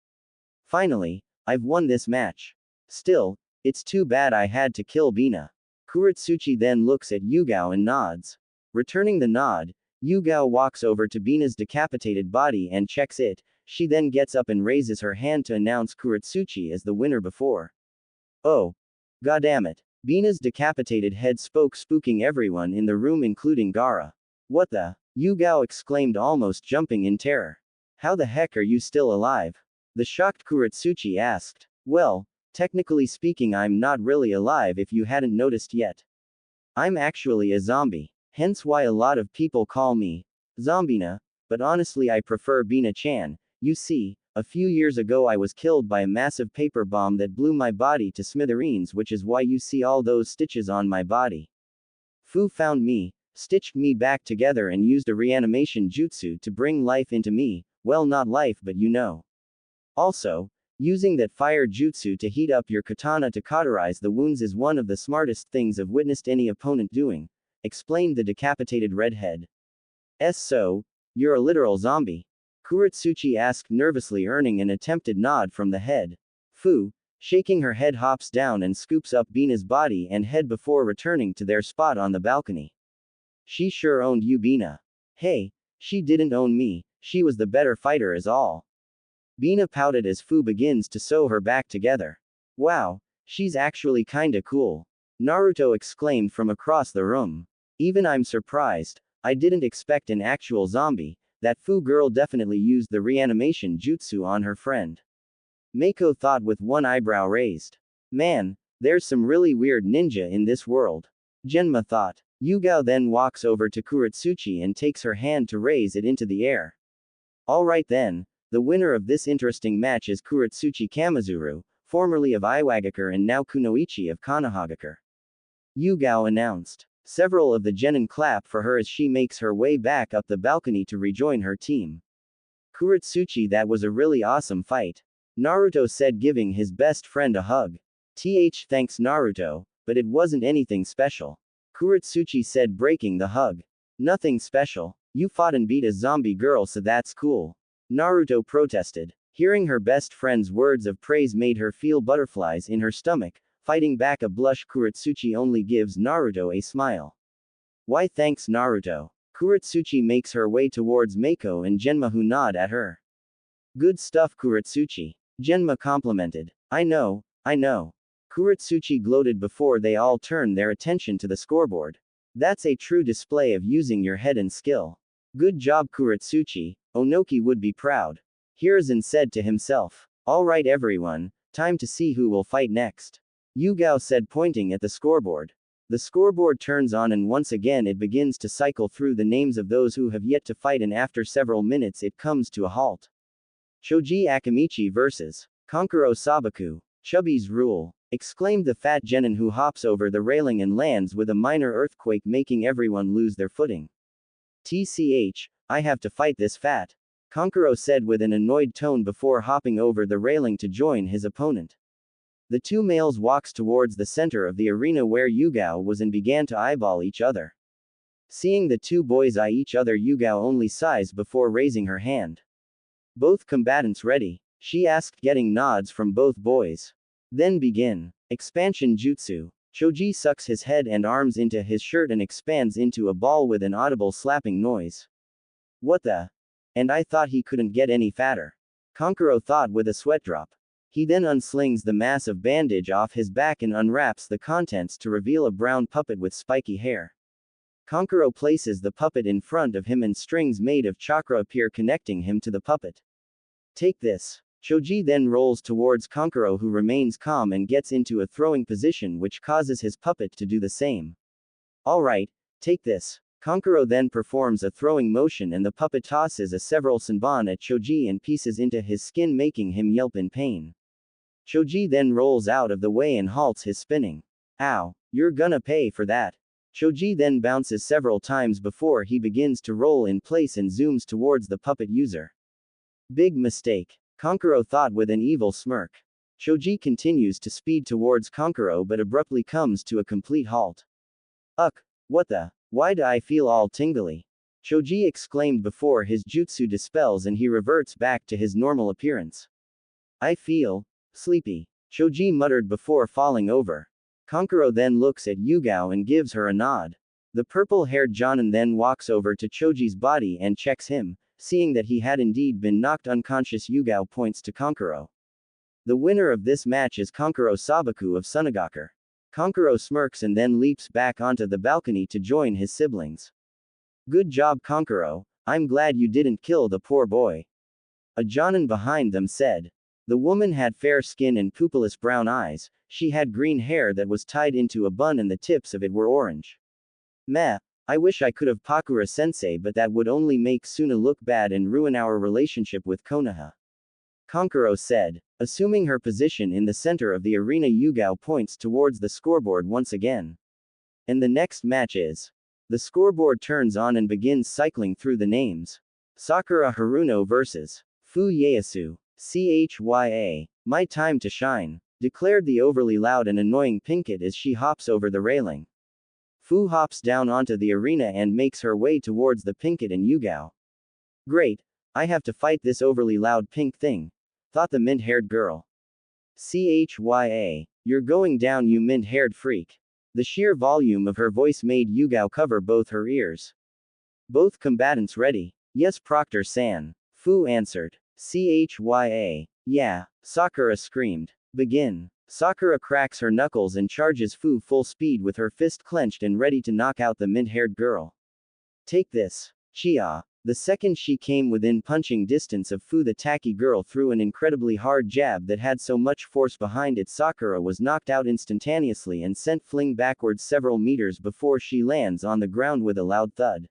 Finally, I've won this match. Still, it's too bad I had to kill Bina. Kurotsuchi then looks at Yugao and nods. Returning the nod, Yugao walks over to Bina's decapitated body and checks it. She then gets up and raises her hand to announce Kurotsuchi as the winner before. Oh. Goddammit. Bina's decapitated head spoke, spooking everyone in the room including Gaara. What the? Yugao exclaimed, almost jumping in terror. How the heck are you still alive? The shocked Kurotsuchi asked. Well, technically speaking, I'm not really alive if you hadn't noticed yet. I'm actually a zombie. Hence why a lot of people call me Zombina, but honestly I prefer Bina-chan. You see, a few years ago I was killed by a massive paper bomb that blew my body to smithereens, which is why you see all those stitches on my body. Fu found me, stitched me back together and used a reanimation jutsu to bring life into me, well, not life but you know. Also, using that fire jutsu to heat up your katana to cauterize the wounds is one of the smartest things I've witnessed any opponent doing, explained the decapitated redhead. So, you're a literal zombie? Kurotsuchi asked nervously, earning an attempted nod from the head. Fu, shaking her head, hops down and scoops up Bina's body and head before returning to their spot on the balcony. She sure owned you, Bina. Hey, she didn't own me, she was the better fighter is all. Bina pouted as Fu begins to sew her back together. Wow, she's actually kinda cool. Naruto exclaimed from across the room. Even I'm surprised, I didn't expect an actual zombie. That Fu girl definitely used the reanimation jutsu on her friend. Mako thought with one eyebrow raised. Man, there's some really weird ninja in this world. Genma thought. Yugao then walks over to Kurotsuchi and takes her hand to raise it into the air. Alright then, the winner of this interesting match is Kurotsuchi Kamizuru, formerly of Iwagakure and now Kunoichi of Konohagakure. Yugao announced. Several of the genin clap for her as she makes her way back up the balcony to rejoin her team. Kurotsuchi, that was a really awesome fight. Naruto said, giving his best friend a hug. Thanks Naruto, but it wasn't anything special. Kurotsuchi said, breaking the hug. Nothing special. You fought and beat a zombie girl, so that's cool. Naruto protested. Hearing her best friend's words of praise made her feel butterflies in her stomach. Fighting back a blush, Kurotsuchi only gives Naruto a smile. Why thanks Naruto. Kurotsuchi makes her way towards Mako and Genma, who nod at her. Good stuff, Kurotsuchi. Genma complimented. I know. Kurotsuchi gloated before they all turned their attention to the scoreboard. That's a true display of using your head and skill. Good job, Kurotsuchi. Onoki would be proud. Hiruzen said to himself. Alright everyone, time to see who will fight next. Yugao said, pointing at the scoreboard. The scoreboard turns on and once again it begins to cycle through the names of those who have yet to fight, and after several minutes it comes to a halt. Choji Akamichi vs. Kankuro Sabaku. Chubby's rule! Exclaimed the fat genin, who hops over the railing and lands with a minor earthquake, making everyone lose their footing. I have to fight this fat. Kankuro said with an annoyed tone before hopping over the railing to join his opponent. The two males walks towards the center of the arena where Yugao was and began to eyeball each other. Seeing the two boys eye each other, Yugao only sighs before raising her hand. Both combatants ready? She asked, getting nods from both boys. Then begin. Expansion Jutsu. Choji sucks his head and arms into his shirt and expands into a ball with an audible slapping noise. What the? And I thought he couldn't get any fatter. Kankuro thought with a sweat drop. He then unslings the massive bandage off his back and unwraps the contents to reveal a brown puppet with spiky hair. Kankuro places the puppet in front of him and strings made of chakra appear, connecting him to the puppet. Take this. Choji then rolls towards Kankuro, who remains calm and gets into a throwing position, which causes his puppet to do the same. Alright, take this. Kankuro then performs a throwing motion and the puppet tosses a several sanbon at Choji and pieces into his skin, making him yelp in pain. Choji then rolls out of the way and halts his spinning. Ow, you're gonna pay for that. Choji then bounces several times before he begins to roll in place and zooms towards the puppet user. Big mistake. Kankuro thought with an evil smirk. Choji continues to speed towards Kankuro but abruptly comes to a complete halt. Ugh, what the? Why do I feel all tingly? Choji exclaimed before his jutsu dispels and he reverts back to his normal appearance. I feel sleepy. Choji muttered before falling over. Kankuro then looks at Yugao and gives her a nod. The purple-haired Jonin then walks over to Choji's body and checks him. Seeing that he had indeed been knocked unconscious, Yugao points to Kankuro. The winner of this match is Kankuro Sabaku of Sunagaku. Kankuro smirks and then leaps back onto the balcony to join his siblings. Good job, Kankuro. I'm glad you didn't kill the poor boy. A Jonin behind them said. The woman had fair skin and pupilless brown eyes. She had green hair that was tied into a bun and the tips of it were orange. Meh. I wish I could have Pakura-sensei, but that would only make Suna look bad and ruin our relationship with Konoha. Kankuro said. Assuming her position in the center of the arena, Yugao points towards the scoreboard once again. And the next match is. The scoreboard turns on and begins cycling through the names. Sakura Haruno vs. Fu Ieyasu. CHYA. My time to shine, declared the overly loud and annoying Pinkett as she hops over the railing. Fu hops down onto the arena and makes her way towards the Pinkett and Yugao. Great. I have to fight this overly loud pink thing, thought the mint-haired girl. CHYA. You're going down, you mint-haired freak. The sheer volume of her voice made Yugao cover both her ears. Both combatants ready? Yes, Proctor-san. Fu answered. CHYA. Yeah. Sakura screamed. Begin. Sakura cracks her knuckles and charges Fu full speed with her fist clenched and ready to knock out the mint-haired girl. Take this. Chia. The second she came within punching distance of Fu, the tacky girl threw an incredibly hard jab that had so much force behind it Sakura was knocked out instantaneously and sent fling backwards several meters before she lands on the ground with a loud thud.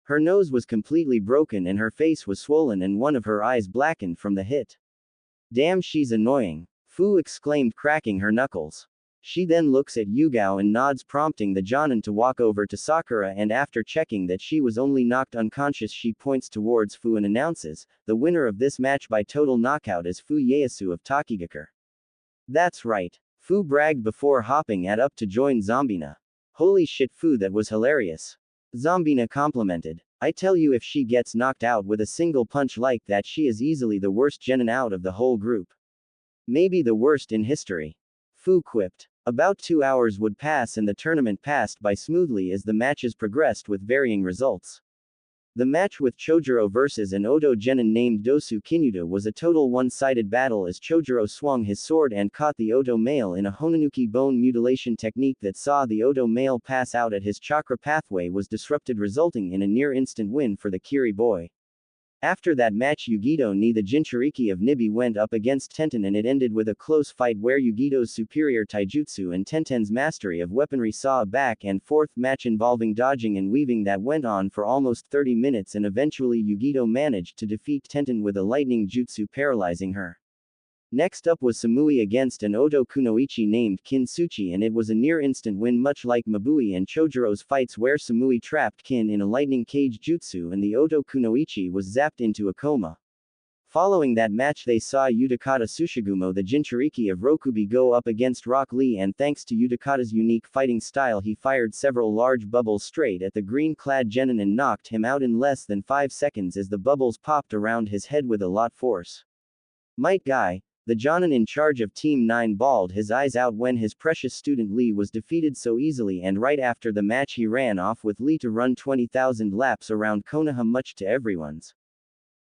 Her nose was completely broken and her face was swollen and one of her eyes blackened from the hit. Damn, she's annoying. Fu exclaimed, cracking her knuckles. She then looks at Yugao and nods, prompting the Jonin to walk over to Sakura, and after checking that she was only knocked unconscious, she points towards Fu and announces, the winner of this match by total knockout is Fu Ieyasu of Takigakure. That's right. Fu bragged before hopping up to join Zombina. Holy shit Fu, that was hilarious. Zombina complimented. I tell you, if she gets knocked out with a single punch like that, she is easily the worst genin out of the whole group. Maybe the worst in history. Fu quipped. About 2 hours would pass and the tournament passed by smoothly as the matches progressed with varying results. The match with Chojuro versus an Odo genin named Dosu Kinyuda was a total one-sided battle as Chojuro swung his sword and caught the Odo male in a Hononuki bone mutilation technique that saw the Odo male pass out as his chakra pathway was disrupted, resulting in a near-instant win for the Kiri boy. After that match, Yugito ni the Jinchuriki of Nibi went up against Tenten, and it ended with a close fight where Yugito's superior taijutsu and Tenten's mastery of weaponry saw a back and forth match involving dodging and weaving that went on for almost 30 minutes, and eventually Yugito managed to defeat Tenten with a lightning jutsu, paralyzing her. Next up was Samui against an Odo kunoichi named Kinsuchi, and it was a near-instant win, much like Mabui and Chojuro's fights where Samui trapped Kin in a lightning cage jutsu and the Odo kunoichi was zapped into a coma. Following that match, they saw Utakata Tsushigumo the Jinchuriki of Rokubi go up against Rock Lee, and thanks to Utakata's unique fighting style, he fired several large bubbles straight at the green-clad genin and knocked him out in less than 5 seconds as the bubbles popped around his head with a lot force. Might Guy, the Jonin in charge of Team 9, bawled his eyes out when his precious student Lee was defeated so easily, and right after the match he ran off with Lee to run 20,000 laps around Konoha, much to everyone's.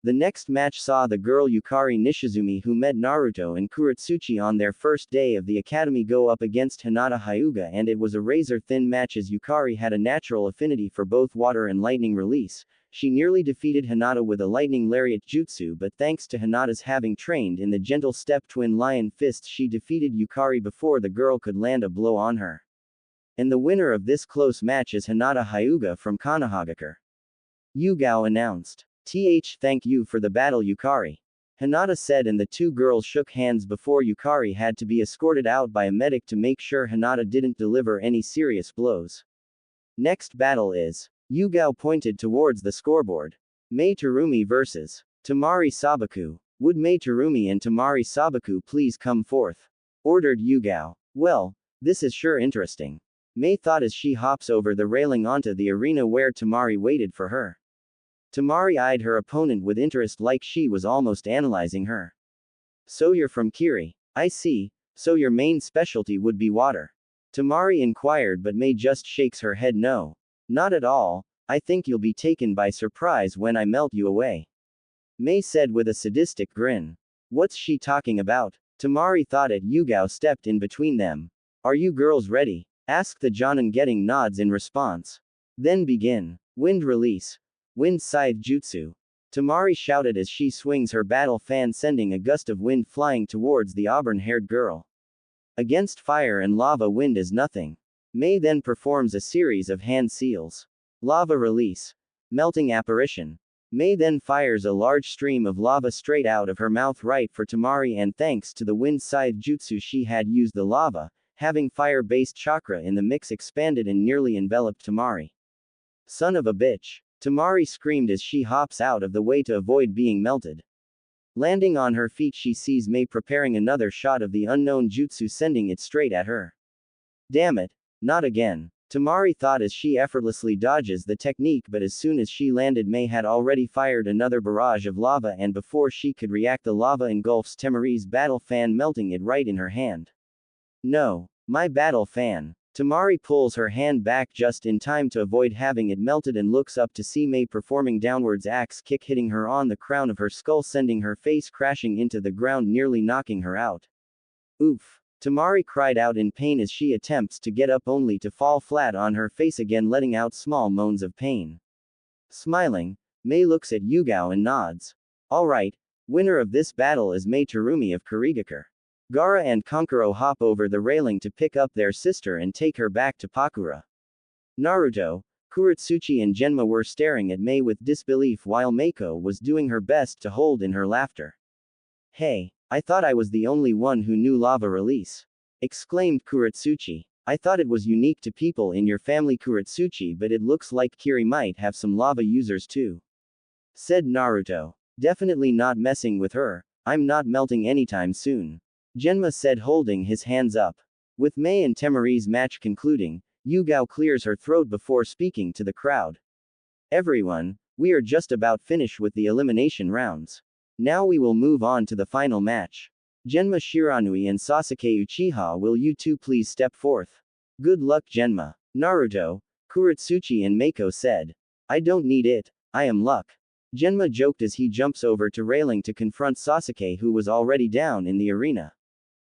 The next match saw the girl Yukari Nishizumi, who met Naruto and Kurotsuchi on their first day of the academy, go up against Hinata Hyuga, and it was a razor-thin match as Yukari had a natural affinity for both water and lightning release. She nearly defeated Hinata with a lightning lariat jutsu, but thanks to Hinata's having trained in the gentle step twin lion fist, she defeated Yukari before the girl could land a blow on her. And the winner of this close match is Hinata Hyuga from Konohagakure. Yugao announced. Thank you for the battle, Yukari. Hinata said, and the two girls shook hands before Yukari had to be escorted out by a medic to make sure Hinata didn't deliver any serious blows. Next battle is. Yugao pointed towards the scoreboard. Mei Terumi vs. Tamari Sabaku. Would Mei Terumi and Tamari Sabaku please come forth? Ordered Yugao. Well, this is sure interesting. Mei thought as she hops over the railing onto the arena where Tamari waited for her. Tamari eyed her opponent with interest, like she was almost analyzing her. So you're from Kiri. I see, so your main specialty would be water? Tamari inquired, but Mei just shakes her head no. Not at all, I think you'll be taken by surprise when I melt you away. Mei said with a sadistic grin. What's she talking about? Tamari thought it. Yugao stepped in between them. Are you girls ready? Asked the Jonin, getting nods in response. Then begin. Wind release. Wind scythe jutsu. Tamari shouted as she swings her battle fan, sending a gust of wind flying towards the auburn-haired girl. Against fire and lava, wind is nothing. Mei then performs a series of hand seals. Lava release. Melting apparition. Mei then fires a large stream of lava straight out of her mouth right for Tamari, and thanks to the wind scythe jutsu she had used, the lava, having fire-based chakra in the mix, expanded and nearly enveloped Tamari. Son of a bitch. Tamari screamed as she hops out of the way to avoid being melted. Landing on her feet, she sees Mei preparing another shot of the unknown jutsu, sending it straight at her. Damn it. Not again. Tamari thought as she effortlessly dodges the technique, but as soon as she landed, Mei had already fired another barrage of lava, and before she could react, the lava engulfs Tamari's battle fan, melting it right in her hand. No. My battle fan. Tamari pulls her hand back just in time to avoid having it melted and looks up to see Mei performing downwards axe kick, hitting her on the crown of her skull, sending her face crashing into the ground, nearly knocking her out. Oof. Tamari cried out in pain as she attempts to get up, only to fall flat on her face again, letting out small moans of pain. Smiling, Mei looks at Yugao and nods. Alright, winner of this battle is Mei Terumi of Kurigakure. Gaara and Kankuro hop over the railing to pick up their sister and take her back to Pakura. Naruto, Kurotsuchi and Genma were staring at Mei with disbelief while Meiko was doing her best to hold in her laughter. Hey, I thought I was the only one who knew lava release. exclaimed Kurotsuchi. I thought it was unique to people in your family Kurotsuchi, but it looks like Kiri might have some lava users too. Said Naruto. Definitely not messing with her. I'm not melting anytime soon. Genma said, holding his hands up. With Mei and Temari's match concluding, Yugao clears her throat before speaking to the crowd. Everyone, we are just about finished with the elimination rounds. Now we will move on to the final match. Genma Shiranui and Sasuke Uchiha, will you two please step forth? Good luck Genma. Naruto, Kurotsuchi and Mako said. I don't need it, I am luck. Genma joked as he jumps over to railing to confront Sasuke, who was already down in the arena.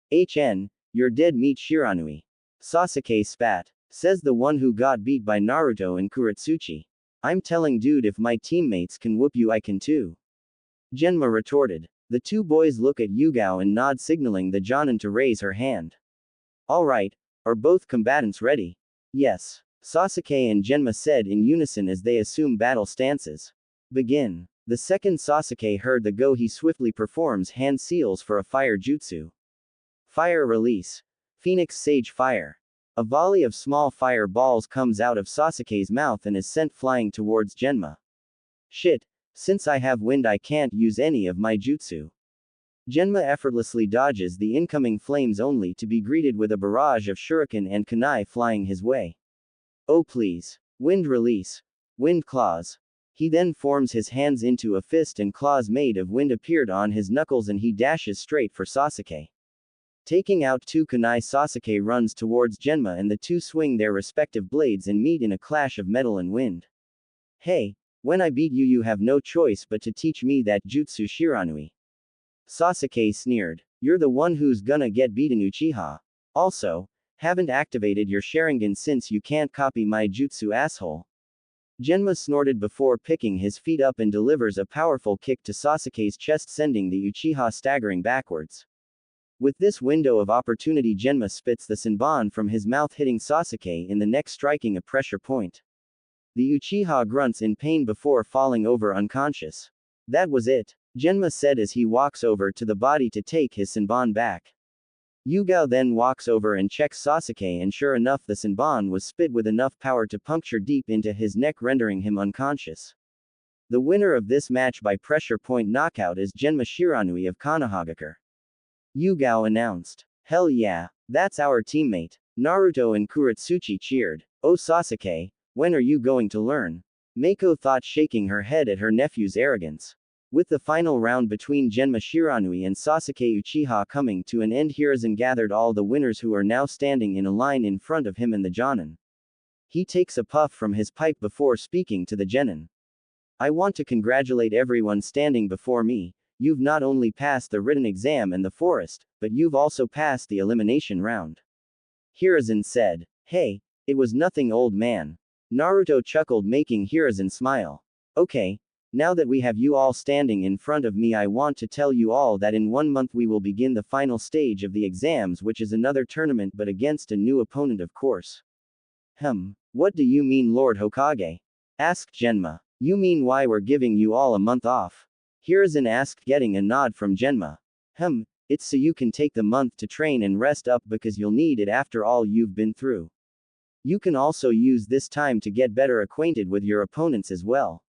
You're dead meat Shiranui. Sasuke spat. Says the one who got beat by Naruto and Kurotsuchi. I'm telling dude, if my teammates can whoop you I can too. Genma retorted. The two boys look at Yugao and nod, signaling the Jonin to raise her hand. Alright, are both combatants ready? Yes. Sasuke and Genma said in unison as they assume battle stances. Begin. The second Sasuke heard the go, he swiftly performs hand seals for a fire jutsu. Fire release. Phoenix Sage Fire. A volley of small fire balls comes out of Sasuke's mouth and is sent flying towards Genma. Shit. Since I have wind I can't use any of my jutsu. Genma effortlessly dodges the incoming flames only to be greeted with a barrage of shuriken and kunai flying his way. Oh please. Wind release. Wind claws. He then forms his hands into a fist and claws made of wind appeared on his knuckles and he dashes straight for Sasuke. Taking out two kunai, Sasuke runs towards Genma and the two swing their respective blades and meet in a clash of metal and wind. Hey, when I beat you have no choice but to teach me that jutsu Shiranui. Sasuke sneered. You're the one who's gonna get beaten Uchiha. Also, haven't activated your Sharingan since you can't copy my jutsu asshole. Genma snorted before picking his feet up and delivers a powerful kick to Sasuke's chest, sending the Uchiha staggering backwards. With this window of opportunity, Genma spits the Senbon from his mouth, hitting Sasuke in the neck, striking a pressure point. The Uchiha grunts in pain before falling over unconscious. That was it, Genma said as he walks over to the body to take his Senbon back. Yugao then walks over and checks Sasuke, and sure enough the Senbon was spit with enough power to puncture deep into his neck, rendering him unconscious. The winner of this match by pressure point knockout is Genma Shiranui of Konohagakure. Yugao announced. Hell yeah, that's our teammate. Naruto and Kurotsuchi cheered. Oh Sasuke, when are you going to learn? Mako thought, shaking her head at her nephew's arrogance. With the final round between Genma Shiranui and Sasuke Uchiha coming to an end, Hiruzen gathered all the winners who are now standing in a line in front of him and the Jonin. He takes a puff from his pipe before speaking to the Genin. I want to congratulate everyone standing before me. You've not only passed the written exam and the forest, but you've also passed the elimination round. Hiruzen said. Hey, it was nothing old man. Naruto chuckled, making Hiruzen smile. Okay. Now that we have you all standing in front of me, I want to tell you all that in 1 month we will begin the final stage of the exams, which is another tournament but against a new opponent, of course. What do you mean, Lord Hokage? Asked Genma. You mean why we're giving you all a month off? Hiruzen asked, getting a nod from Genma. It's so you can take the month to train and rest up, because you'll need it after all you've been through. You can also use this time to get better acquainted with your opponents as well.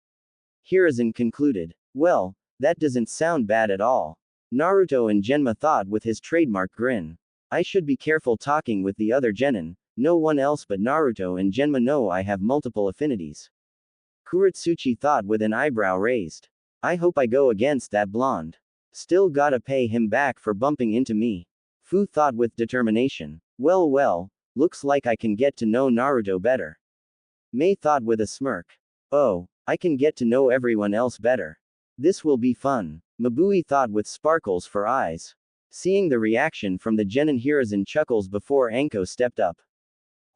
Hiruzen concluded. Well, that doesn't sound bad at all. Naruto and Genma thought with his trademark grin. I should be careful talking with the other Genin. No one else but Naruto and Genma know I have multiple affinities. Kurotsuchi thought with an eyebrow raised. I hope I go against that blonde. Still gotta pay him back for bumping into me. Fu thought with determination. Well, looks like I can get to know Naruto better. Mei thought with a smirk. Oh, I can get to know everyone else better. This will be fun. Mabui thought with sparkles for eyes. Seeing the reaction from the Genin, Hiruzen chuckles before Anko stepped up.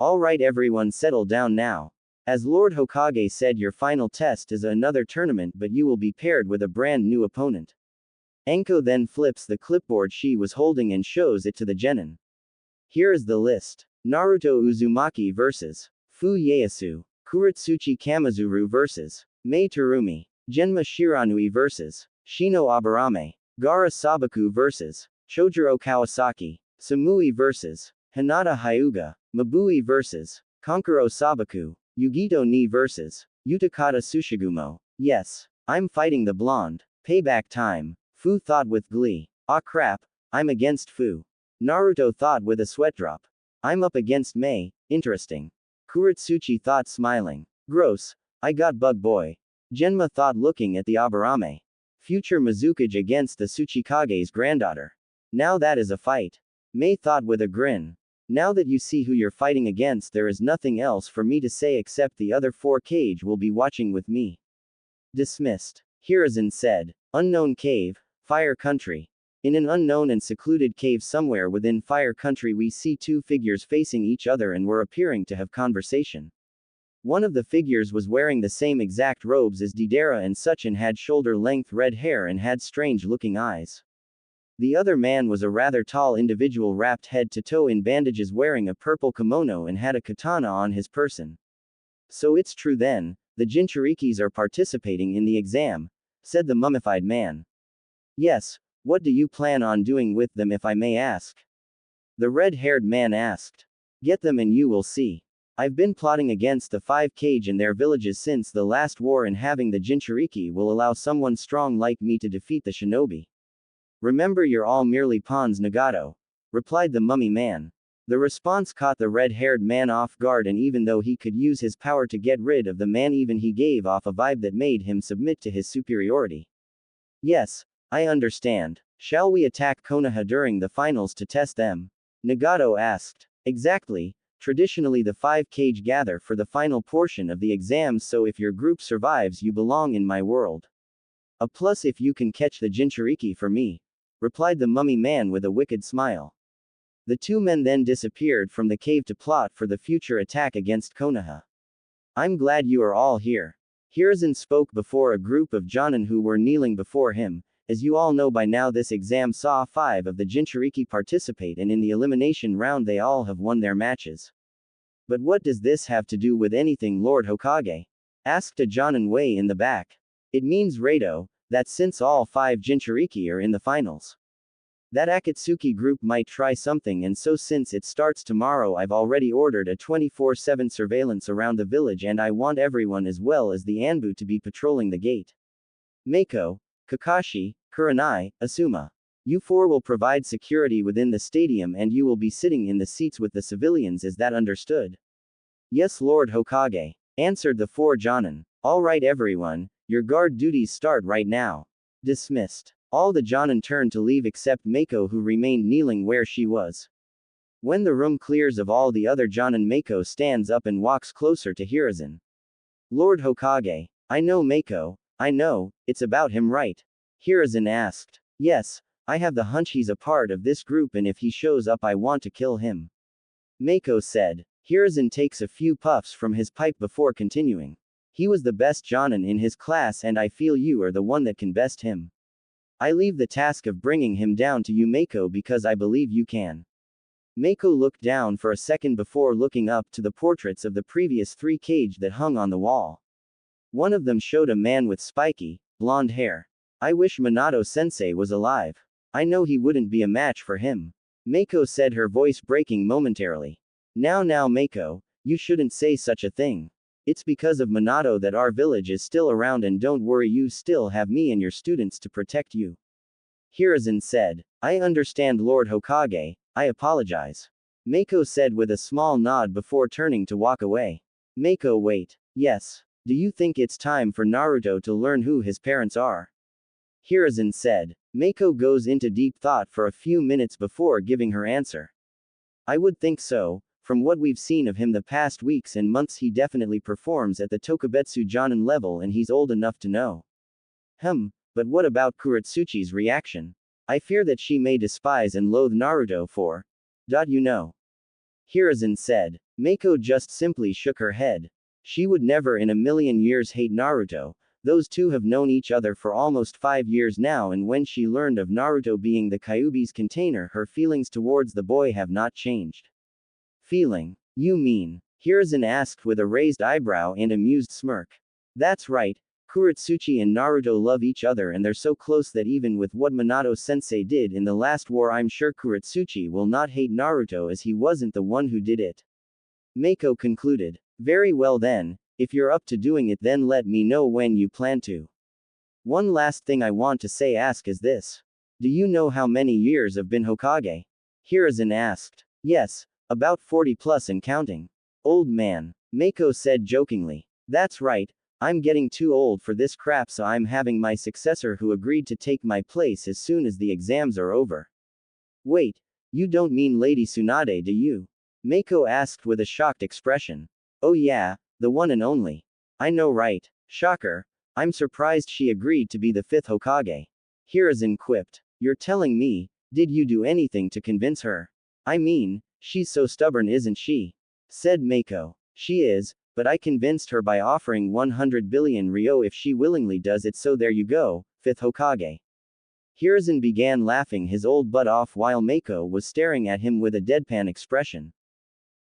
Alright everyone, settle down now. As Lord Hokage said, your final test is another tournament, but you will be paired with a brand new opponent. Anko then flips the clipboard she was holding and shows it to the Genin. Here is the list. Naruto Uzumaki vs. Fu Ieyasu. Kurotsuchi Kamizuru vs. Mei Terumi. Genma Shiranui vs. Shino Aburame. Gaara Sabaku vs. Chojuro Kawasaki. Samui vs. Hinata Hyuga. Mabui vs. Konkuro Sabaku. Yugito ni vs. Utakata Sushigumo. Yes. I'm fighting the blonde. Payback time. Fu thought with glee. Ah crap, I'm against Fu. Naruto thought with a sweat drop. I'm up against Mei, interesting. Kurotsuchi thought smiling. Gross, I got bug boy. Genma thought looking at the Aburame. Future Mizukage against the Tsuchikage's granddaughter. Now that is a fight. Mei thought with a grin. Now that you see who you're fighting against, there is nothing else for me to say except the other 4 Kage will be watching with me. Dismissed. Hiruzen said. Unknown cave, Fire Country. In an unknown and secluded cave somewhere within Fire Country, we see 2 figures facing each other and were appearing to have conversation. One of the figures was wearing the same exact robes as Deidara and such and had shoulder-length red hair and had strange-looking eyes. The other man was a rather tall individual wrapped head to toe in bandages, wearing a purple kimono and had a katana on his person. So it's true then, the Jinchurikis are participating in the exam, said the mummified man. Yes, what do you plan on doing with them if I may ask? The red-haired man asked. Get them and you will see. I've been plotting against the 5 Kage and their villages since the last war, and having the Jinchuriki will allow someone strong like me to defeat the shinobi. Remember, you're all merely pawns, Nagato, replied the mummy man. The response caught the red-haired man off guard, and even though he could use his power to get rid of the man, even he gave off a vibe that made him submit to his superiority. Yes, I understand. Shall we attack Konoha during the finals to test them? Nagato asked. Exactly. Traditionally the 5 Kage gather for the final portion of the exams, so if your group survives you belong in my world. A plus if you can catch the Jinchuriki for me, replied the mummy man with a wicked smile. The 2 men then disappeared from the cave to plot for the future attack against Konoha. I'm glad you are all here. Hiruzen spoke before a group of Jonin who were kneeling before him. As you all know by now, this exam saw 5 of the Jinchuriki participate, and in the elimination round they all have won their matches. But what does this have to do with anything, Lord Hokage? Asked a Jonin way in the back. It means, Rado, that since all 5 Jinchuriki are in the finals, that Akatsuki group might try something, and so since it starts tomorrow I've already ordered a 24/7 surveillance around the village, and I want everyone as well as the Anbu to be patrolling the gate. Mako, Kakashi, Kurenai, Asuma. You 4 will provide security within the stadium, and you will be sitting in the seats with the civilians. Is that understood? Yes, Lord Hokage, answered the 4 Jonin. All right everyone, your guard duties start right now. Dismissed. All the Jonin turned to leave except Mako, who remained kneeling where she was. When the room clears of all the other Jonin, Mako stands up and walks closer to Hiruzen. Lord Hokage, I know Mako, I know, it's about him, right? Hiruzen asked. Yes, I have the hunch he's a part of this group, and if he shows up I want to kill him. Mako said. Hiruzen takes a few puffs from his pipe before continuing. He was the best Jonin in his class, and I feel you are the one that can best him. I leave the task of bringing him down to you, Mako, because I believe you can. Mako looked down for a second before looking up to the portraits of the previous 3 Kage that hung on the wall. One of them showed a man with spiky, blonde hair. I wish Minato-sensei was alive. I know he wouldn't be a match for him. Mako said, her voice breaking momentarily. Now Mako, you shouldn't say such a thing. It's because of Minato that our village is still around, and don't worry, you still have me and your students to protect you. Hiruzen said. I understand, Lord Hokage, I apologize. Mako said with a small nod before turning to walk away. Mako, wait. Yes. Do you think it's time for Naruto to learn who his parents are? Hiruzen said. Mako goes into deep thought for a few minutes before giving her answer. I would think so. From what we've seen of him the past weeks and months, he definitely performs at the Tokubetsu Jonin level, and he's old enough to know. But what about Kurotsuchi's reaction? I fear that she may despise and loathe Naruto for. You know. Hiruzen said. Mako just simply shook her head. She would never in a million years hate Naruto. Those 2 have known each other for almost 5 years now, and when she learned of Naruto being the Kyuubi's container, her feelings towards the boy have not changed. Feeling? You mean? Hiruzen asked with a raised eyebrow and amused smirk. That's right. Kurotsuchi and Naruto love each other and they're so close that even with what Minato-sensei did in the last war, I'm sure Kurotsuchi will not hate Naruto as he wasn't the one who did it. Mako concluded. Very well then, if you're up to doing it then let me know when you plan to. One last thing I want to ask is this. Do you know how many years I've been Hokage? Hiruzen asked. Yes, about 40 plus and counting. Old man. Mako said jokingly. That's right, I'm getting too old for this crap, so I'm having my successor who agreed to take my place as soon as the exams are over. Wait, you don't mean Lady Tsunade, do you? Mako asked with a shocked expression. Oh yeah, the one and only. I know, right? Shocker. I'm surprised she agreed to be the 5th Hokage. Hiruzen quipped. You're telling me, did you do anything to convince her? I mean, she's so stubborn, isn't she? Said Mako. She is, but I convinced her by offering 100 billion ryo if she willingly does it, so there you go, 5th Hokage. Hiruzen began laughing his old butt off while Mako was staring at him with a deadpan expression.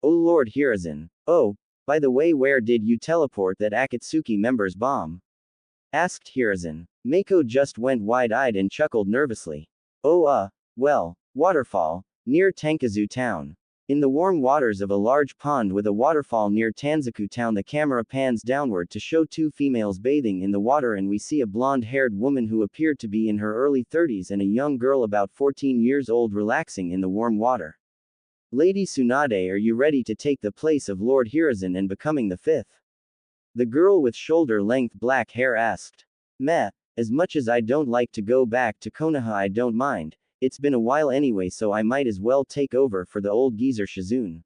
Oh Lord Hiruzen. Oh, by the way, where did you teleport that Akatsuki member's bomb? Asked Hiruzen. Mako just went wide-eyed and chuckled nervously. Oh well, waterfall, near Tankazu town. In the warm waters of a large pond with a waterfall near Tanzaku town, the camera pans downward to show 2 females bathing in the water, and we see a blonde-haired woman who appeared to be in her early 30s and a young girl about 14 years old relaxing in the warm water. Lady Tsunade, are you ready to take the place of Lord Hiruzen and becoming the 5th? The girl with shoulder-length black hair asked. Meh, as much as I don't like to go back to Konoha, I don't mind. It's been a while anyway, so I might as well take over for the old geezer Shizune.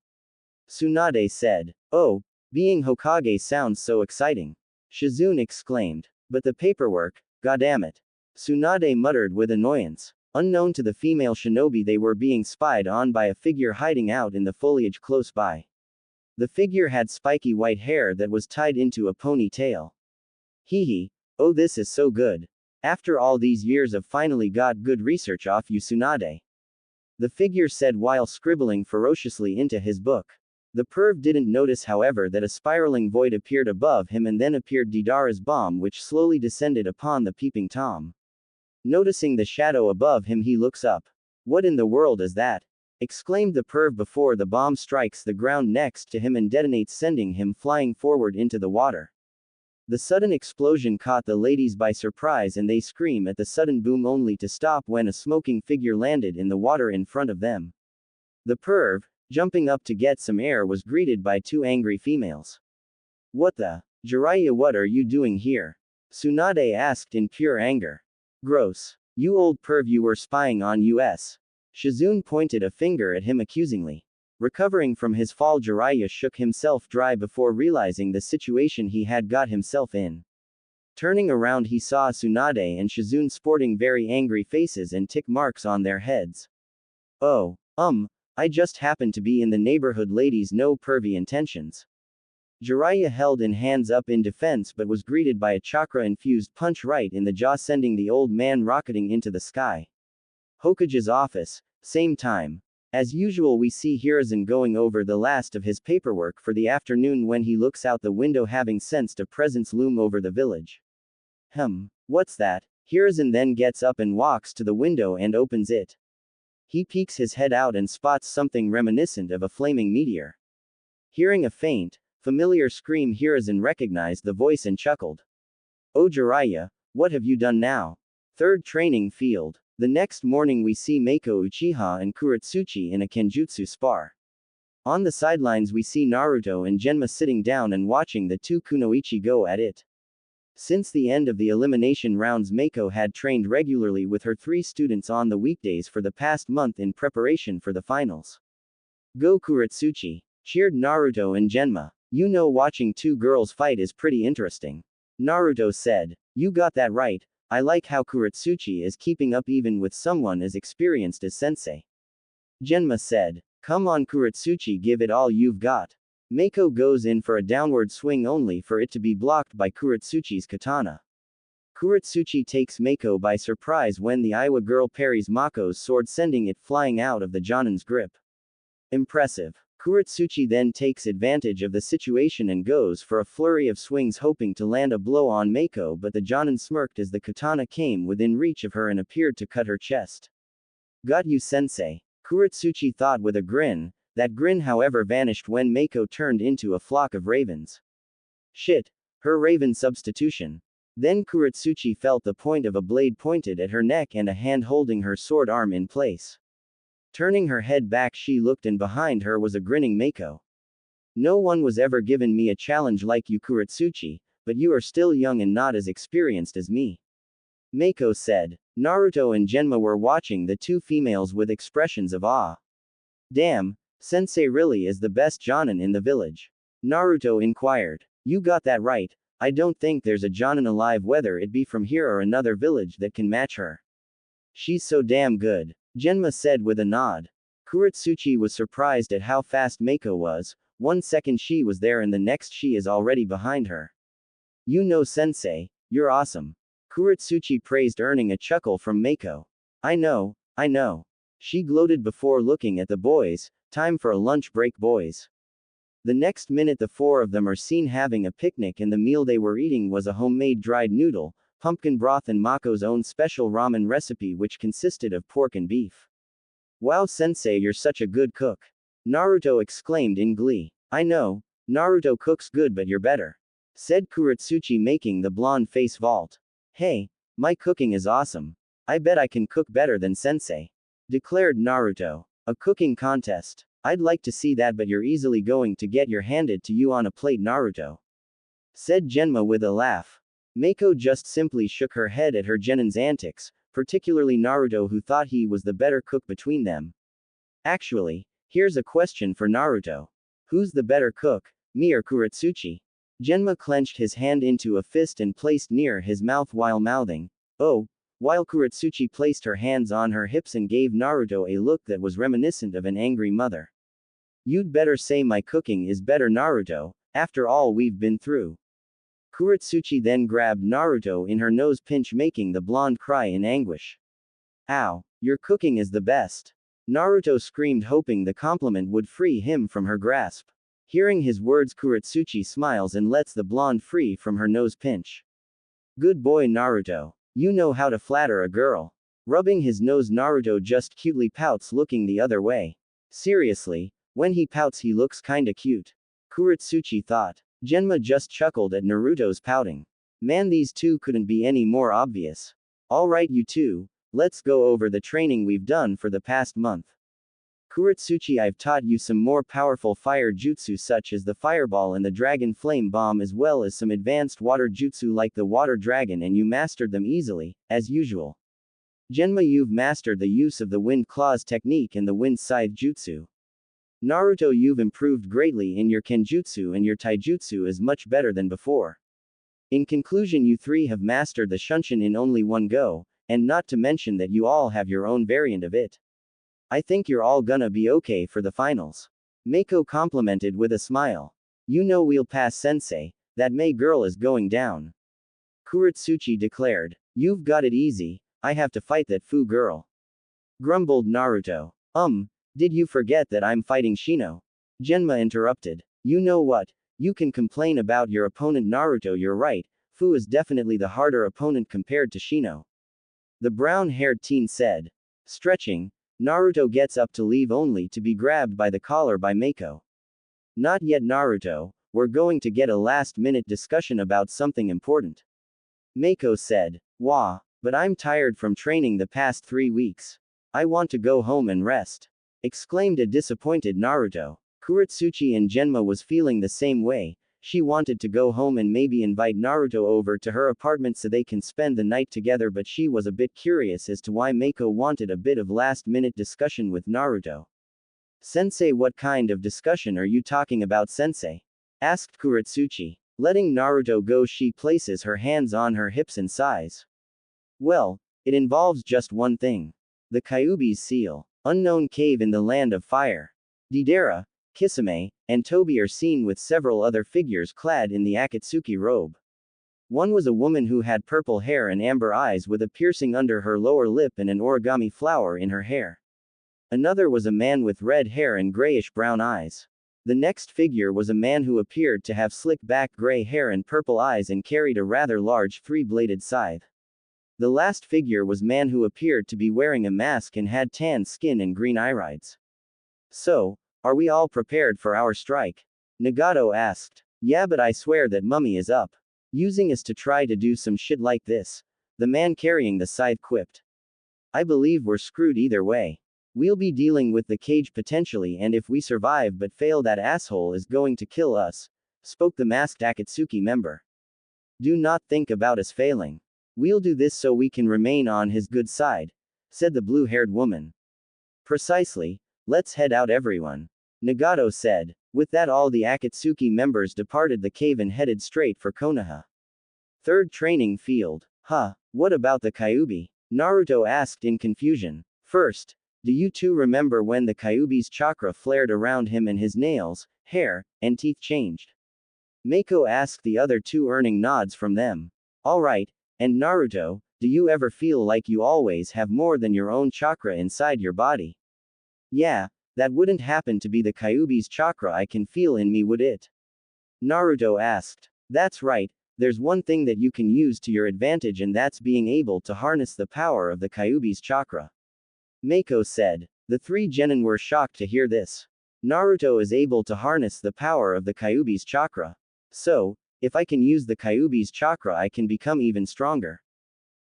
Tsunade said. Oh, being Hokage sounds so exciting. Shizune exclaimed. But the paperwork, goddammit. Tsunade muttered with annoyance. Unknown to the female shinobi, they were being spied on by a figure hiding out in the foliage close by. The figure had spiky white hair that was tied into a ponytail. Hee. Oh, this is so good. After all these years I've finally got good research off you, Tsunade. The figure said while scribbling ferociously into his book. The perv didn't notice, however, that a spiraling void appeared above him, and then appeared Deidara's bomb, which slowly descended upon the peeping Tom. Noticing the shadow above him, he looks up. What in the world is that? Exclaimed the perv before the bomb strikes the ground next to him and detonates, sending him flying forward into the water. The sudden explosion caught the ladies by surprise and they scream at the sudden boom, only to stop when a smoking figure landed in the water in front of them. The perv, jumping up to get some air, was greeted by 2 angry females. What the? Jiraiya, what are you doing here? Tsunade asked in pure anger. Gross. You old perv, you were spying on us. Shizune pointed a finger at him accusingly. Recovering from his fall, Jiraiya shook himself dry before realizing the situation he had got himself in. Turning around, he saw Tsunade and Shizune sporting very angry faces and tick marks on their heads. Oh, I just happened to be in the neighborhood, ladies, no pervy intentions. Jiraiya held in hands up in defense but was greeted by a chakra-infused punch right in the jaw, sending the old man rocketing into the sky. Hokage's office, same time. As usual, we see Hiruzen going over the last of his paperwork for the afternoon when he looks out the window, having sensed a presence loom over the village. What's that? Hiruzen then gets up and walks to the window and opens it. He peeks his head out and spots something reminiscent of a flaming meteor. Hearing a faint, familiar scream, Hiruzen recognized the voice and chuckled. Oh Jiraiya, what have you done now? 3rd training field. The next morning we see Mako Uchiha and Kurotsuchi in a kenjutsu spar. On the sidelines we see Naruto and Genma sitting down and watching the 2 kunoichi go at it. Since the end of the elimination rounds, Mako had trained regularly with her 3 students on the weekdays for the past month in preparation for the finals. Go Kurotsuchi! Cheered Naruto and Genma. You know, watching 2 girls fight is pretty interesting. Naruto said. You got that right. I like how Kurotsuchi is keeping up even with someone as experienced as sensei. Genma said. Come on Kurotsuchi, give it all you've got. Mako goes in for a downward swing only for it to be blocked by Kurotsuchi's katana. Kurotsuchi takes Mako by surprise when the Iowa girl parries Mako's sword, sending it flying out of the Jonin's grip. Impressive. Kurotsuchi then takes advantage of the situation and goes for a flurry of swings hoping to land a blow on Mako, but the Jonin smirked as the katana came within reach of her and appeared to cut her chest. Got you, sensei. Kurotsuchi thought with a grin. That grin however vanished when Mako turned into a flock of ravens. Shit. Her raven substitution. Then Kurotsuchi felt the point of a blade pointed at her neck and a hand holding her sword arm in place. Turning her head back, she looked, and behind her was a grinning Mako. No one was ever given me a challenge like you, Kurotsuchi, but you are still young and not as experienced as me. Mako said. Naruto and Genma were watching the two females with expressions of awe. Damn, sensei really is the best Jonin in the village. Naruto inquired. You got that right, I don't think there's a Jonin alive, whether it be from here or another village, that can match her. She's so damn good, Genma said with a nod. Kurotsuchi was surprised at how fast Mako was. 1 second she was there and the next she is already behind her. You know, sensei, you're awesome. Kurotsuchi praised, earning a chuckle from Mako. I know. She gloated before looking at the boys. Time for a lunch break, boys. The next minute the four of them are seen having a picnic, and the meal they were eating was a homemade dried noodle, pumpkin broth and Mako's own special ramen recipe which consisted of pork and beef. Wow, sensei, you're such a good cook. Naruto exclaimed in glee. I know, Naruto cooks good, but you're better, said Kurotsuchi, making the blonde face vault. Hey, my cooking is awesome. I bet I can cook better than sensei, declared Naruto. A cooking contest. I'd like to see that, but you're easily going to get your handed to you on a plate, Naruto, said Genma with a laugh. Mako just simply shook her head at her genin's antics, particularly Naruto, who thought he was the better cook between them. Actually, here's a question for Naruto. Who's the better cook, me or Kurotsuchi? Genma clenched his hand into a fist and placed near his mouth while mouthing, oh, while Kurotsuchi placed her hands on her hips and gave Naruto a look that was reminiscent of an angry mother. You'd better say my cooking is better, Naruto, after all we've been through. Kurotsuchi then grabbed Naruto in her nose, pinch, making the blonde cry in anguish. Ow, your cooking is the best. Naruto screamed, hoping the compliment would free him from her grasp. Hearing his words, Kurotsuchi smiles and lets the blonde free from her nose pinch. Good boy, Naruto. You know how to flatter a girl. Rubbing his nose, Naruto just cutely pouts, looking the other way. Seriously, when he pouts he looks kinda cute, Kurotsuchi thought. Genma just chuckled at Naruto's pouting. Man, these two couldn't be any more obvious. Alright, you two, let's go over the training we've done for the past month. Kurotsuchi, I've taught you some more powerful fire jutsu such as the fireball and the dragon flame bomb, as well as some advanced water jutsu like the water dragon, and you mastered them easily, as usual. Genma, you've mastered the use of the wind claws technique and the wind scythe jutsu. Naruto, you've improved greatly in your kenjutsu, and your taijutsu is much better than before. In conclusion, you three have mastered the shunshin in only one go, and not to mention that you all have your own variant of it. I think you're all gonna be okay for the finals. Mako complimented with a smile. You know we'll pass, sensei, that Mei girl is going down, Kurotsuchi declared. You've got it easy, I have to fight that Fu girl, grumbled Naruto. Did you forget that I'm fighting Shino? Genma interrupted. You know what? You can complain about your opponent, Naruto, you're right, Fu is definitely the harder opponent compared to Shino, the brown-haired teen said. Stretching, Naruto gets up to leave only to be grabbed by the collar by Mako. Not yet, Naruto, we're going to get a last-minute discussion about something important, Mako said. Wah, but I'm tired from training the past 3 weeks. I want to go home and rest, exclaimed a disappointed Naruto. Kurotsuchi and Genma was feeling the same way. She wanted to go home and maybe invite Naruto over to her apartment so they can spend the night together, but she was a bit curious as to why Mako wanted a bit of last-minute discussion with Naruto. Sensei, what kind of discussion are you talking about, sensei? Asked Kurotsuchi. Letting Naruto go, she places her hands on her hips and sighs. Well, it involves just one thing. The Kyuubi's seal. Unknown cave in the land of fire. Deidara, Kisame, and Tobi are seen with several other figures clad in the Akatsuki robe. One was a woman who had purple hair and amber eyes with a piercing under her lower lip and an origami flower in her hair. Another was a man with red hair and grayish-brown eyes. The next figure was a man who appeared to have slick back gray hair and purple eyes and carried a rather large three-bladed scythe. The last figure was man who appeared to be wearing a mask and had tan skin and green irides. So, are we all prepared for our strike? Nagato asked. Yeah, but I swear that mummy is up. Using us to try to do some shit like this. The man carrying the scythe quipped. I believe we're screwed either way. We'll be dealing with the cage potentially, and if we survive but fail, that asshole is going to kill us, spoke the masked Akatsuki member. Do not think about us failing. We'll do this so we can remain on his good side, said the blue-haired woman. Precisely. Let's head out, everyone. Nagato said. With that, all the Akatsuki members departed the cave and headed straight for Konoha. Third training field. Huh, what about the Kyuubi? Naruto asked in confusion. First, do you two remember when the Kyuubi's chakra flared around him and his nails, hair, and teeth changed? Mako asked, the other two earning nods from them. Alright, and Naruto, do you ever feel like you always have more than your own chakra inside your body? Yeah, that wouldn't happen to be the Kyuubi's chakra I can feel in me, would it? Naruto asked. That's right, there's one thing that you can use to your advantage, and that's being able to harness the power of the Kyuubi's chakra. Mako said. The three genin were shocked to hear this. Naruto is able to harness the power of the Kyuubi's chakra. So, if I can use the Kyuubi's chakra, I can become even stronger.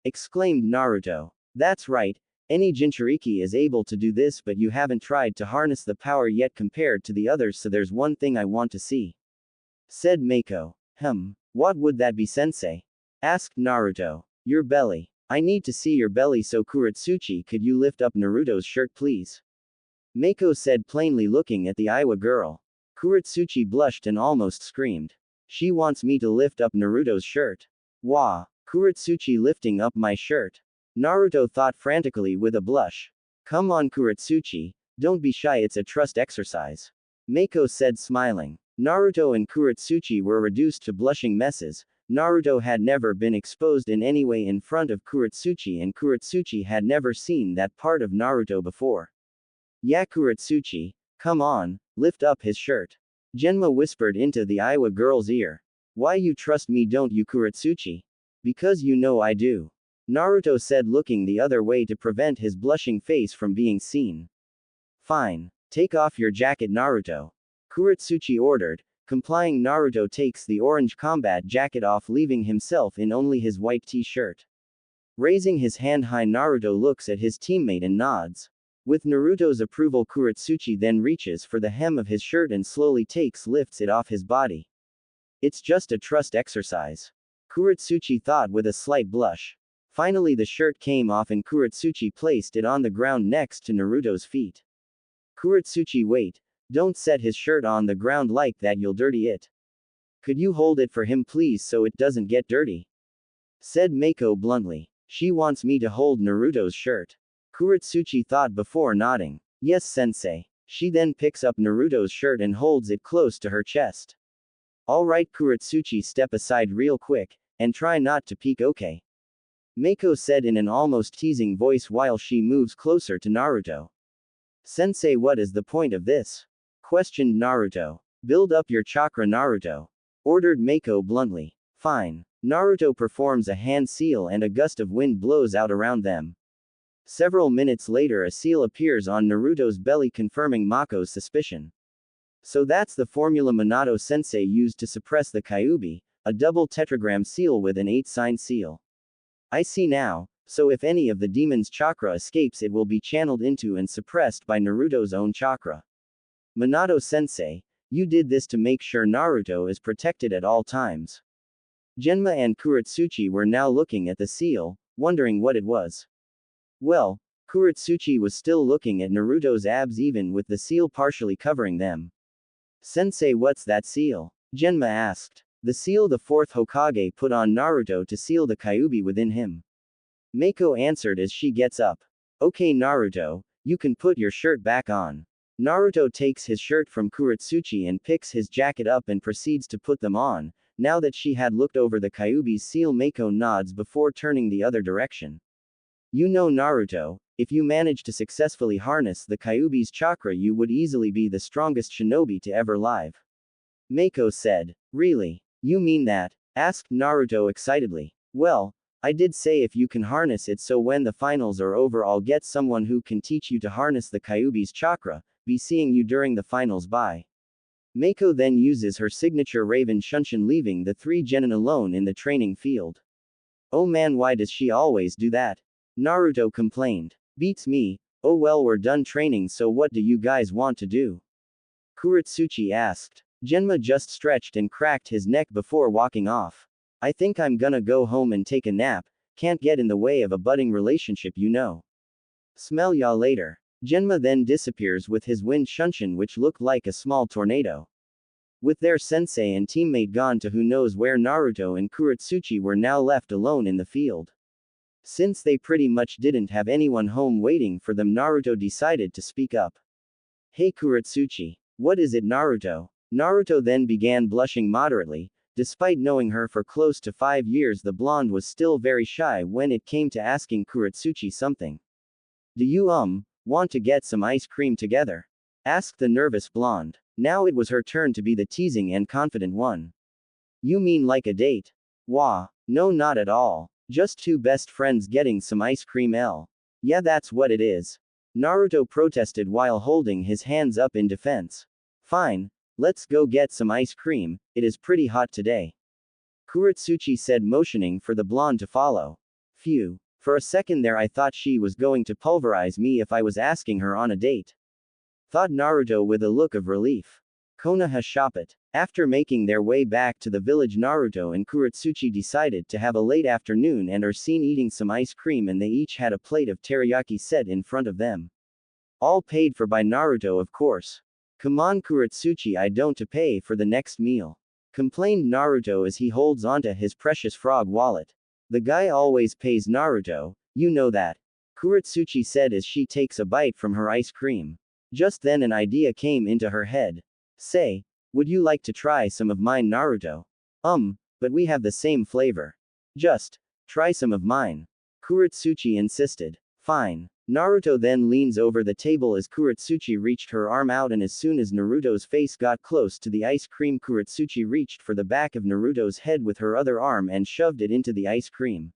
Exclaimed Naruto. That's right, any Jinchuriki is able to do this, but you haven't tried to harness the power yet compared to the others, so there's one thing I want to see. Said Mako. What would that be, sensei? Asked Naruto. Your belly. I need to see your belly, so Kurotsuchi, could you lift up Naruto's shirt please? Mako said, plainly looking at the Aiwa girl. Kurotsuchi blushed and almost screamed. She wants me to lift up Naruto's shirt. Wah! Kurotsuchi lifting up my shirt. Naruto thought frantically with a blush. Come on, Kurotsuchi, don't be shy, it's a trust exercise. Mako said, smiling. Naruto and Kurotsuchi were reduced to blushing messes. Naruto had never been exposed in any way in front of Kurotsuchi, and Kurotsuchi had never seen that part of Naruto before. Yeah, Kurotsuchi, come on, lift up his shirt. Genma whispered into the Aiwa girl's ear. Why you trust me, don't you, Kurotsuchi? Because you know I do. Naruto said, looking the other way to prevent his blushing face from being seen. Fine. Take off your jacket, Naruto. Kurotsuchi ordered. Complying, Naruto takes the orange combat jacket off, leaving himself in only his white t-shirt. Raising his hand high, Naruto looks at his teammate and nods. With Naruto's approval, Kurotsuchi then reaches for the hem of his shirt and slowly lifts it off his body. It's just a trust exercise. Kurotsuchi thought with a slight blush. Finally, the shirt came off and Kurotsuchi placed it on the ground next to Naruto's feet. Kurotsuchi, wait. Don't set his shirt on the ground like that, you'll dirty it. Could you hold it for him please so it doesn't get dirty? Said Mako bluntly. She wants me to hold Naruto's shirt. Kurotsuchi thought before nodding. Yes, sensei. She then picks up Naruto's shirt and holds it close to her chest. Alright, Kurotsuchi, step aside real quick, and try not to peek, okay? Mako said in an almost teasing voice while she moves closer to Naruto. Sensei, what is the point of this? Questioned Naruto. Build up your chakra, Naruto. Ordered Mako bluntly. Fine. Naruto performs a hand seal and a gust of wind blows out around them. Several minutes later, a seal appears on Naruto's belly, confirming Mako's suspicion. So that's the formula Minato sensei used to suppress the Kyuubi, a double tetragram seal with an 8-sign seal. I see now, so if any of the demon's chakra escapes, it will be channeled into and suppressed by Naruto's own chakra. Minato sensei, you did this to make sure Naruto is protected at all times. Genma and Kurotsuchi were now looking at the seal, wondering what it was. Well, Kurotsuchi was still looking at Naruto's abs even with the seal partially covering them. Sensei, what's that seal? Genma asked. The seal the fourth Hokage put on Naruto to seal the Kyuubi within him. Mako answered as she gets up. Okay, Naruto, you can put your shirt back on. Naruto takes his shirt from Kurotsuchi and picks his jacket up and proceeds to put them on. Now that she had looked over the Kyuubi's seal, Mako nods before turning the other direction. You know, Naruto, If you manage to successfully harness the Kyuubi's chakra, you would easily be the strongest shinobi to ever live. Mako said. Really? You mean that? Asked Naruto excitedly. Well, I did say if you can harness it, so when the finals are over I'll get someone who can teach you to harness the Kyuubi's chakra, be seeing you during the finals. Bye. Mako then uses her signature Raven Shunshin, leaving the three genin alone in the training field. Oh man, why does she always do that? Naruto complained. Beats me. Oh well, we're done training, so what do you guys want to do? Kurotsuchi asked. Genma just stretched and cracked his neck before walking off. I think I'm gonna go home and take a nap, can't get in the way of a budding relationship, you know. Smell ya later. Genma then disappears with his wind Shunshin, which looked like a small tornado. With their sensei and teammate gone to who knows where, Naruto and Kurotsuchi were now left alone in the field. Since they pretty much didn't have anyone home waiting for them, Naruto decided to speak up. Hey Kurotsuchi. What is it, Naruto? Naruto then began blushing moderately. Despite knowing her for close to 5 years, the blonde was still very shy when it came to asking Kurotsuchi something. Do you, want to get some ice cream together? Asked the nervous blonde. Now it was her turn to be the teasing and confident one. You mean like a date? Wah. No, not at all. Just two best friends getting some ice cream. Yeah, that's what it is. Naruto protested while holding his hands up in defense. Fine. Let's go get some ice cream, it is pretty hot today. Kurotsuchi said, motioning for the blonde to follow. Phew. For a second there I thought she was going to pulverize me if I was asking her on a date. Thought Naruto with a look of relief. Konoha shop it. After making their way back to the village, Naruto and Kurotsuchi decided to have a late afternoon and are seen eating some ice cream, and they each had a plate of teriyaki set in front of them. All paid for by Naruto, of course. Come on Kurotsuchi, I don't to pay for the next meal. Complained Naruto as he holds onto his precious frog wallet. The guy always pays, Naruto, you know that. Kurotsuchi said as she takes a bite from her ice cream. Just then an idea came into her head. Say, would you like to try some of mine, Naruto? But we have the same flavor. Just try some of mine. Kurotsuchi insisted. Fine. Naruto then leans over the table as Kurotsuchi reached her arm out, and as soon as Naruto's face got close to the ice cream, Kurotsuchi reached for the back of Naruto's head with her other arm and shoved it into the ice cream.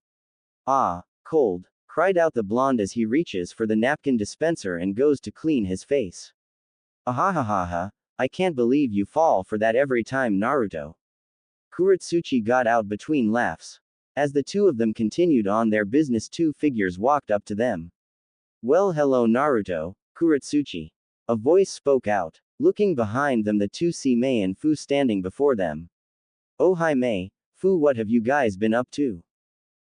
Ah, cold, cried out the blonde as he reaches for the napkin dispenser and goes to clean his face. Ahahaha, I can't believe you fall for that every time, Naruto. Kurotsuchi got out between laughs. As the two of them continued on their business, two figures walked up to them. Well, hello Naruto, Kurotsuchi. A voice spoke out. Looking behind them, the two see Mei and Fu standing before them. Oh hi Mei, Fu, what have you guys been up to?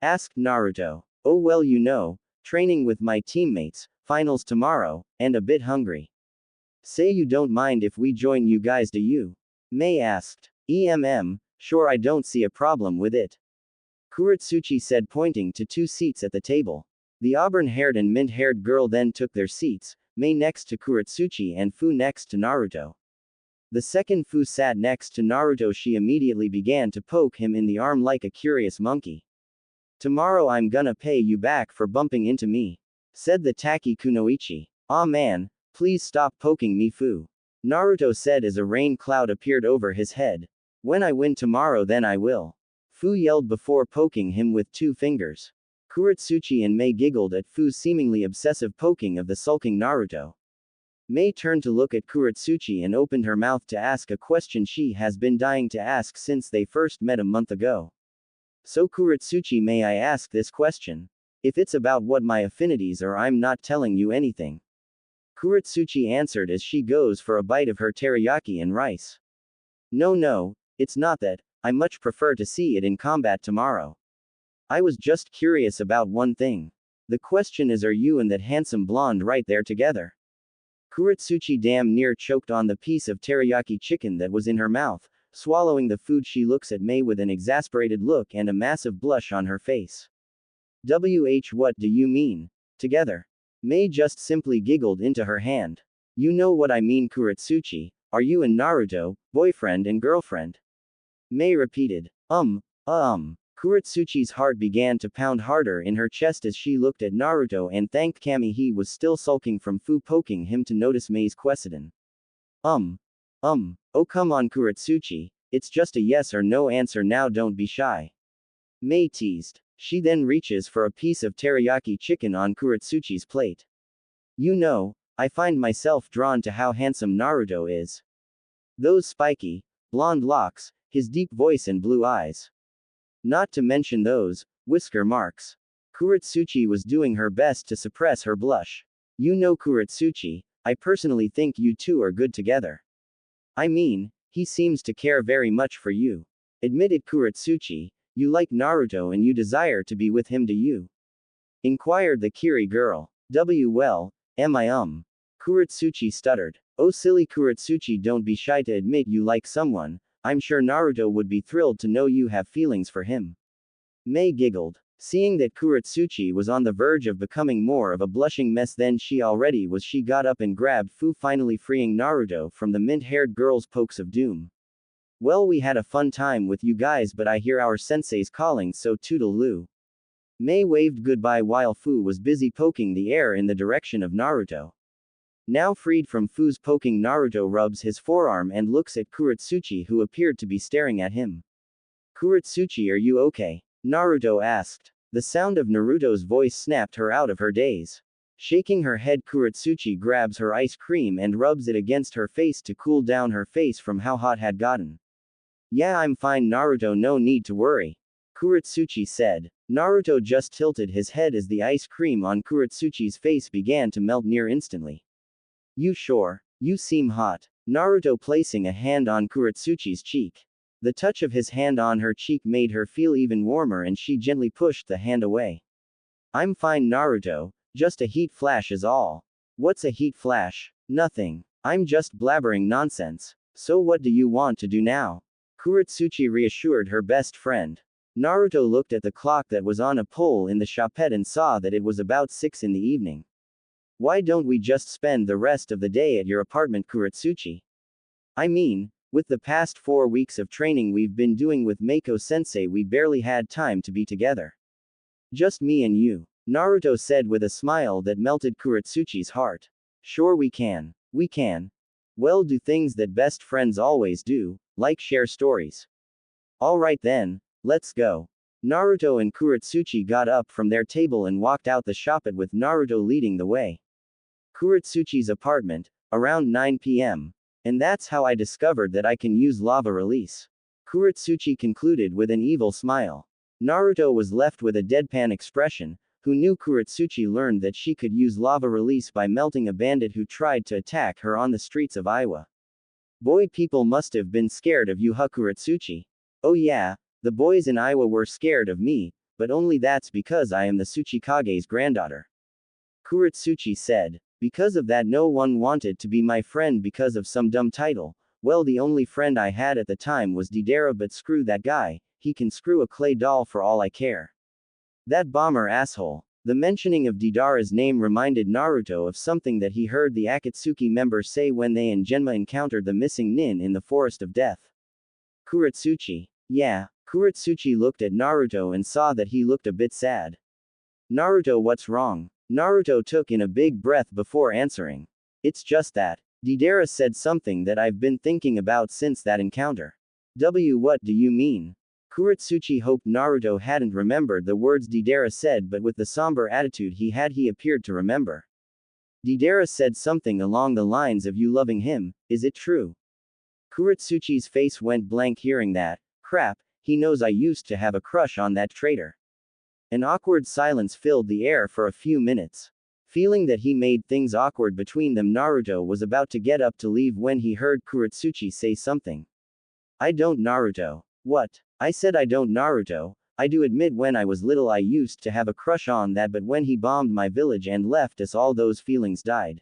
Asked Naruto. Oh well, you know, training with my teammates, finals tomorrow, and a bit hungry. Say you don't mind if we join you guys, do you? Mei asked. Sure, I don't see a problem with it. Kurotsuchi said, pointing to two seats at the table. The auburn-haired and mint-haired girl then took their seats, Mei next to Kurotsuchi and Fu next to Naruto. The second Fu sat next to Naruto. She immediately began to poke him in the arm like a curious monkey. Tomorrow I'm gonna pay you back for bumping into me, said the tacky kunoichi. Aw man, please stop poking me, Fu. Naruto said as a rain cloud appeared over his head. When I win tomorrow, then I will. Fu yelled before poking him with two fingers. Kurotsuchi and Mei giggled at Fu's seemingly obsessive poking of the sulking Naruto. Mei turned to look at Kurotsuchi and opened her mouth to ask a question she has been dying to ask since they first met a month ago. So Kurotsuchi, may I ask this question? If it's about what my affinities are, I'm not telling you anything. Kurotsuchi answered as she goes for a bite of her teriyaki and rice. No, it's not that, I much prefer to see it in combat tomorrow. I was just curious about one thing. The question is, are you and that handsome blonde right there together? Kurotsuchi damn near choked on the piece of teriyaki chicken that was in her mouth. Swallowing the food, she looks at Mei with an exasperated look and a massive blush on her face. What do you mean? Together? Mei just simply giggled into her hand. You know what I mean, Kurotsuchi. Are you and Naruto, boyfriend and girlfriend? Mei repeated. Kurotsuchi's heart began to pound harder in her chest as she looked at Naruto and thanked Kami he was still sulking from Fu poking him to notice Mei's question. Oh come on Kurotsuchi, it's just a yes or no answer now, don't be shy. Mei teased. She then reaches for a piece of teriyaki chicken on Kurotsuchi's plate. You know, I find myself drawn to how handsome Naruto is. Those spiky, blonde locks, his deep voice and blue eyes. Not to mention those whisker marks. Kurotsuchi was doing her best to suppress her blush. You know Kurotsuchi, I personally think you two are good together. I mean, he seems to care very much for you. Admitted Kurotsuchi, you like Naruto and you desire to be with him, do you? Inquired the Kiri girl. Well, am I Kurotsuchi stuttered. Oh silly Kurotsuchi, don't be shy to admit you like someone, I'm sure Naruto would be thrilled to know you have feelings for him. Mei giggled. Seeing that Kurotsuchi was on the verge of becoming more of a blushing mess than she already was, she got up and grabbed Fu, finally freeing Naruto from the mint-haired girl's pokes of doom. Well, we had a fun time with you guys, but I hear our sensei's calling, so toodle-loo. Mei waved goodbye while Fu was busy poking the air in the direction of Naruto. Now freed from Fu's poking, Naruto rubs his forearm and looks at Kurotsuchi, who appeared to be staring at him. Kurotsuchi, are you okay? Naruto asked. The sound of Naruto's voice snapped her out of her daze. Shaking her head, Kurotsuchi grabs her ice cream and rubs it against her face to cool down her face from how hot had gotten. Yeah, I'm fine Naruto, no need to worry. Kurotsuchi said. Naruto just tilted his head as the ice cream on Kurotsuchi's face began to melt near instantly. You sure? You seem hot. Naruto placing a hand on Kurotsuchi's cheek. The touch of his hand on her cheek made her feel even warmer and she gently pushed the hand away. I'm fine Naruto, just a heat flash is all. What's a heat flash? Nothing. I'm just blabbering nonsense. So what do you want to do now? Kurotsuchi reassured her best friend. Naruto looked at the clock that was on a pole in the chapet and saw that it was about 6 in the evening. Why don't we just spend the rest of the day at your apartment, Kurotsuchi? I mean, with the past 4 weeks of training we've been doing with Mako-sensei, we barely had time to be together. Just me and you, Naruto said with a smile that melted Kurotsuchi's heart. Sure we can. We can. Well, do things that best friends always do, like share stories. Alright then, let's go. Naruto and Kurotsuchi got up from their table and walked out the shop with Naruto leading the way. Kurotsuchi's apartment, around 9 p.m. And that's how I discovered that I can use lava release. Kurotsuchi concluded with an evil smile. Naruto was left with a deadpan expression. Who knew Kurotsuchi learned that she could use lava release by melting a bandit who tried to attack her on the streets of Iwa. Boy, people must have been scared of you, huh, Kurotsuchi? Oh yeah, the boys in Iwa were scared of me, but only that's because I am the Tsuchikage's granddaughter. Kurotsuchi said. Because of that, no one wanted to be my friend because of some dumb title. Well, the only friend I had at the time was Deidara, but screw that guy, he can screw a clay doll for all I care. That bomber asshole. The mentioning of Deidara's name reminded Naruto of something that he heard the Akatsuki members say when they and Genma encountered the missing nin in the Forest of Death. Kurotsuchi. Yeah. Kurotsuchi looked at Naruto and saw that he looked a bit sad. Naruto, what's wrong? Naruto took in a big breath before answering. It's just that. Deidara said something that I've been thinking about since that encounter. What do you mean? Kurotsuchi hoped Naruto hadn't remembered the words Deidara said, but with the somber attitude he appeared to remember. Deidara said something along the lines of you loving him, is it true? Kurotsuchi's face went blank hearing that. Crap, he knows I used to have a crush on that traitor. An awkward silence filled the air for a few minutes. Feeling that he made things awkward between them, Naruto was about to get up to leave when he heard Kurotsuchi say something. I don't, Naruto. What? I said I don't, Naruto. I do admit when I was little I used to have a crush on that, but when he bombed my village and left us all, those feelings died.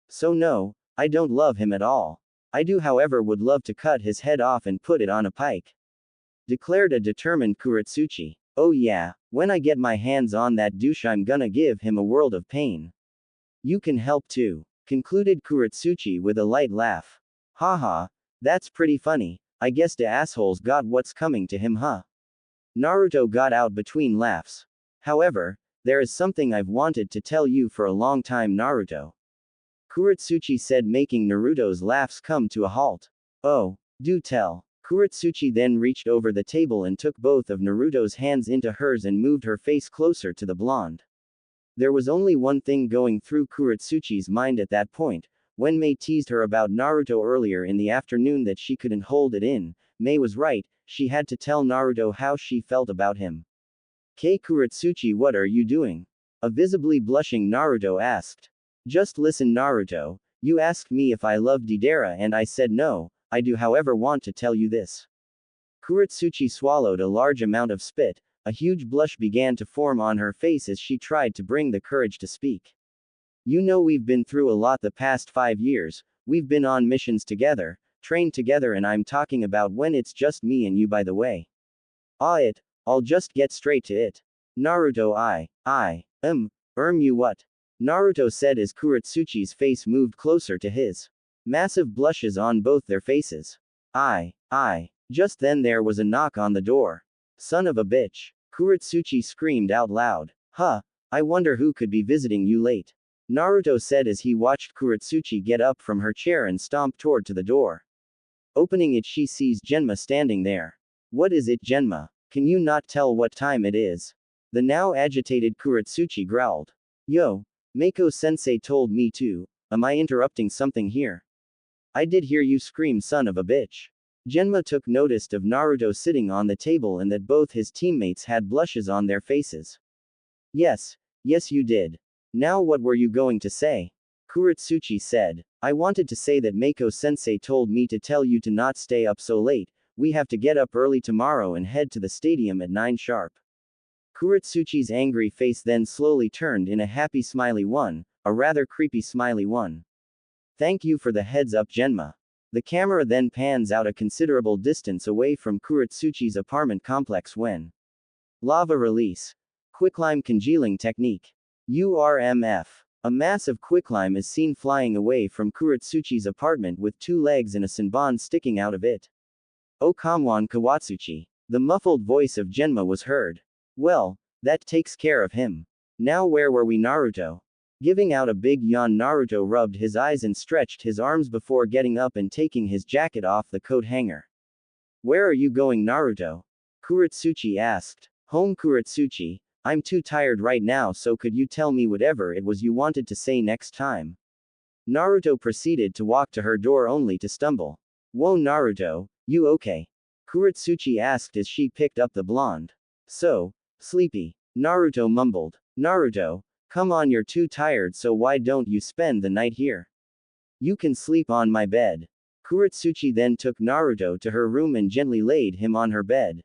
So no, I don't love him at all. I do, however, would love to cut his head off and put it on a pike. Declared a determined Kurotsuchi. Oh yeah, when I get my hands on that douche I'm gonna give him a world of pain. You can help too. Concluded Kurotsuchi with a light laugh. Haha, that's pretty funny. I guess the asshole's got what's coming to him, huh? Naruto got out between laughs. However, there is something I've wanted to tell you for a long time, Naruto. Kurotsuchi said, making Naruto's laughs come to a halt. Oh, do tell. Kurotsuchi then reached over the table and took both of Naruto's hands into hers and moved her face closer to the blonde. There was only one thing going through Kurotsuchi's mind at that point. When Mei teased her about Naruto earlier in the afternoon that she couldn't hold it in, Mei was right, she had to tell Naruto how she felt about him. Kurotsuchi, what are you doing? A visibly blushing Naruto asked. Just listen, Naruto, you asked me if I loved Deidara and I said no, I do however want to tell you this. Kurotsuchi swallowed a large amount of spit. A huge blush began to form on her face as she tried to bring the courage to speak. You know, we've been through a lot the past 5 years, we've been on missions together, trained together, and I'm talking about when it's just me and you, by the way. I'll just get straight to it. Naruto, you what? Naruto said as Kurotsuchi's face moved closer to his. Massive blushes on both their faces. Just then there was a knock on the door. Son of a bitch. Kurotsuchi screamed out loud. Huh, I wonder who could be visiting you late. Naruto said as he watched Kurotsuchi get up from her chair and stomp toward to the door. Opening it, she sees Genma standing there. What is it, Genma? Can you not tell what time it is? The now agitated Kurotsuchi growled. Yo, Mako-sensei told me to. Am I interrupting something here? I did hear you scream, son of a bitch. Genma took notice of Naruto sitting on the table and that both his teammates had blushes on their faces. Yes you did. Now what were you going to say? Kurotsuchi said. I wanted to say that Mako-sensei told me to tell you to not stay up so late, we have to get up early tomorrow and head to the stadium at 9 sharp. Kurotsuchi's angry face then slowly turned in a happy smiley one, a rather creepy smiley one. Thank you for the heads up, Genma. The camera then pans out a considerable distance away from Kurotsuchi's apartment complex when lava release. Quicklime congealing technique. URMF. A massive quicklime is seen flying away from Kurotsuchi's apartment with 2 legs and a senbon sticking out of it. Okamwan Kawatsuchi. The muffled voice of Genma was heard. Well, that takes care of him. Now where were we, Naruto? Giving out a big yawn, Naruto rubbed his eyes and stretched his arms before getting up and taking his jacket off the coat hanger. Where are you going, Naruto? Kurotsuchi asked. Home, Kurotsuchi. I'm too tired right now, so could you tell me whatever it was you wanted to say next time? Naruto proceeded to walk to her door only to stumble. Whoa, Naruto, you okay? Kurotsuchi asked as she picked up the blonde. So sleepy. Naruto mumbled. Naruto, come on, you're too tired, so why don't you spend the night here? You can sleep on my bed. Kurotsuchi then took Naruto to her room and gently laid him on her bed.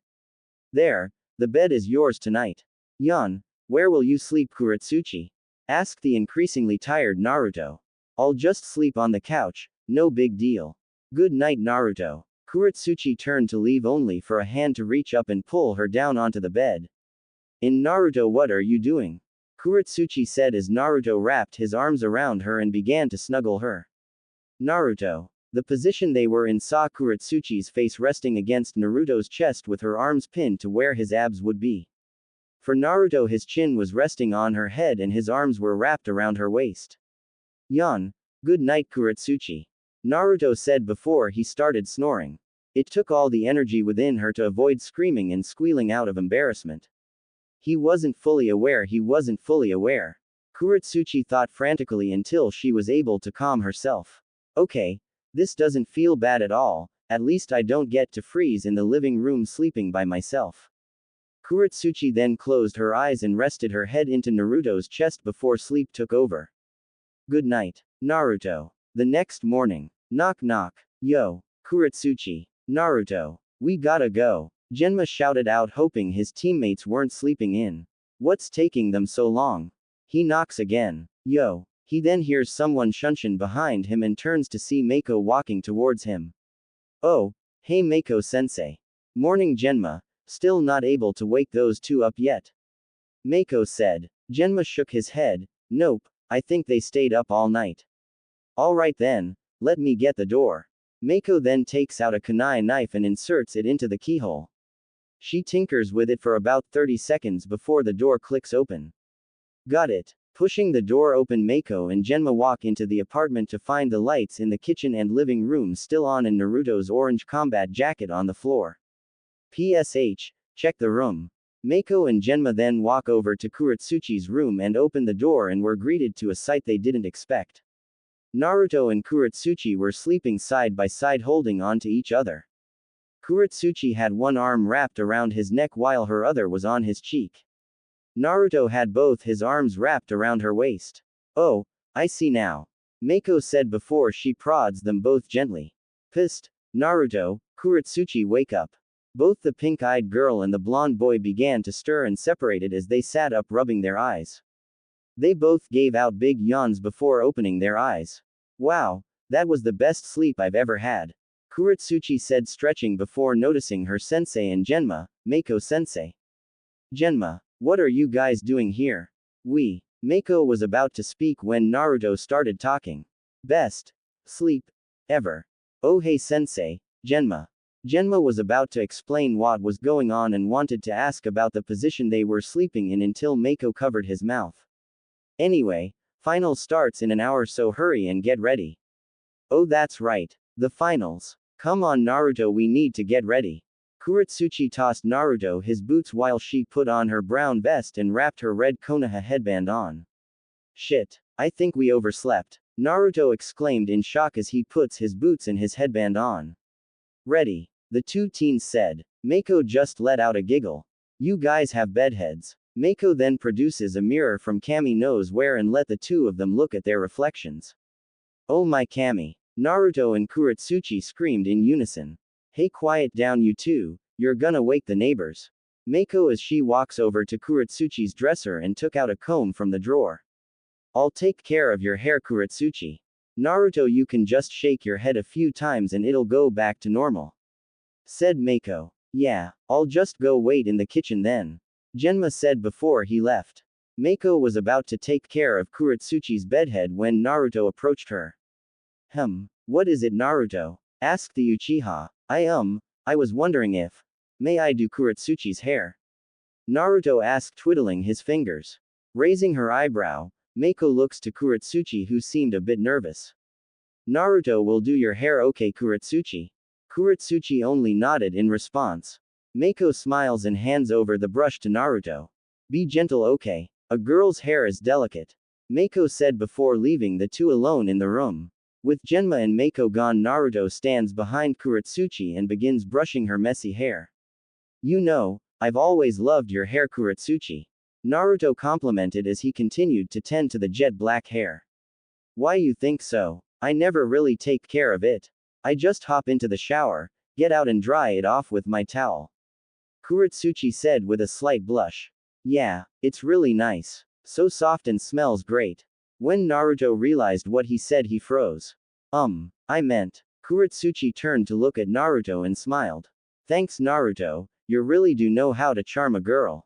There, the bed is yours tonight. Where will you sleep, Kurotsuchi? Asked the increasingly tired Naruto. I'll just sleep on the couch, no big deal. Good night, Naruto. Kurotsuchi turned to leave only for a hand to reach up and pull her down onto the bed. Naruto, what are you doing? Kurotsuchi said as Naruto wrapped his arms around her and began to snuggle her. Naruto. The position they were in saw Kurotsuchi's face resting against Naruto's chest with her arms pinned to where his abs would be. For Naruto, his chin was resting on her head and his arms were wrapped around her waist. Good night, Kurotsuchi. Naruto said before he started snoring. It took all the energy within her to avoid screaming and squealing out of embarrassment. He wasn't fully aware. Kurotsuchi thought frantically until she was able to calm herself. Okay, this doesn't feel bad at all, at least I don't get to freeze in the living room sleeping by myself. Kurotsuchi then closed her eyes and rested her head into Naruto's chest before sleep took over. Good night, Naruto. The next morning. Knock knock. Yo, Kurotsuchi. Naruto. We gotta go. Genma shouted out, hoping his teammates weren't sleeping in. What's taking them so long? He knocks again. Yo. He then hears someone shunshin behind him and turns to see Mako walking towards him. Oh, hey Mako-sensei. Morning, Genma. Still not able to wake those two up yet? Mako said. Genma shook his head. Nope, I think they stayed up all night. Alright then, let me get the door. Mako then takes out a kunai knife and inserts it into the keyhole. She tinkers with it for about 30 seconds before the door clicks open. Got it. Pushing the door open, Mako and Genma walk into the apartment to find the lights in the kitchen and living room still on and Naruto's orange combat jacket on the floor. PSH, check the room. Mako and Genma then walk over to Kurotsuchi's room and open the door and were greeted to a sight they didn't expect. Naruto and Kurotsuchi were sleeping side by side holding on to each other. Kurotsuchi had one arm wrapped around his neck while her other was on his cheek. Naruto had both his arms wrapped around her waist. Oh, I see now. Mako said before she prods them both gently. Pissed, Naruto, Kurotsuchi, wake up. Both the pink-eyed girl and the blonde boy began to stir and separated as they sat up rubbing their eyes. They both gave out big yawns before opening their eyes. Wow, that was the best sleep I've ever had. Kurotsuchi said stretching before noticing her sensei and Genma, Mako-sensei. Genma, what are you guys doing here? Mako was about to speak when Naruto started talking. Best sleep ever. Oh hey sensei, Genma. Genma was about to explain what was going on and wanted to ask about the position they were sleeping in until Mako covered his mouth. Anyway, finals starts in an hour, so hurry and get ready. Oh that's right. The finals. Come on Naruto, we need to get ready. Kurotsuchi tossed Naruto his boots while she put on her brown vest and wrapped her red Konoha headband on. Shit, I think we overslept. Naruto exclaimed in shock as he puts his boots and his headband on. Ready. The two teens said. Mako just let out a giggle. You guys have bedheads. Mako then produces a mirror from Kami knows where and let the two of them look at their reflections. Oh my Kami. Naruto and Kurotsuchi screamed in unison. Hey quiet down you two, you're gonna wake the neighbors. Mako as she walks over to Kurotsuchi's dresser and took out a comb from the drawer. I'll take care of your hair Kurotsuchi. Naruto, you can just shake your head a few times and it'll go back to normal. Said Mako. Yeah, I'll just go wait in the kitchen then. Genma said before he left. Mako was about to take care of Kurotsuchi's bedhead when Naruto approached her. What is it Naruto? Asked the Uchiha. I was wondering if. May I do Kurotsuchi's hair? Naruto asked twiddling his fingers. Raising her eyebrow, Mako looks to Kurotsuchi who seemed a bit nervous. Naruto will do your hair okay Kurotsuchi. Kurotsuchi only nodded in response. Mako smiles and hands over the brush to Naruto. Be gentle okay. A girl's hair is delicate. Mako said before leaving the two alone in the room. With Genma and Mako gone, Naruto stands behind Kurotsuchi and begins brushing her messy hair. You know, I've always loved your hair Kurotsuchi. Naruto complimented as he continued to tend to the jet black hair. Why you think so? I never really take care of it. I just hop into the shower, get out and dry it off with my towel. Kurotsuchi said with a slight blush. Yeah, it's really nice. So soft and smells great. When Naruto realized what he said, he froze. I meant. Kurotsuchi turned to look at Naruto and smiled. Thanks Naruto, you really do know how to charm a girl.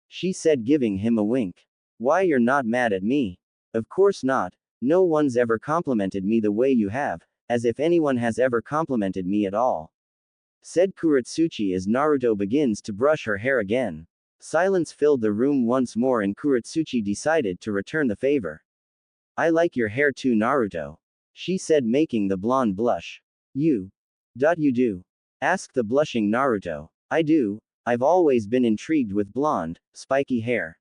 She said giving him a wink. Why you're not mad at me? Of course not. No one's ever complimented me the way you have, as if anyone has ever complimented me at all. Said Kurotsuchi as Naruto begins to brush her hair again. Silence filled the room once more and Kurotsuchi decided to return the favor. I like your hair too Naruto. She said making the blonde blush. You do? Asked the blushing Naruto. I do, I've always been intrigued with blonde, spiky hair.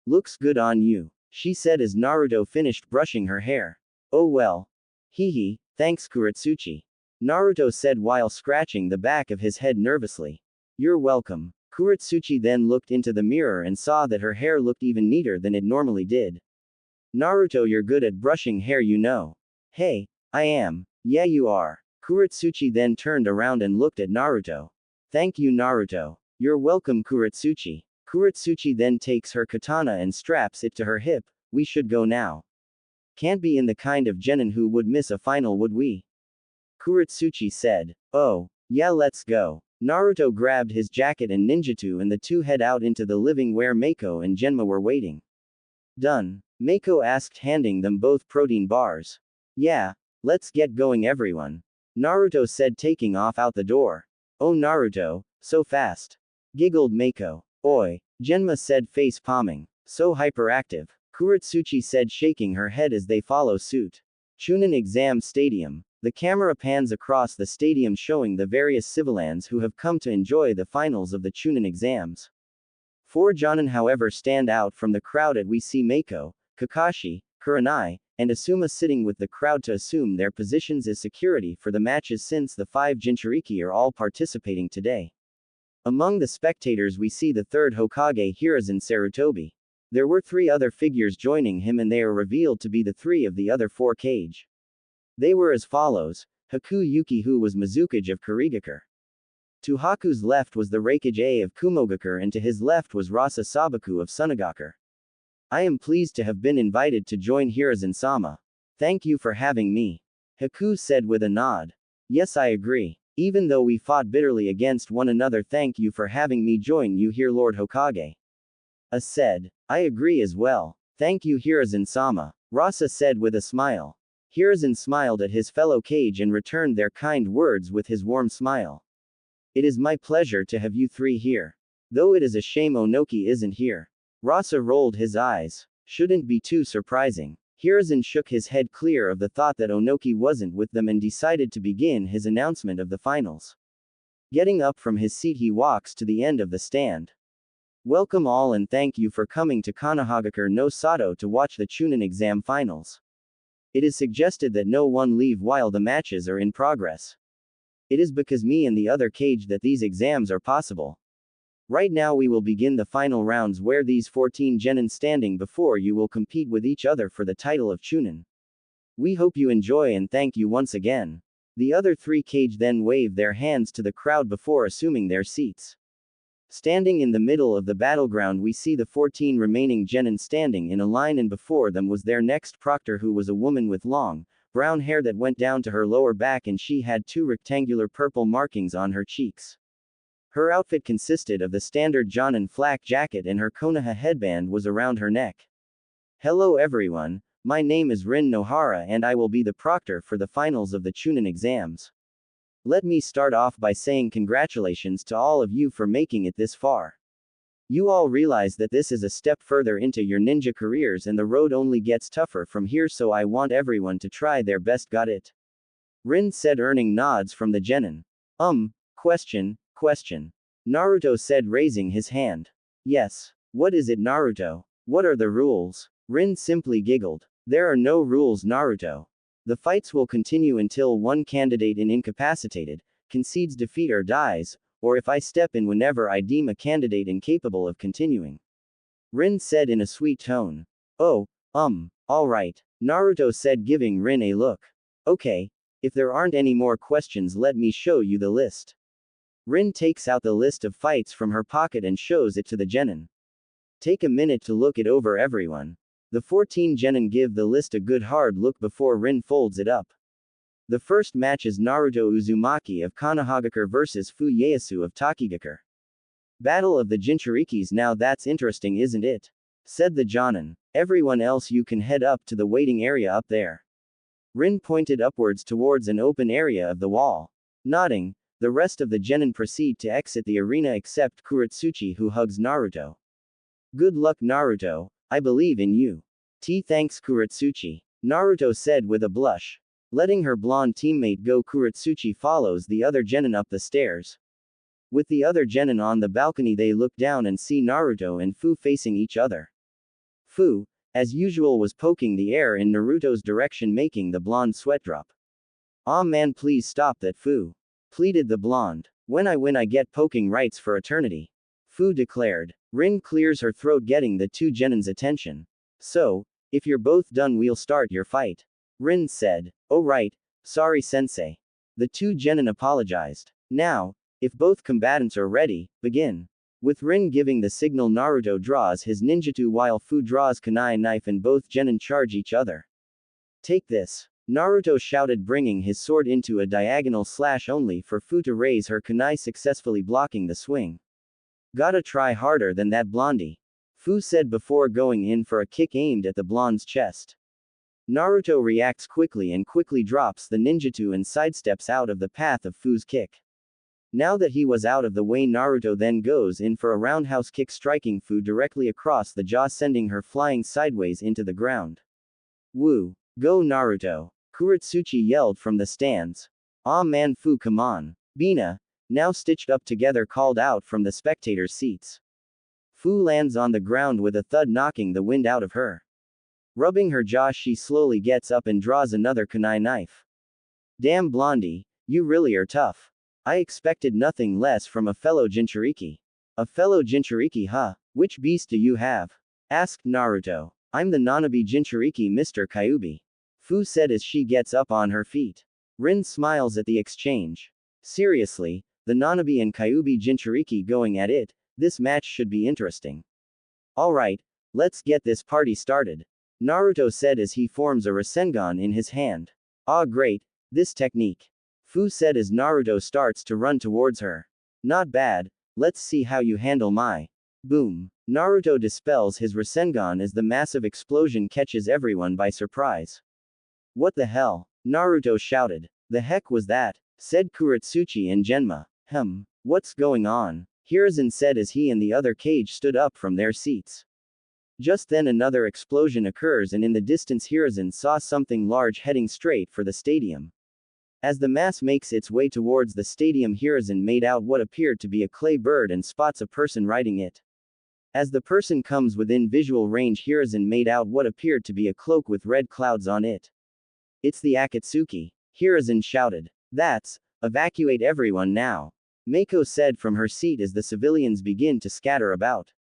Looks good on you, she said as Naruto finished brushing her hair. Oh well. Hehe, thanks Kurotsuchi. Naruto said while scratching the back of his head nervously. You're welcome. Kurotsuchi then looked into the mirror and saw that her hair looked even neater than it normally did. Naruto, you're good at brushing hair you know. Hey, I am. Yeah you are. Kurotsuchi then turned around and looked at Naruto. Thank you Naruto. You're welcome Kurotsuchi. Kurotsuchi then takes her katana and straps it to her hip. We should go now. Can't be in the kind of genin who would miss a final, would we? Kurotsuchi said. Oh, yeah let's go. Naruto grabbed his jacket and ninjutsu and the two head out into the living where Mako and Genma were waiting. Done? Mako asked handing them both protein bars. Yeah, let's get going everyone. Naruto said taking off out the door. Oh Naruto, so fast. Giggled Mako. Oi, Genma said, face palming. So hyperactive. Kurotsuchi said, shaking her head as they follow suit. Chunin Exam Stadium. The camera pans across the stadium showing the various civilians who have come to enjoy the finals of the Chunin exams. 4 Jonin however stand out from the crowd as we see Mako, Kakashi, Kurenai, and Asuma sitting with the crowd to assume their positions as security for the matches since the 5 Jinchuriki are all participating today. Among the spectators we see the 3rd Hokage Hiruzen Sarutobi. There were 3 other figures joining him and they are revealed to be the 3 of the other 4 Kage. They were as follows: Haku Yuki, who was Mizukage of Kurigakure. To Haku's left was the Raikage A of Kumogakure and to his left was Rasa Sabaku of Sunagakure. I am pleased to have been invited to join Hiruzen-sama. Thank you for having me. Haku said with a nod. Yes, I agree. Even though we fought bitterly against one another, thank you for having me join you here, Lord Hokage. Said. I agree as well. Thank you, Hiruzen-sama. Rasa said with a smile. Hiruzen smiled at his fellow Kage and returned their kind words with his warm smile. It is my pleasure to have you 3 here. Though it is a shame Onoki isn't here. Rasa rolled his eyes. Shouldn't be too surprising. Hiruzen shook his head clear of the thought that Onoki wasn't with them and decided to begin his announcement of the finals. Getting up from his seat, he walks to the end of the stand. Welcome all and thank you for coming to Konohagakure no Sato to watch the Chunin exam finals. It is suggested that no one leave while the matches are in progress. It is because me and the other Kage that these exams are possible. Right now we will begin the final rounds where these 14 genin standing before you will compete with each other for the title of Chunin. We hope you enjoy and thank you once again. The other 3 Kage then wave their hands to the crowd before assuming their seats. Standing in the middle of the battleground we see the 14 remaining genin standing in a line, and before them was their next proctor, who was a woman with long, brown hair that went down to her lower back, and she had 2 rectangular purple markings on her cheeks. Her outfit consisted of the standard Jonin flak jacket and her Konoha headband was around her neck. Hello everyone, my name is Rin Nohara and I will be the proctor for the finals of the Chunin exams. Let me start off by saying congratulations to all of you for making it this far. You all realize that this is a step further into your ninja careers and the road only gets tougher from here, so I want everyone to try their best. Got it? Rin said, earning nods from the genin. Question. Naruto said, raising his hand. Yes. What is it, Naruto? What are the rules? Rin simply giggled. There are no rules, Naruto. The fights will continue until one candidate is incapacitated, concedes defeat or dies, or if I step in whenever I deem a candidate incapable of continuing. Rin said in a sweet tone. Oh, alright, Naruto said, giving Rin a look. Okay, if there aren't any more questions, let me show you the list. Rin takes out the list of fights from her pocket and shows it to the genin. Take a minute to look it over, everyone. The 14 genin give the list a good hard look before Rin folds it up. The first match is Naruto Uzumaki of Konohagakure vs Fu Ieyasu of Takigakure. Battle of the Jinchurikis. Now that's interesting, isn't it? Said the jonin. Everyone else, you can head up to the waiting area up there. Rin pointed upwards towards an open area of the wall. Nodding, the rest of the genin proceed to exit the arena except Kurotsuchi, who hugs Naruto. Good luck, Naruto. I believe in you. Thanks, Kurotsuchi. Naruto said with a blush. Letting her blonde teammate go, Kurotsuchi follows the other genin up the stairs. With the other genin on the balcony, they look down and see Naruto and Fu facing each other. Fu, as usual, was poking the air in Naruto's direction, making the blonde sweat drop. Aw man, please stop that, Fu. Pleaded the blonde. When I win I get poking rights for eternity. Fu declared. Rin clears her throat, getting the 2 genin's attention. So, if you're both done, we'll start your fight. Rin said. Oh right, sorry sensei. The 2 genin apologized. Now, if both combatants are ready, begin. With Rin giving the signal, Naruto draws his ninjutsu while Fu draws kunai knife and both genin charge each other. Take this. Naruto shouted, bringing his sword into a diagonal slash, only for Fu to raise her kunai, successfully blocking the swing. Gotta try harder than that, blondie. Fu said before going in for a kick aimed at the blonde's chest. Naruto reacts quickly and quickly drops the ninjutsu and sidesteps out of the path of Fu's kick. Now that he was out of the way, Naruto then goes in for a roundhouse kick, striking Fu directly across the jaw, sending her flying sideways into the ground. Woo! Go Naruto! Kurotsuchi yelled from the stands. Ah man, Fu, come on. Bina, now stitched up together, called out from the spectators' seats. Fu lands on the ground with a thud, knocking the wind out of her. Rubbing her jaw, she slowly gets up and draws another kunai knife. Damn Blondie, you really are tough. I expected nothing less from a fellow Jinchuriki. A fellow Jinchuriki, huh? Which beast do you have? Asked Naruto. I'm the Nanabi Jinchuriki, Mr. Kyuubi. Fu said as she gets up on her feet. Rin smiles at the exchange. Seriously, the Nanabi and Kyuubi Jinchuriki going at it, this match should be interesting. Alright, let's get this party started. Naruto said as he forms a Rasengan in his hand. Ah great, this technique. Fu said as Naruto starts to run towards her. Not bad, let's see how you handle my. Boom. Naruto dispels his Rasengan as the massive explosion catches everyone by surprise. What the hell? Naruto shouted. The heck was that? Said Kurotsuchi and Genma. What's going on? Hiruzen said as he and the other Kage stood up from their seats. Just then another explosion occurs, and in the distance Hiruzen saw something large heading straight for the stadium. As the mass makes its way towards the stadium, Hiruzen made out what appeared to be a clay bird and spots a person riding it. As the person comes within visual range, Hiruzen made out what appeared to be a cloak with red clouds on it. It's the Akatsuki. Hiruzen shouted. That's, evacuate everyone now. Mako said from her seat as the civilians begin to scatter about.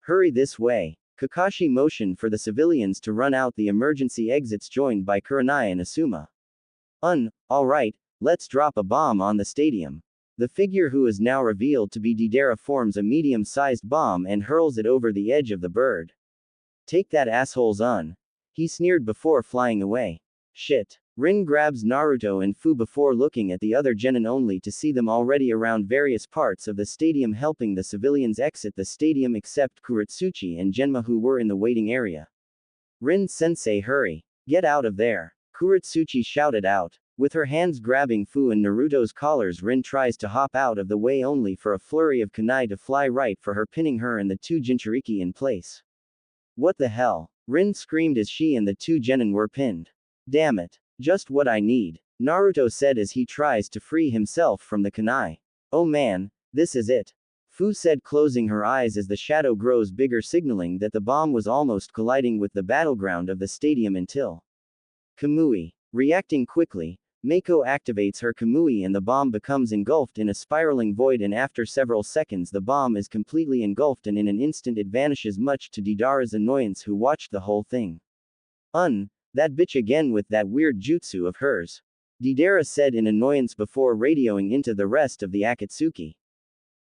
Hurry this way. Kakashi motioned for the civilians to run out the emergency exits, joined by Kurenai and Asuma. Alright, let's drop a bomb on the stadium. The figure who is now revealed to be Deidara forms a medium-sized bomb and hurls it over the edge of the bird. Take that, assholes, he sneered before flying away. Shit. Rin grabs Naruto and Fu before looking at the other genin, only to see them already around various parts of the stadium, helping the civilians exit the stadium except Kurotsuchi and Genma, who were in the waiting area. Rin-sensei, hurry. Get out of there. Kurotsuchi shouted out. With her hands grabbing Fu and Naruto's collars, Rin tries to hop out of the way, only for a flurry of kunai to fly right for her, pinning her and the two Jinchuriki in place. What the hell? Rin screamed as she and the two genin were pinned. Damn it. Just what I need. Naruto said as he tries to free himself from the kunai. Oh man, this is it. Fu said, closing her eyes as the shadow grows bigger, signaling that the bomb was almost colliding with the battleground of the stadium until. Kamui. Reacting quickly, Mako activates her Kamui and the bomb becomes engulfed in a spiraling void, and after several seconds the bomb is completely engulfed and in an instant it vanishes, much to Deidara's annoyance, who watched the whole thing. That bitch again with that weird jutsu of hers. Deidara said in annoyance before radioing into the rest of the Akatsuki.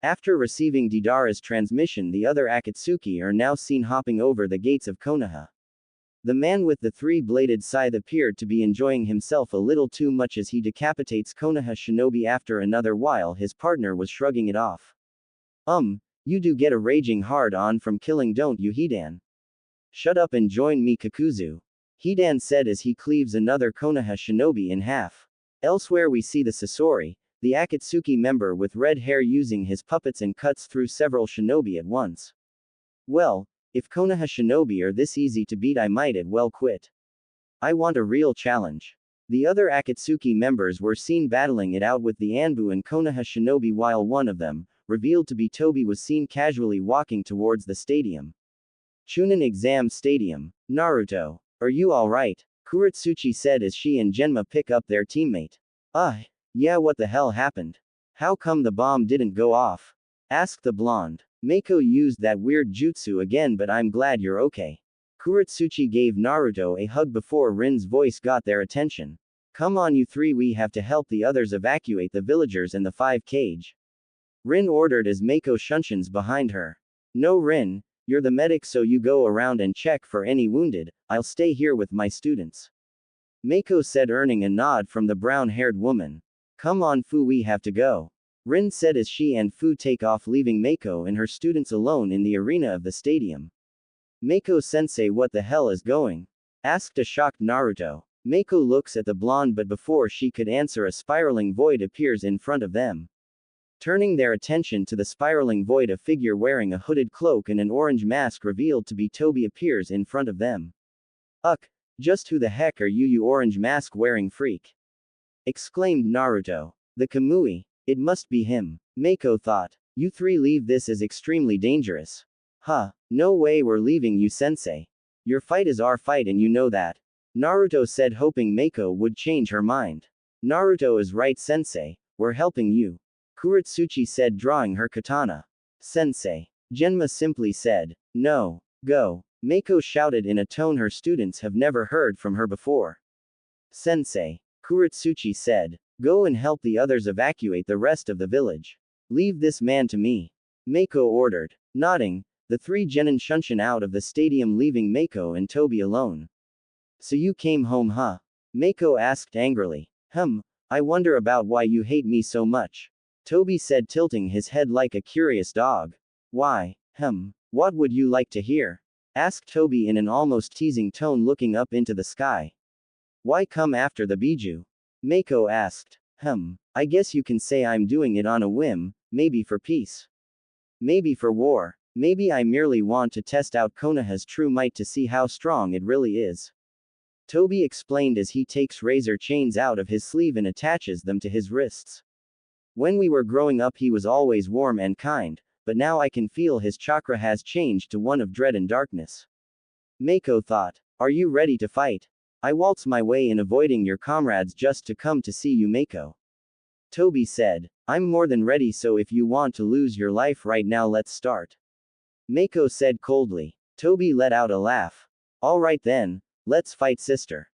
After receiving Deidara's transmission, the other Akatsuki are now seen hopping over the gates of Konoha. The man with the three-bladed scythe appeared to be enjoying himself a little too much as he decapitates Konoha shinobi after another, while his partner was shrugging it off. You do get a raging hard on from killing, don't you, Hidan? Shut up and join me, Kakuzu. Hidan said as he cleaves another Konoha shinobi in half. Elsewhere we see the Sasori, the Akatsuki member with red hair, using his puppets and cuts through several shinobi at once. Well, if Konoha shinobi are this easy to beat, I might as well quit. I want a real challenge. The other Akatsuki members were seen battling it out with the Anbu and Konoha shinobi, while one of them, revealed to be Tobi, was seen casually walking towards the stadium. Chunin Exam Stadium. Naruto. Are you alright? Kurotsuchi said as she and Genma pick up their teammate. Yeah, what the hell happened? How come the bomb didn't go off? Asked the blonde. Mako used that weird jutsu again, but I'm glad you're okay. Kurotsuchi gave Naruto a hug before Rin's voice got their attention. Come on, you three, we have to help the others evacuate the villagers and the 5 Kage. Rin ordered as Mako shunshins behind her. No, Rin, you're the medic, so you go around and check for any wounded, I'll stay here with my students. Mako said, earning a nod from the brown-haired woman. Come on, Fu, we have to go. Rin said as she and Fu take off, leaving Mako and her students alone in the arena of the stadium. Mako-sensei, what the hell is going? Asked a shocked Naruto. Mako looks at the blonde, but before she could answer, a spiraling void appears in front of them. Turning their attention to the spiraling void, a figure wearing a hooded cloak and an orange mask revealed to be Toby appears in front of them. "Ugh, just who the heck are you, you orange mask wearing freak?" exclaimed Naruto. "The Kamui. It must be him," Mako thought. "You three leave, this is extremely dangerous." "Huh, no way we're leaving you, sensei. Your fight is our fight and you know that," Naruto said, hoping Mako would change her mind. "Naruto is right, sensei, we're helping you," Kurotsuchi said, drawing her katana. "Sensei," Genma simply said. "No, go," Mako shouted in a tone her students have never heard from her before. "Sensei," Kurotsuchi said, "go and help the others evacuate the rest of the village. Leave this man to me," Mako ordered. Nodding, the three genin shunshin out of the stadium, leaving Mako and Toby alone. "So you came home, huh?" Mako asked angrily. I wonder about why you hate me so much," Toby said, tilting his head like a curious dog. "Why? What would you like to hear?" asked Toby in an almost teasing tone, looking up into the sky. "Why come after the Biju?" Mako asked. I guess you can say I'm doing it on a whim, maybe for peace. Maybe for war. Maybe I merely want to test out Konoha's true might to see how strong it really is," Toby explained as he takes razor chains out of his sleeve and attaches them to his wrists. "When we were growing up he was always warm and kind, but now I can feel his chakra has changed to one of dread and darkness." Mako thought. "Are you ready to fight? I waltz my way in, avoiding your comrades just to come to see you, Mako," Toby said. "I'm more than ready, so if you want to lose your life right now, let's start," Mako said coldly. Toby let out a laugh. "All right then, let's fight, sister."